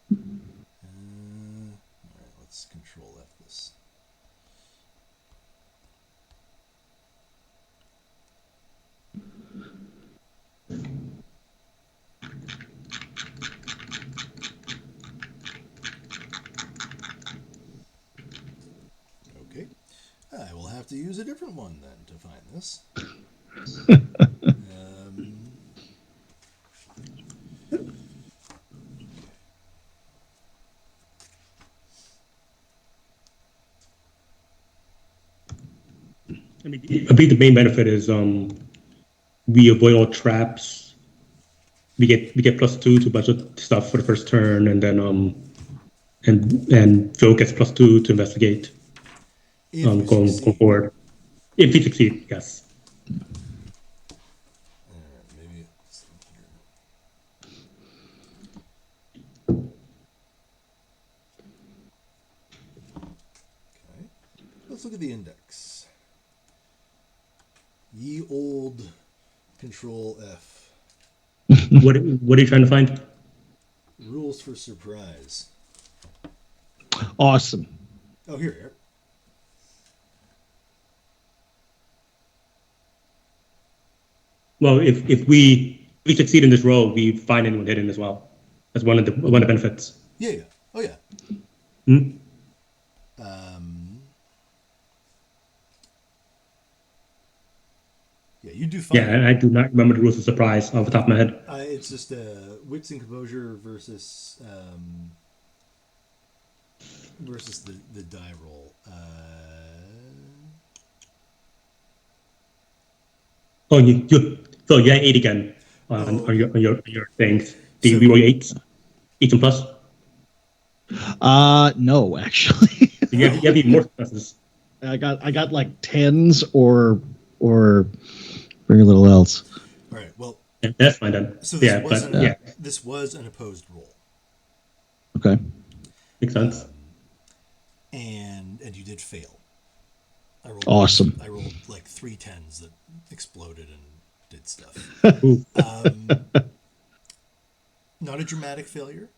Speaker 2: All right, let's control F this. Okay. I will have to use a different one then to find this.
Speaker 4: I think the main benefit is we avoid all traps. We get +2 to a bunch of stuff for the first turn, and then and Phil gets +2 to investigate. Going forward, if we succeed, yes.
Speaker 2: Maybe it's here. Okay. Let's look at the index. Ye old Control F.
Speaker 4: What are you trying to find?
Speaker 2: Rules for surprise.
Speaker 3: Awesome.
Speaker 2: Oh, here.
Speaker 4: Well, if we succeed in this roll, we find anyone hidden as well. That's one of the benefits.
Speaker 2: Yeah. Oh, yeah.
Speaker 4: Hmm?
Speaker 2: Yeah, you do fine.
Speaker 4: Yeah, and I do not remember the rules of surprise off the top of my head.
Speaker 2: It's just wits and composure versus the die roll.
Speaker 4: Oh, so you had 8 again on your things. Do you roll 8? 8 and plus?
Speaker 3: No, actually.
Speaker 4: You have even more successes.
Speaker 3: I got like tens or very little else.
Speaker 2: All right. Well,
Speaker 4: Yeah, that's fine then.
Speaker 2: so
Speaker 4: this
Speaker 2: this was an opposed roll.
Speaker 3: Okay.
Speaker 4: makes sense.
Speaker 2: And you did fail.
Speaker 3: Awesome.
Speaker 2: I rolled like 3 tens that exploded and did stuff. Not a dramatic failure.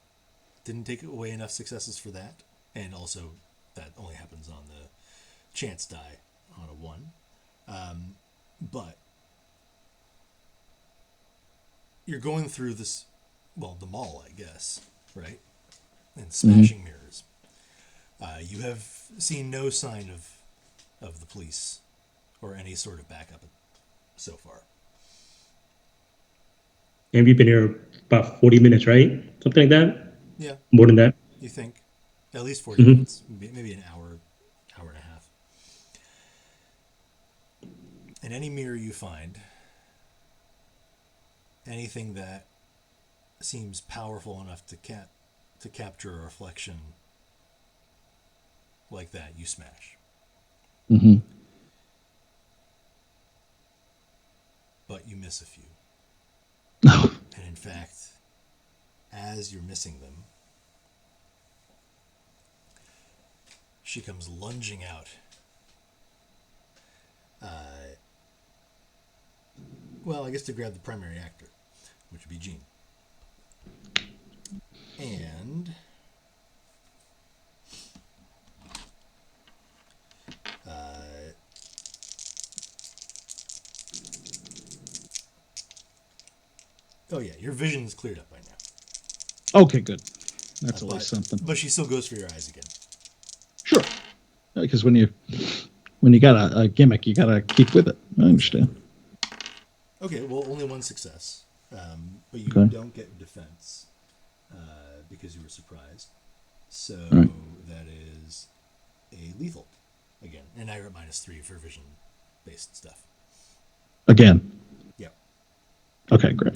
Speaker 2: Didn't take away enough successes for that, and also that only happens on the chance die on a 1. But you're going through this, well, the mall, I guess, right? And smashing mirrors. You have seen no sign of the police or any sort of backup so far.
Speaker 4: And we've been here about 40 minutes, right? Something like that.
Speaker 2: Yeah,
Speaker 4: More than that.
Speaker 2: you think at least 40
Speaker 4: Mm-hmm.
Speaker 2: minutes, maybe an hour, hour and a half. In any mirror you find, anything that seems powerful enough to capture a reflection like that, you smash.
Speaker 3: Mm-hmm.
Speaker 2: But you miss a few.
Speaker 3: No.
Speaker 2: And in fact, as you're missing them, she comes lunging out. Well, I guess to grab the primary actor, which would be Jean. And oh yeah, your vision is cleared up by now.
Speaker 3: Okay, good. That's always something.
Speaker 2: But she still goes for your eyes again.
Speaker 3: Sure. Because when you got a gimmick, you got to keep with it. I understand.
Speaker 2: Okay, well, only one success, but you
Speaker 3: Okay.
Speaker 2: don't get defense because you were surprised. So
Speaker 3: Right.
Speaker 2: that is a lethal again, and I got -3 for vision-based stuff.
Speaker 3: Again.
Speaker 2: Yeah.
Speaker 3: Okay, great.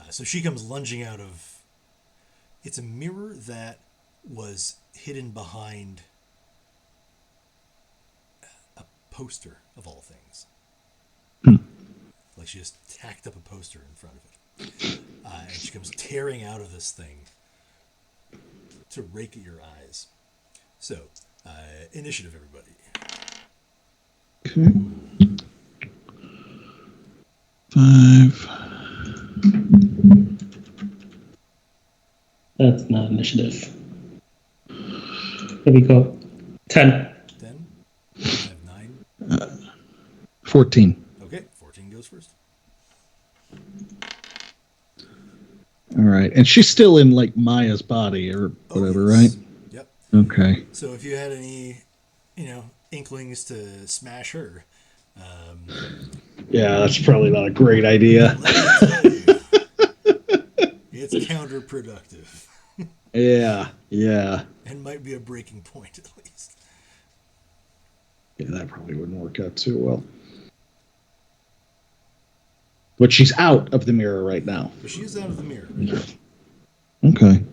Speaker 2: So she comes lunging out of. It's a mirror that was hidden behind a poster of all things. Like she just tacked up a poster in front of it. And she comes tearing out of this thing to rake at your eyes. So, initiative, everybody.
Speaker 3: Okay. 5.
Speaker 4: That's not initiative. There we go. 10.
Speaker 2: 10. I have 9.
Speaker 3: 14.
Speaker 2: Okay, 14 goes first.
Speaker 3: All right. And she's still in like Maya's body or whatever,
Speaker 2: yes.
Speaker 3: right?
Speaker 2: Yep.
Speaker 3: Okay.
Speaker 2: So if you had any, inklings to smash her,
Speaker 3: Yeah, that's probably not a great idea.
Speaker 2: let me tell you, it's counterproductive.
Speaker 3: Yeah.
Speaker 2: And might be a breaking point at least.
Speaker 3: Yeah, that probably wouldn't work out too well. But she's out of the mirror right now.
Speaker 2: But she is out of the mirror.
Speaker 3: Okay.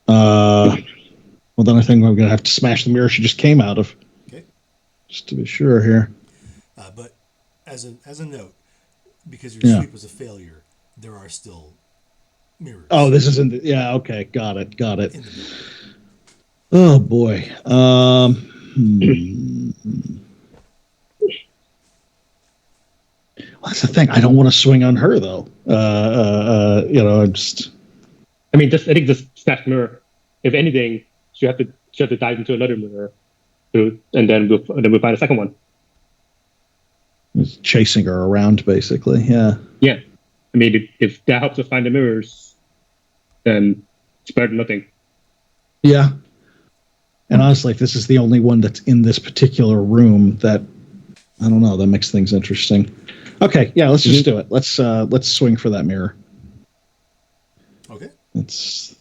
Speaker 3: Well, then I think I'm going to have to smash the mirror she just came out of.
Speaker 2: Okay.
Speaker 3: Just to be sure here.
Speaker 2: But as a note, because your sweep was a failure, there are still mirrors.
Speaker 3: Oh, this isn't. Yeah, okay. Got it. Oh, boy. Well, that's the thing. I don't want to swing on her, though. I'm just.
Speaker 4: I think just smash mirror. If anything, she have to dive into another mirror, and then we'll find a second one.
Speaker 3: Just chasing her around, basically. Yeah.
Speaker 4: Yeah. I mean, if that helps us find the mirrors, then it's better than nothing.
Speaker 3: Yeah. And honestly, if this is the only one that's in this particular room, that I don't know, that makes things interesting. Okay, yeah, let's just do it. Let's swing for that mirror.
Speaker 2: Okay.
Speaker 3: Let's.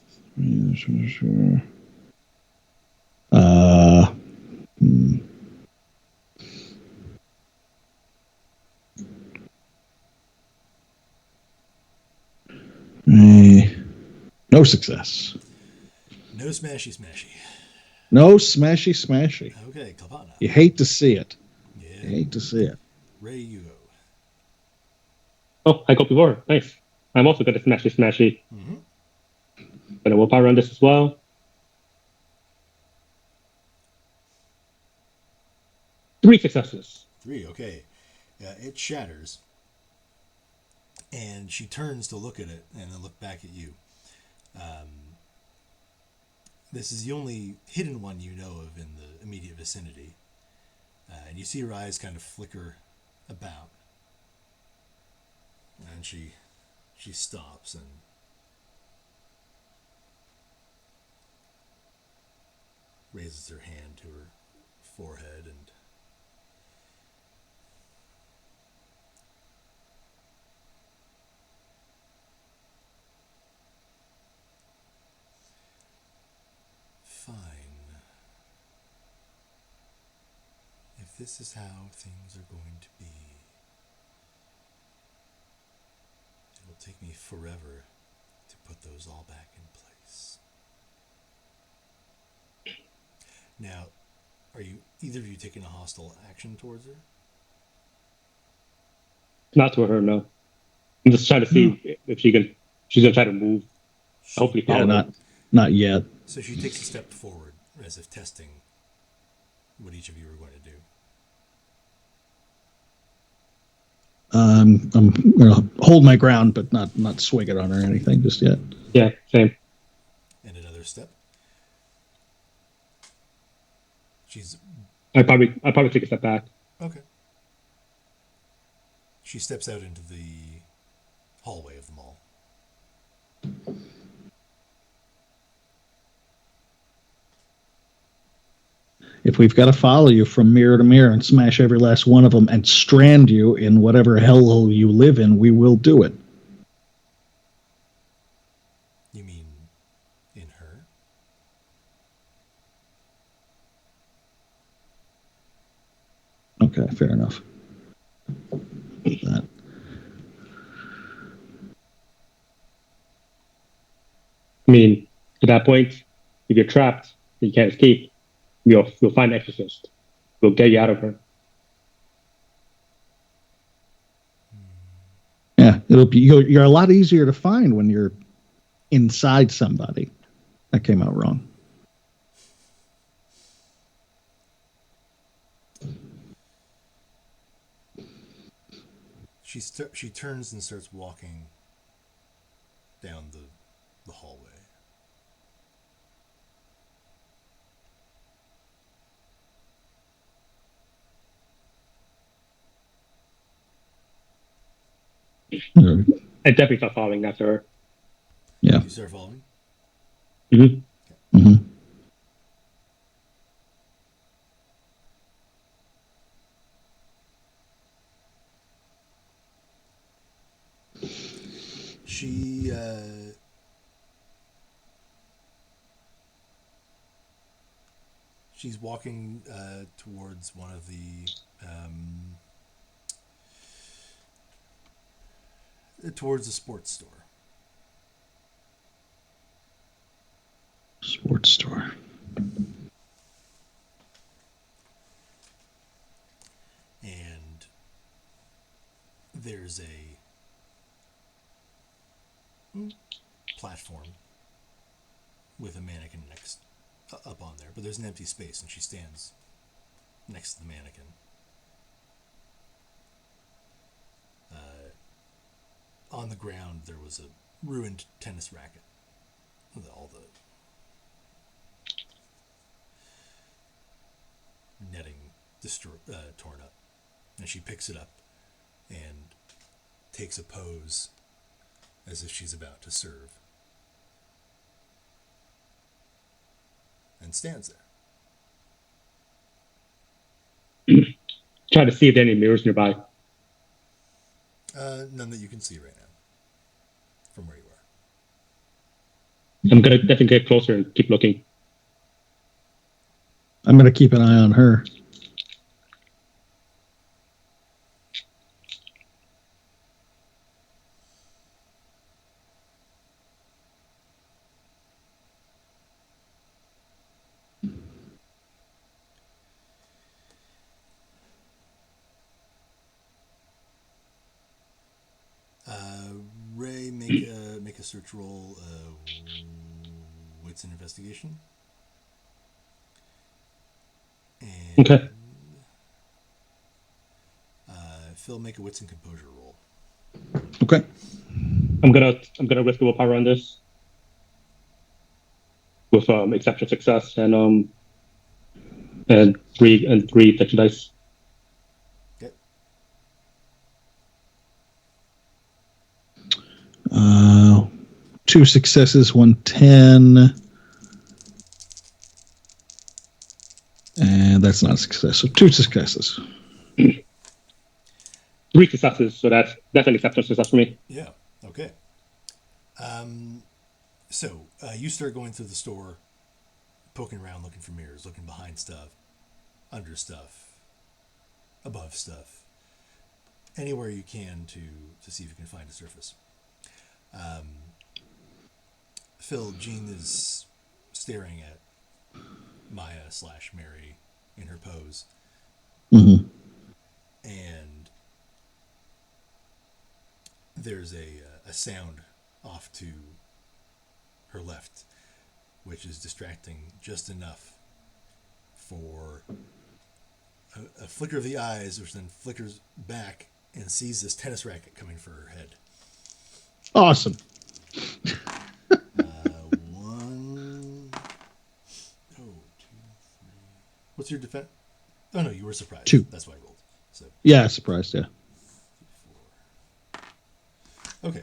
Speaker 3: No success.
Speaker 2: No smashy.
Speaker 3: No smashy.
Speaker 2: Okay, Kalpana.
Speaker 3: You hate to see it.
Speaker 2: Yeah.
Speaker 3: You hate to see it.
Speaker 2: Ray, you go.
Speaker 4: Oh, I go before. Nice. I'm also going to smashy.
Speaker 2: Mm-hmm.
Speaker 4: But I will power run this as well. 3 successes.
Speaker 2: 3, okay. It shatters. And she turns to look at it and then look back at you. This is the only hidden one you know of in the immediate vicinity. And you see her eyes kind of flicker about. And she stops and raises her hand to her forehead and this is how things are going to be. It'll take me forever to put those all back in place. Now, are you either of you taking a hostile action towards her?
Speaker 4: Not to her, no. I'm just trying to see if she's gonna try to move. Hopefully
Speaker 3: Yeah,
Speaker 4: follow her.
Speaker 3: not yet.
Speaker 2: So she takes a step forward as if testing what each of you are going to do.
Speaker 3: I'm gonna hold my ground, but not swing it on her or anything just yet.
Speaker 4: Yeah, same.
Speaker 2: And another step. She's
Speaker 4: I probably take a step back.
Speaker 2: okay. She steps out into the hallway of the mall.
Speaker 3: If we've got to follow you from mirror to mirror and smash every last one of them and strand you in whatever hellhole you live in, we will do it.
Speaker 2: You mean in her?
Speaker 3: Okay, fair enough. That.
Speaker 4: I mean, at that point, if you're trapped and you can't escape, you'll find an exorcist. We'll get you out of her.
Speaker 3: Yeah, it'll be you're a lot easier to find when you're inside somebody. That came out wrong.
Speaker 2: She turns and starts walking down the hallway.
Speaker 4: I definitely start following after her.
Speaker 3: Yeah.
Speaker 2: You start following?
Speaker 4: Mm-hmm.
Speaker 3: Mm-hmm.
Speaker 2: She's walking towards one of the towards a sports store.
Speaker 3: Sports store.
Speaker 2: And there's a platform with a mannequin up on there, but there's an empty space, and she stands next to the mannequin. On the ground, there was a ruined tennis racket with all the netting torn up, and she picks it up and takes a pose as if she's about to serve, and stands there.
Speaker 4: Try to see if there are any mirrors nearby.
Speaker 2: None that you can see right now from where you are.
Speaker 4: I'm gonna definitely get closer and keep looking.
Speaker 3: I'm gonna keep an eye on her.
Speaker 2: Ray, make a search roll. Wits and investigation. And
Speaker 4: Okay.
Speaker 2: Phil, make a wits and composure roll.
Speaker 3: Okay.
Speaker 4: I'm gonna risk a willpower on this with exceptional success and three texture dice.
Speaker 2: Okay.
Speaker 3: 2 successes, 110. And that's not a success. So 2 successes.
Speaker 4: 3 successes, so that's an exceptional success for me.
Speaker 2: Yeah. Okay. So you start going through the store, poking around, looking for mirrors, looking behind stuff, under stuff, above stuff, anywhere you can to see if you can find a surface. Phil, Jean is staring at Maya / Mary in her pose,
Speaker 3: Mm-hmm.
Speaker 2: and there's a sound off to her left, which is distracting just enough for a flicker of the eyes, which then flickers back and sees this tennis racket coming for her head.
Speaker 3: Awesome.
Speaker 2: One, oh, 2, 3. What's your defense? Oh no, you were surprised.
Speaker 3: 2.
Speaker 2: That's why I rolled. So
Speaker 3: Yeah, surprised. Yeah.
Speaker 2: 4. Okay,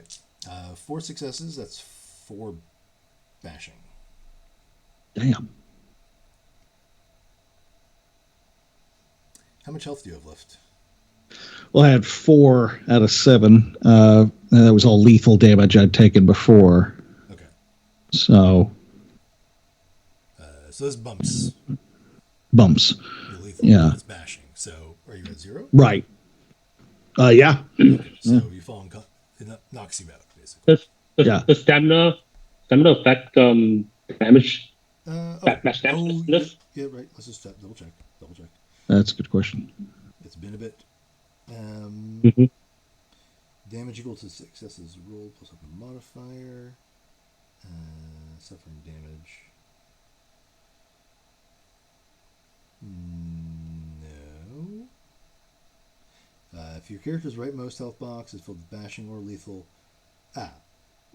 Speaker 2: 4 successes. That's 4 bashing.
Speaker 3: Damn.
Speaker 2: How much health do you have left?
Speaker 3: Well, I had 4 out of 7. That was all lethal damage I'd taken before.
Speaker 2: Okay.
Speaker 3: So
Speaker 2: So those bumps.
Speaker 3: bumps.
Speaker 2: The lethal,
Speaker 3: Yeah.
Speaker 2: it's bashing. So are you at 0?
Speaker 3: Right. Yeah.
Speaker 2: Okay. So
Speaker 3: Yeah.
Speaker 2: you fall it knocks you out basically.
Speaker 3: Yeah.
Speaker 4: The stamina effect damage match damage this.
Speaker 2: Yeah, right. Let's just double check.
Speaker 3: That's a good question.
Speaker 2: It's been a bit.
Speaker 4: Mm-hmm.
Speaker 2: Damage equal to successes roll plus a modifier. Suffering damage. No. If your character's rightmost health box is filled with bashing or lethal,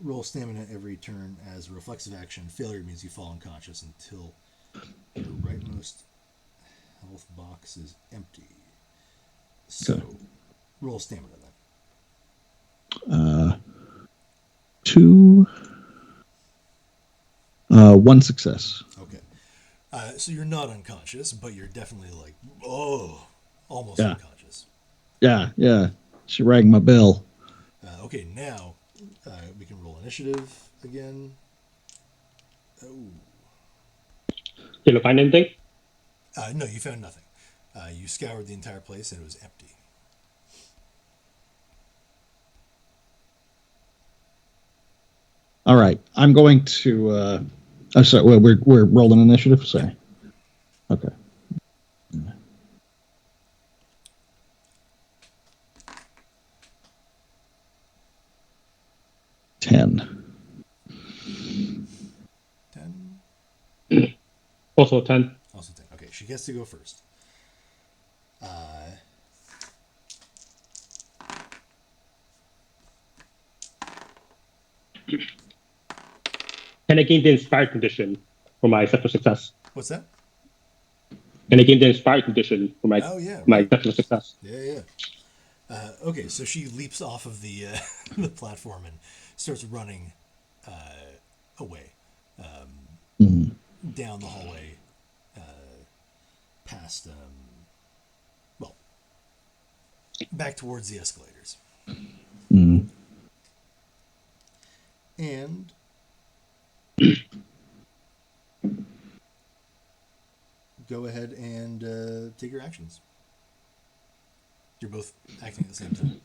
Speaker 2: roll stamina every turn as a reflexive action. Failure means you fall unconscious until your rightmost health box is empty. So,
Speaker 3: Okay.
Speaker 2: roll stamina then.
Speaker 3: 2. 1 success.
Speaker 2: Okay. So you're not unconscious, but you're definitely like, almost
Speaker 3: Yeah.
Speaker 2: unconscious.
Speaker 3: Yeah. She rang my bell.
Speaker 2: Okay, now we can roll initiative again. Oh.
Speaker 4: Did you find anything?
Speaker 2: No, you found nothing. You scoured the entire place and it was empty.
Speaker 3: All right. I'm going to. Oh, sorry. We're rolling initiative. Sorry. Okay. 10.
Speaker 2: 10.
Speaker 4: Also 10.
Speaker 2: Also 10. Okay, she gets to go first.
Speaker 4: Can I gain the inspired condition for my exceptional success?
Speaker 2: What's that?
Speaker 4: Can I gain the inspired condition for my my exceptional success?
Speaker 2: Yeah. Okay, so she leaps off of the the platform and starts running away down the hallway, past back towards the escalators.
Speaker 3: Mm.
Speaker 2: And go ahead and take your actions. You're both acting at the same time.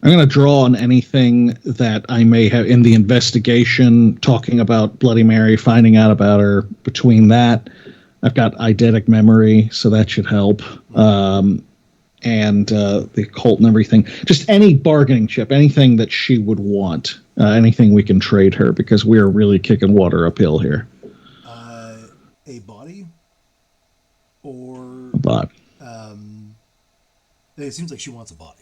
Speaker 3: I'm going to draw on anything that I may have in the investigation, talking about Bloody Mary, finding out about her. Between that, I've got eidetic memory, so that should help. And the occult and everything. Just any bargaining chip, anything that she would want, anything we can trade her, because we're really kicking water uphill here.
Speaker 2: A body? Or...
Speaker 3: A body.
Speaker 2: It seems like she wants a body.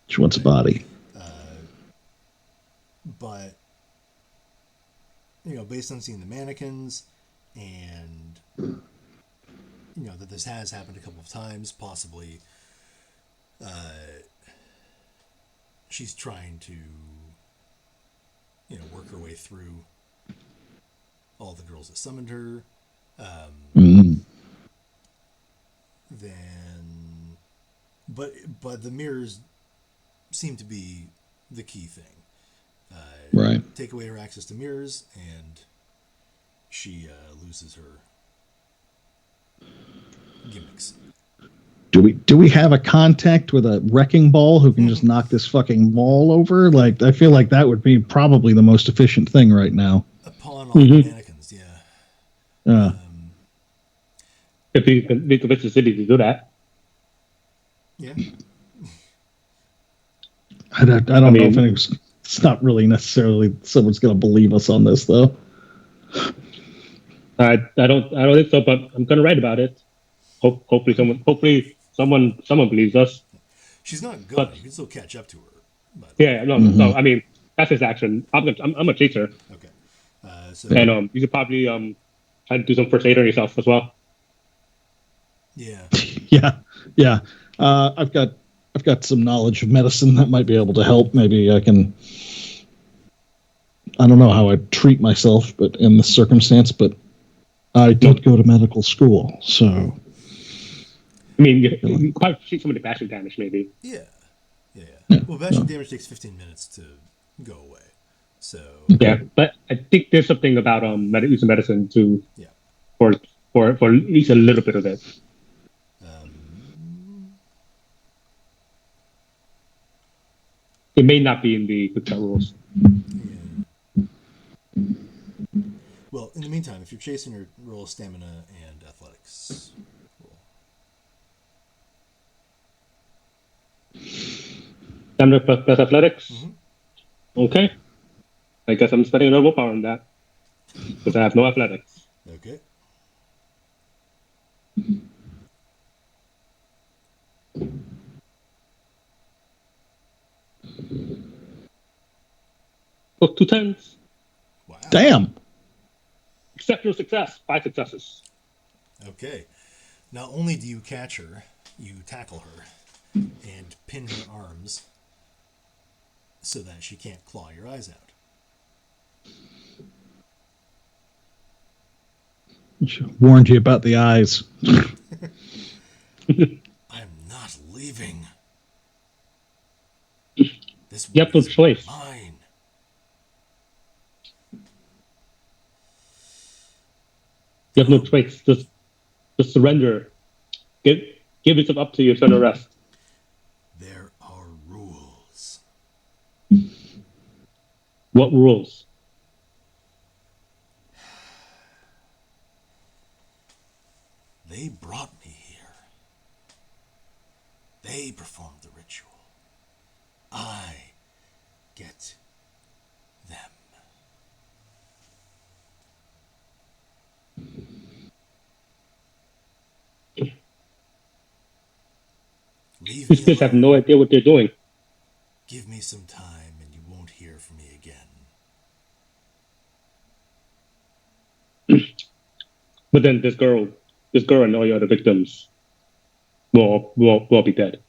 Speaker 3: She wants a body.
Speaker 2: But, based on seeing the mannequins and, that this has happened a couple of times, possibly she's trying to, work her way through all the girls that summoned her. Then, but the mirrors seem to be the key thing.
Speaker 3: Right.
Speaker 2: take away her access to mirrors, and she loses her gimmicks.
Speaker 3: Do we have a contact with a wrecking ball who can just knock this fucking wall over? Like, I feel like that would be probably the most efficient thing right now.
Speaker 2: Upon all the mannequins, yeah.
Speaker 4: If you can convince the city to do that.
Speaker 2: Yeah.
Speaker 3: I don't know if it's not really necessarily someone's going to believe us on this, though.
Speaker 4: I don't think so, but I'm gonna write about it. Hopefully someone believes us.
Speaker 2: She's not gone.
Speaker 4: But
Speaker 2: You can still catch up to her.
Speaker 4: yeah, no. I mean, that's his action. I'm a chaser.
Speaker 2: Okay.
Speaker 4: And you could probably try to do some first aid on yourself as well.
Speaker 2: Yeah.
Speaker 3: Yeah. I've got some knowledge of medicine that might be able to help. Maybe I can. I don't know how I'd treat myself, but in this circumstance, but I did go to medical school, so.
Speaker 4: I mean, you probably treat some of the bashing damage, maybe.
Speaker 2: Yeah. Well, bashing damage takes 15 minutes to go away. So.
Speaker 4: Yeah, but I think there's something about using medicine to.
Speaker 2: Yeah.
Speaker 4: For at least a little bit of it. It may not be in the quick shot rules.
Speaker 2: Yeah. Well, in the meantime, if you're chasing her, roll stamina and athletics.
Speaker 4: Stamina plus athletics? Mm-hmm. Okay. I guess I'm spending a willpower on that. Because I have no athletics.
Speaker 2: Okay.
Speaker 4: Oh, 2 10s.
Speaker 2: Wow.
Speaker 3: Damn.
Speaker 4: Exceptional success. 5 successes.
Speaker 2: Okay. Not only do you catch her, you tackle her and pin her arms so that she can't claw your eyes out.
Speaker 3: Warned you about the eyes.
Speaker 2: I'm not leaving. This
Speaker 4: you have no choice.
Speaker 2: Mine.
Speaker 4: You have no choice. Just surrender. Give yourself up to your eternal rest.
Speaker 2: There are rules.
Speaker 4: What rules?
Speaker 2: They brought me here. They performed the ritual. I get them.
Speaker 4: These kids have no idea what they're doing.
Speaker 2: Give me some time and you won't hear from me again.
Speaker 4: But then this girl and all your other victims will be dead.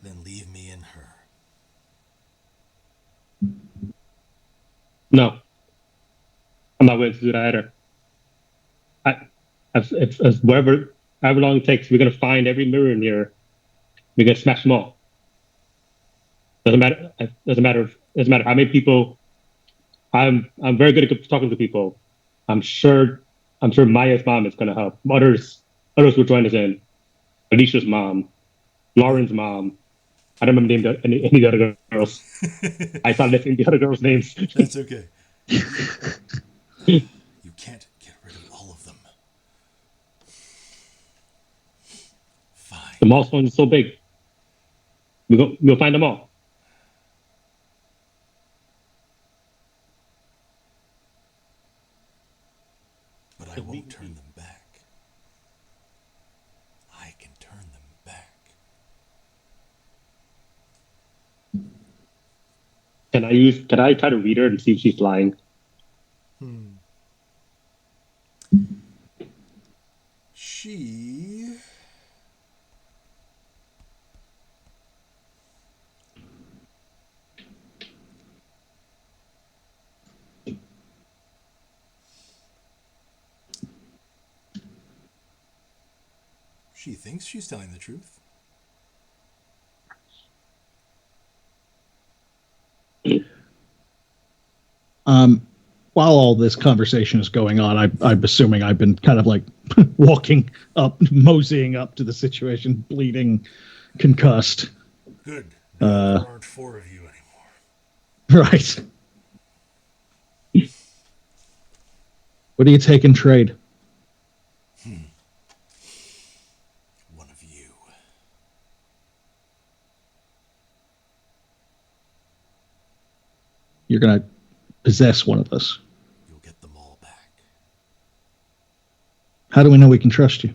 Speaker 2: Then leave me in her.
Speaker 4: No. I'm not willing to do that either. As however long it takes, we're gonna find every mirror in here. We're gonna smash them all. Doesn't matter how many people. I'm very good at talking to people. I'm sure Maya's mom is gonna help. Others will join us in. Alicia's mom, Lauren's mom. I don't remember any of the other girls. I thought listing the other girls' names.
Speaker 2: That's okay. You can't get rid of all of them. Fine.
Speaker 4: The mall phone is so big. We'll find them all.
Speaker 2: But I won't turn them back. I can turn them back.
Speaker 4: Can I try to read her and see if she's lying?
Speaker 2: She... She thinks she's telling the truth.
Speaker 3: While all this conversation is going on, I'm assuming I've been kind of like walking up, moseying up to the situation, bleeding, concussed.
Speaker 2: Good. Now there aren't 4 of you anymore.
Speaker 3: Right. What do you take in trade?
Speaker 2: One of you.
Speaker 3: You're going to possess one of us.
Speaker 2: You'll get them all back.
Speaker 3: How do we know we can trust you?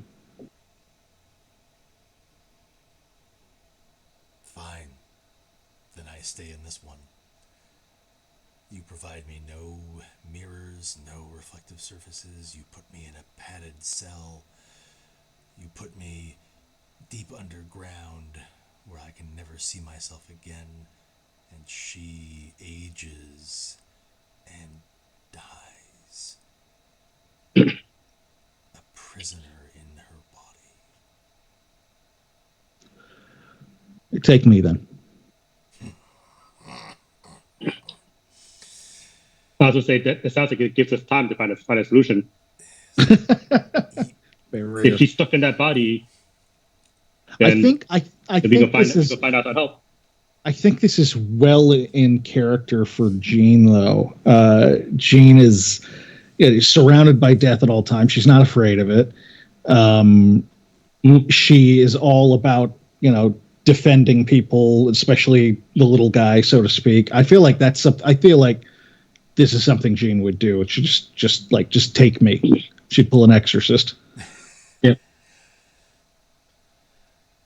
Speaker 2: Fine. Then I stay in this one. You provide me no mirrors, no reflective surfaces. You put me in a padded cell. You put me deep underground where I can never see myself again. And she ages and dies. A prisoner in her body.
Speaker 3: Take me then.
Speaker 4: I was going to say that it sounds like it gives us time to find a solution. If she's stuck in that body, then
Speaker 3: I think
Speaker 4: we can find out that help.
Speaker 3: I think this is well in character for Jean, though. Jean is surrounded by death at all times. She's not afraid of it. She is all about, defending people, especially the little guy, so to speak. I feel like this is something Jean would do. It should just take me. She'd pull an exorcist.
Speaker 4: Yeah.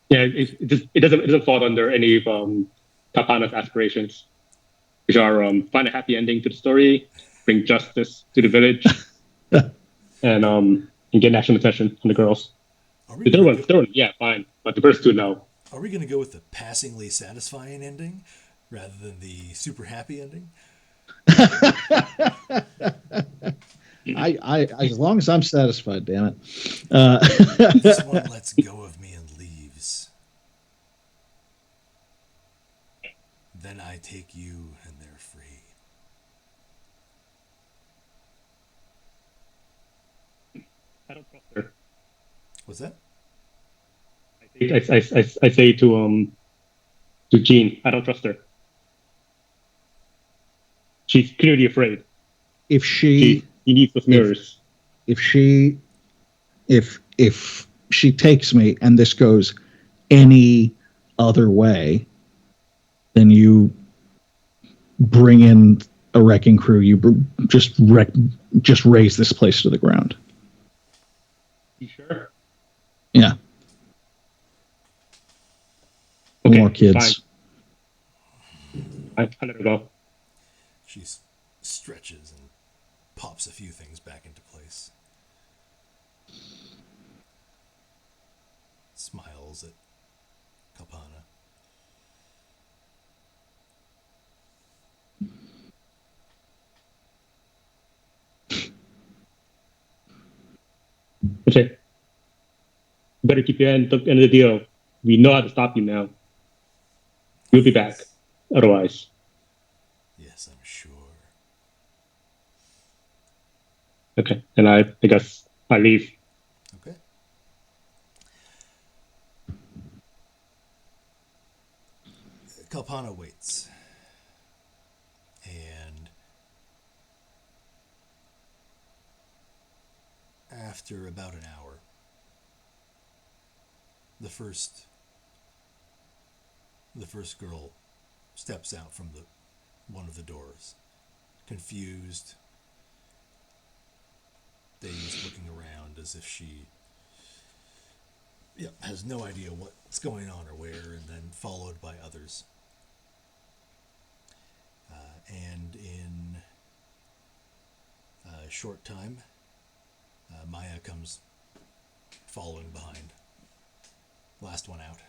Speaker 4: Yeah, it doesn't fall under any of Tapana's aspirations, which are find a happy ending to the story, bring justice to the village, and get national attention from the girls. The third one, yeah, fine, but the first 2, no.
Speaker 2: Are we going to go with the passingly satisfying ending rather than the super happy ending?
Speaker 3: I as long as I'm satisfied, damn it.
Speaker 2: This one lets go of me and leaves. Then I take you and they're free.
Speaker 4: I don't trust her.
Speaker 2: What's that?
Speaker 4: I say to Jean, I don't trust her. She's clearly afraid.
Speaker 3: If she
Speaker 4: needs those mirrors.
Speaker 3: If she takes me and this goes any other way, then you bring in a wrecking crew. You just raise this place to the ground.
Speaker 4: You sure?
Speaker 3: Yeah.
Speaker 4: Okay,
Speaker 3: more kids.
Speaker 4: Fine. I let her go.
Speaker 2: She stretches and pops a few things back into place. Smiles at Kapana.
Speaker 4: Okay. Better keep your end of the deal. We know how to stop you now. You'll be back. Otherwise.
Speaker 2: Yes, I'm sure.
Speaker 4: Okay. And I guess I leave.
Speaker 2: Okay. Kalpana waits. And after about an hour, the first girl steps out from one of the doors, confused, dazed, looking around as if she has no idea what's going on or where, and then followed by others. And in a short time, Maya comes following behind. Last one out.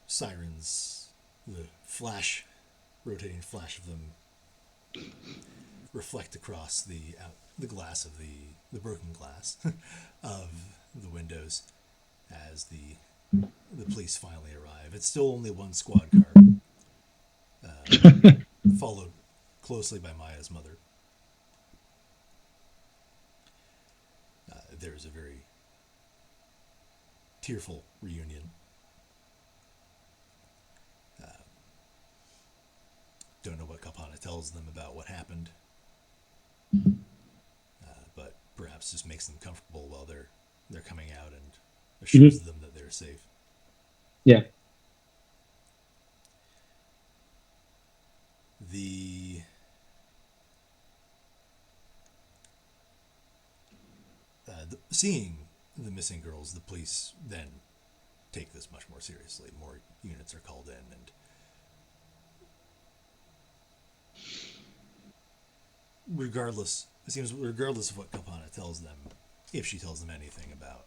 Speaker 2: Sirens, the rotating flash of them reflect across the glass of the broken glass of the windows as the police finally arrive. It's still only one squad car, followed closely by Maya's mother. There's a very tearful reunion. Don't know what Kalpana tells them about what happened, but perhaps just makes them comfortable while they're coming out and assures them that they're safe.
Speaker 4: Yeah.
Speaker 2: Seeing the missing girls, the police then take this much more seriously. More units are called in, and regardless of what Kalpana tells them, if she tells them anything about,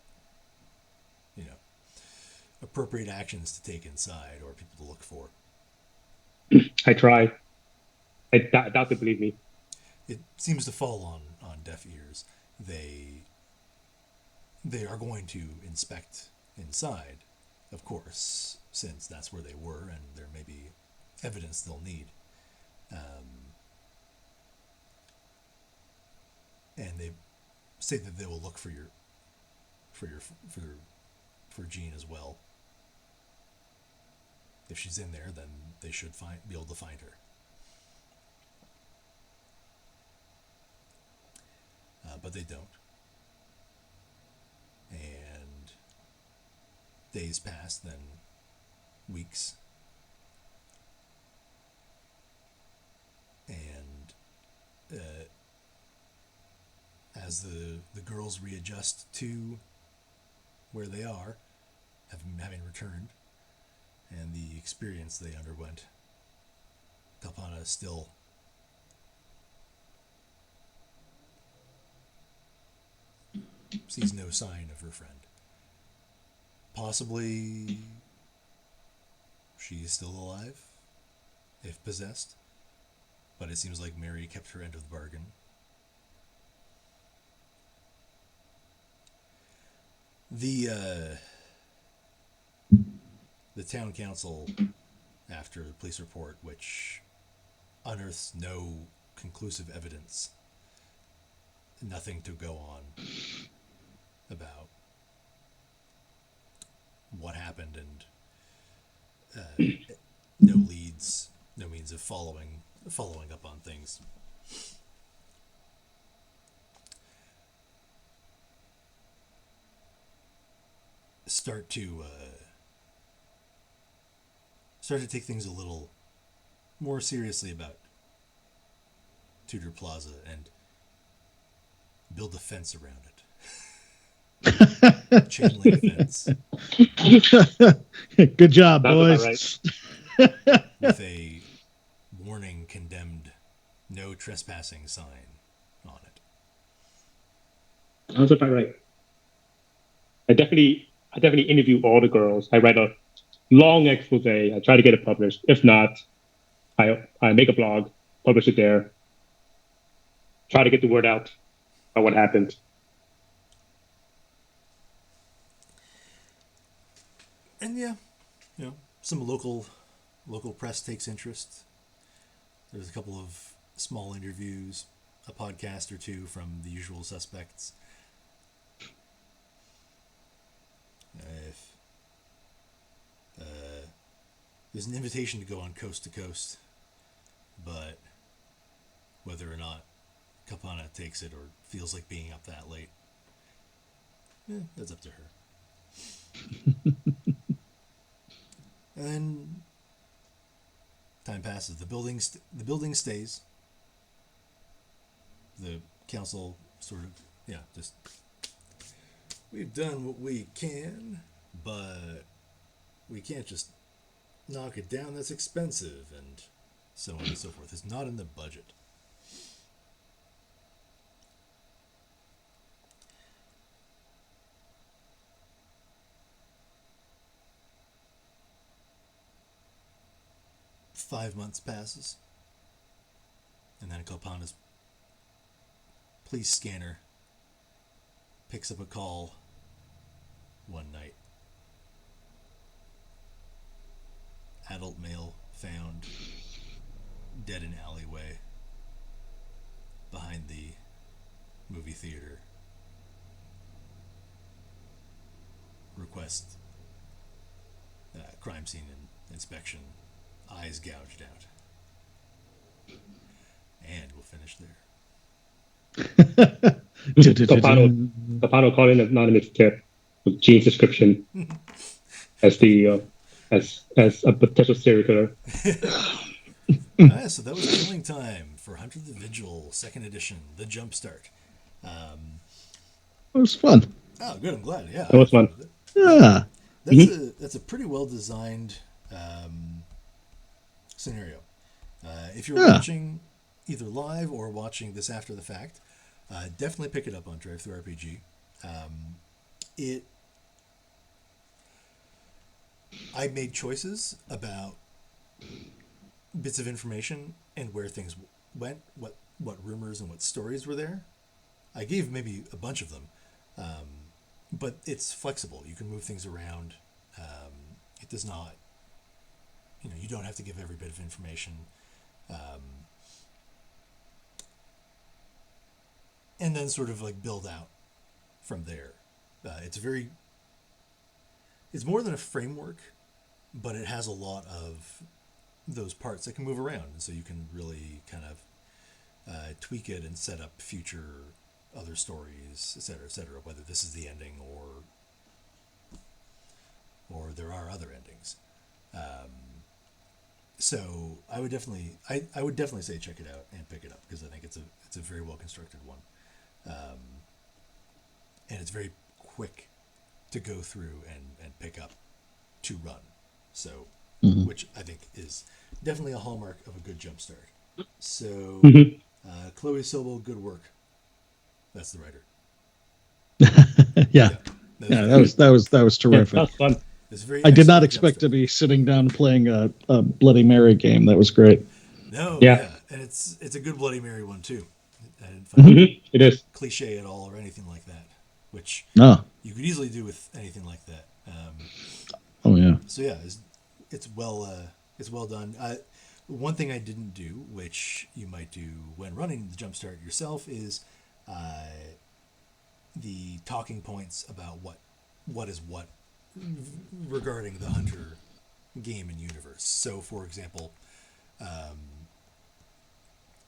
Speaker 2: appropriate actions to take inside or people to look for,
Speaker 4: I try. I doubt they believe me.
Speaker 2: it seems to fall on deaf ears. They are going to inspect inside, of course, since that's where they were, and there may be evidence they'll need. And they say that they will look for Jean as well. If she's in there, then they should be able to find her. But they don't. And days pass, then weeks. And as the girls readjust to where they are, having returned, and the experience they underwent, Kalpana still sees no sign of her friend. Possibly she is still alive, if possessed, but it seems like Mary kept her end of the bargain. The town council, after the police report, which unearths no conclusive evidence, nothing to go on about what happened, and no leads, no means of following up on things. Start to take things a little more seriously about Tudor Plaza and build a fence around it. Chain link fence.
Speaker 3: Good job,
Speaker 4: Sounds
Speaker 3: boys.
Speaker 4: about right.
Speaker 2: With a warning condemned, no trespassing sign on it.
Speaker 4: Sounds about right. I definitely interview all the girls. I write a long expose. I try to get it published. If not, I make a blog, publish it there. Try to get the word out about what happened.
Speaker 2: And yeah, some local press takes interest. There's a couple of small interviews, a podcast or two from the usual suspects. There's an invitation to go on coast to coast, but whether or not Kalpana takes it or feels like being up that late, that's up to her. And then time passes. The building stays. The council sort of, just, we've done what we can, but we can't just knock it down. That's expensive, and so on and so forth. It's not in the budget. Five months passes, and then Kalpana's police scanner picks up a call one night. Adult male found dead in alleyway behind the movie theater. Request crime scene inspection. Eyes gouged out. And we'll finish there.
Speaker 4: Capano called in an anonymous tip with Gene's description as the as a potential serial killer.
Speaker 2: So that was Killing Time for Hunter the Vigil, 2nd edition, the Jumpstart.
Speaker 3: It was fun.
Speaker 2: Oh, good. I'm glad. Yeah,
Speaker 4: It was fun.
Speaker 3: Yeah.
Speaker 2: That's a pretty well designed scenario. If you're watching either live or watching this after the fact, definitely pick it up on DriveThruRPG. I made choices about bits of information and where things went, what rumors and what stories were there. I gave maybe a bunch of them, but it's flexible. You can move things around. It does not, you don't have to give every bit of information. And then sort of like build out from there. It's more than a framework, but it has a lot of those parts that can move around, so you can really kind of tweak it and set up future other stories, et cetera, whether this is the ending or there are other endings. So I would definitely say check it out and pick it up, because I think it's a very well constructed one, and it's very quick to go through and pick up to run. So, which I think is definitely a hallmark of a good jumpstart. So, Chloe Sobel, good work. That's the writer.
Speaker 3: Yeah, that was terrific.
Speaker 4: Yeah, that was fun.
Speaker 3: I did not expect to be sitting down playing a Bloody Mary game. That was great.
Speaker 2: No,
Speaker 4: Yeah.
Speaker 2: And it's a good Bloody Mary one too. I didn't find
Speaker 4: it is
Speaker 2: cliche at all or anything like that, which you could easily do with anything like that.
Speaker 3: Oh yeah.
Speaker 2: So yeah, it's well done. One thing I didn't do, which you might do when running the Jumpstart yourself, is the talking points about what is what regarding the Hunter game and universe. So, for example,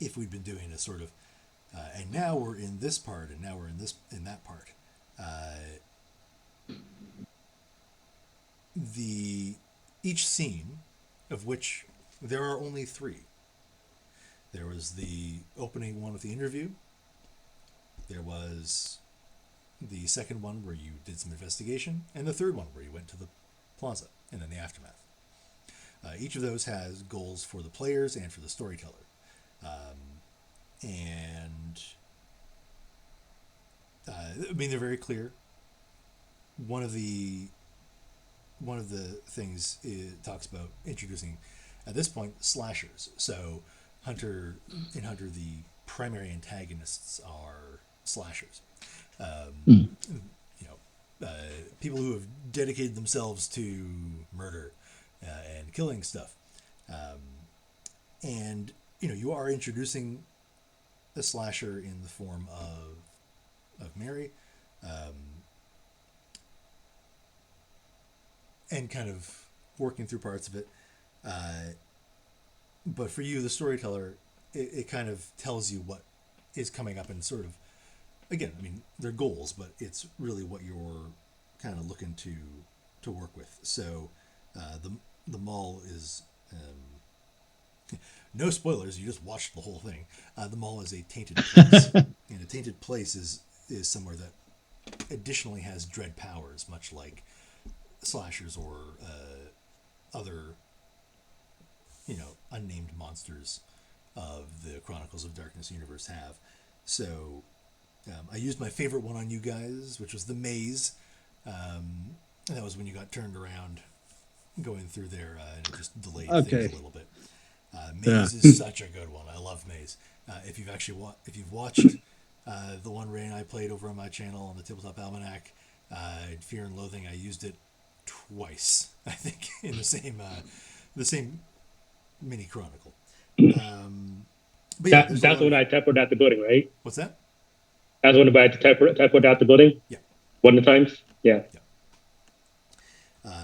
Speaker 2: if we'd been doing a sort of, and now we're in this part, and now we're in that part, each scene, of which there are only 3. There was the opening one with the interview. There was the second one where you did some investigation, and the third one where you went to the plaza, and then the aftermath. Each of those has goals for the players and for the storyteller. They're very clear. One of the things it talks about introducing, at this point, slashers. So in Hunter, the primary antagonists are slashers. People who have dedicated themselves to murder and killing stuff. And you are introducing a slasher in the form of Mary, and kind of working through parts of it. But for you, the storyteller, it kind of tells you what is coming up, and sort of, again, they're goals, but it's really what you're kind of looking to work with. So the mall is, no spoilers, you just watched the whole thing. The mall is a tainted place, and a tainted place is somewhere that additionally has dread powers, much like slashers or other unnamed monsters of the Chronicles of Darkness universe have. So I used my favorite one on you guys, which was the maze. And that was when you got turned around going through there, and it just delayed things a little bit. Maze is such a good one. I love Maze. If you've watched the one Ray and I played over on my channel on the Tabletop Almanac, Fear and Loathing, I used it twice, I think, in the same mini chronicle. But yeah,
Speaker 4: That's when I typoed out the building, right?
Speaker 2: What's that?
Speaker 4: That's when I typoed out the building.
Speaker 2: Yeah.
Speaker 4: One of the times. Yeah.
Speaker 2: But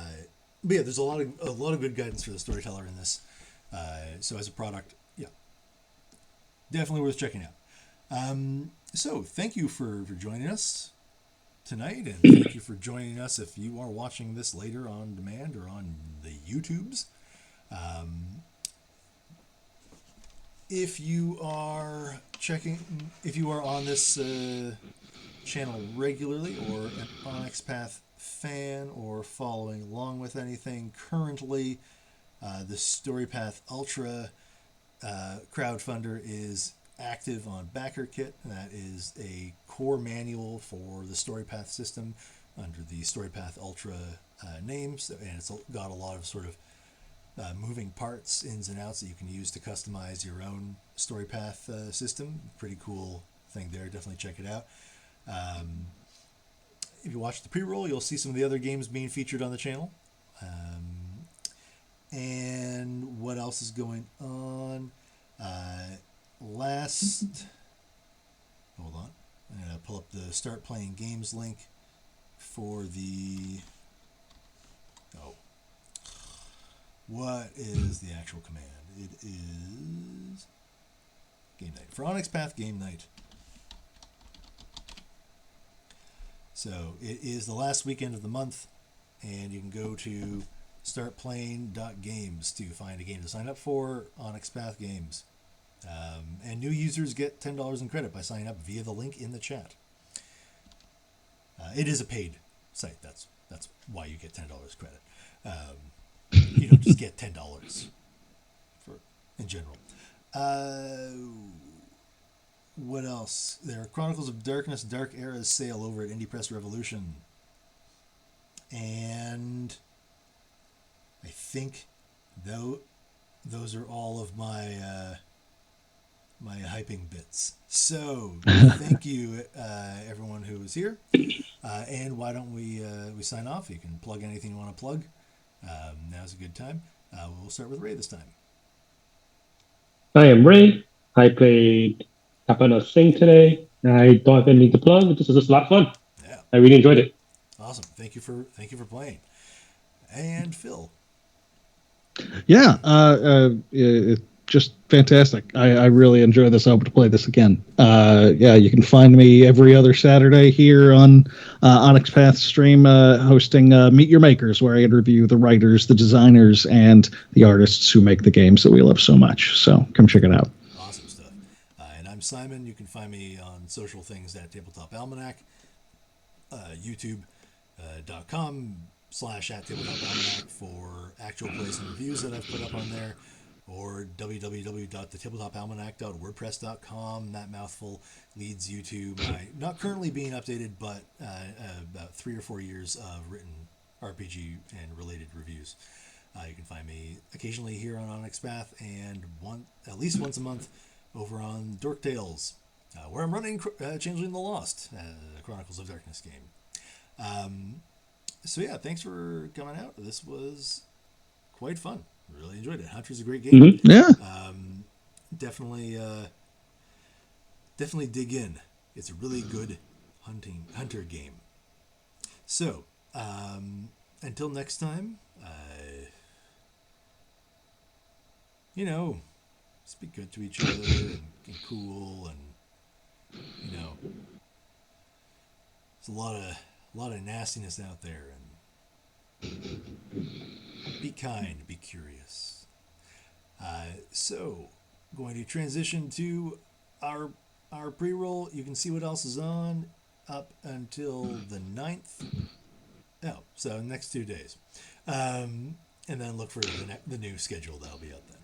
Speaker 2: yeah, there's a lot of good guidance for the storyteller in this. So as a product, yeah, definitely worth checking out. So thank you for joining us tonight, and thank you for joining us if you are watching this later on demand or on the YouTubes. If you are on this channel regularly, or an Onyx Path fan, or following along with anything currently, the StoryPath Ultra crowdfunder is active on BackerKit. That is a core manual for the StoryPath system under the StoryPath Ultra names, and it's got a lot of sort of moving parts, ins and outs that you can use to customize your own StoryPath system. Pretty cool thing there. Definitely check it out. If you watch the pre-roll, you'll see some of the other games being featured on the channel. And what else is going on? Hold on. I'm going to pull up the Start Playing Games link for the... What is the actual command? It is Game Night. For Onyx Path Game Night. So it is the last weekend of the month, and you can go to startplaying.games to find a game to sign up for, Onyx Path Games. And new users get $10 in credit by signing up via the link in the chat. It is a paid site. That's why you get $10 credit. You don't just get $10 in general. What else? There are Chronicles of Darkness Dark Eras sale over at Indie Press Revolution. And I think those are all of my my hyping bits. So thank you everyone who was here. And why don't we sign off? You can plug anything you want to plug. Now's a good time. We'll start with Ray this time.
Speaker 4: I am Ray. I played Tapana Singh today. I don't have anything to plug. This was just a lot of fun.
Speaker 2: Yeah.
Speaker 4: I really enjoyed it.
Speaker 2: Awesome. Thank you for playing. And Phil.
Speaker 3: Yeah, just fantastic. I really enjoy this. I hope to play this again. Yeah, you can find me every other Saturday here on Onyx Path stream, hosting Meet Your Makers, where I interview the writers, the designers, and the artists who make the games that we love so much. So come check it out.
Speaker 2: Awesome stuff. And I'm Simon. You can find me on social things at Tabletop Almanac, youtube.com/@tabletopalmanac for actual plays and reviews that I've put up on there, or www.thetabletopalmanac.wordpress.com. That mouthful leads you to my, not currently being updated, but about 3 or 4 years of written RPG and related reviews. You can find me occasionally here on Onyx Path, and at least once a month over on Dork Tales, where I'm running Changeling the Lost, Chronicles of Darkness game. So yeah, thanks for coming out. This was quite fun. Really enjoyed it. Hunter's a great game.
Speaker 3: Mm-hmm. Yeah.
Speaker 2: Definitely dig in. It's a really good hunter game. So, until next time, just be good to each other and cool, and there's a lot of nastiness out there, and be kind, be curious. So, going to transition to our pre-roll. You can see what else is on up until the 9th. Oh, so next 2 days. And then look for the new schedule that'll be out then.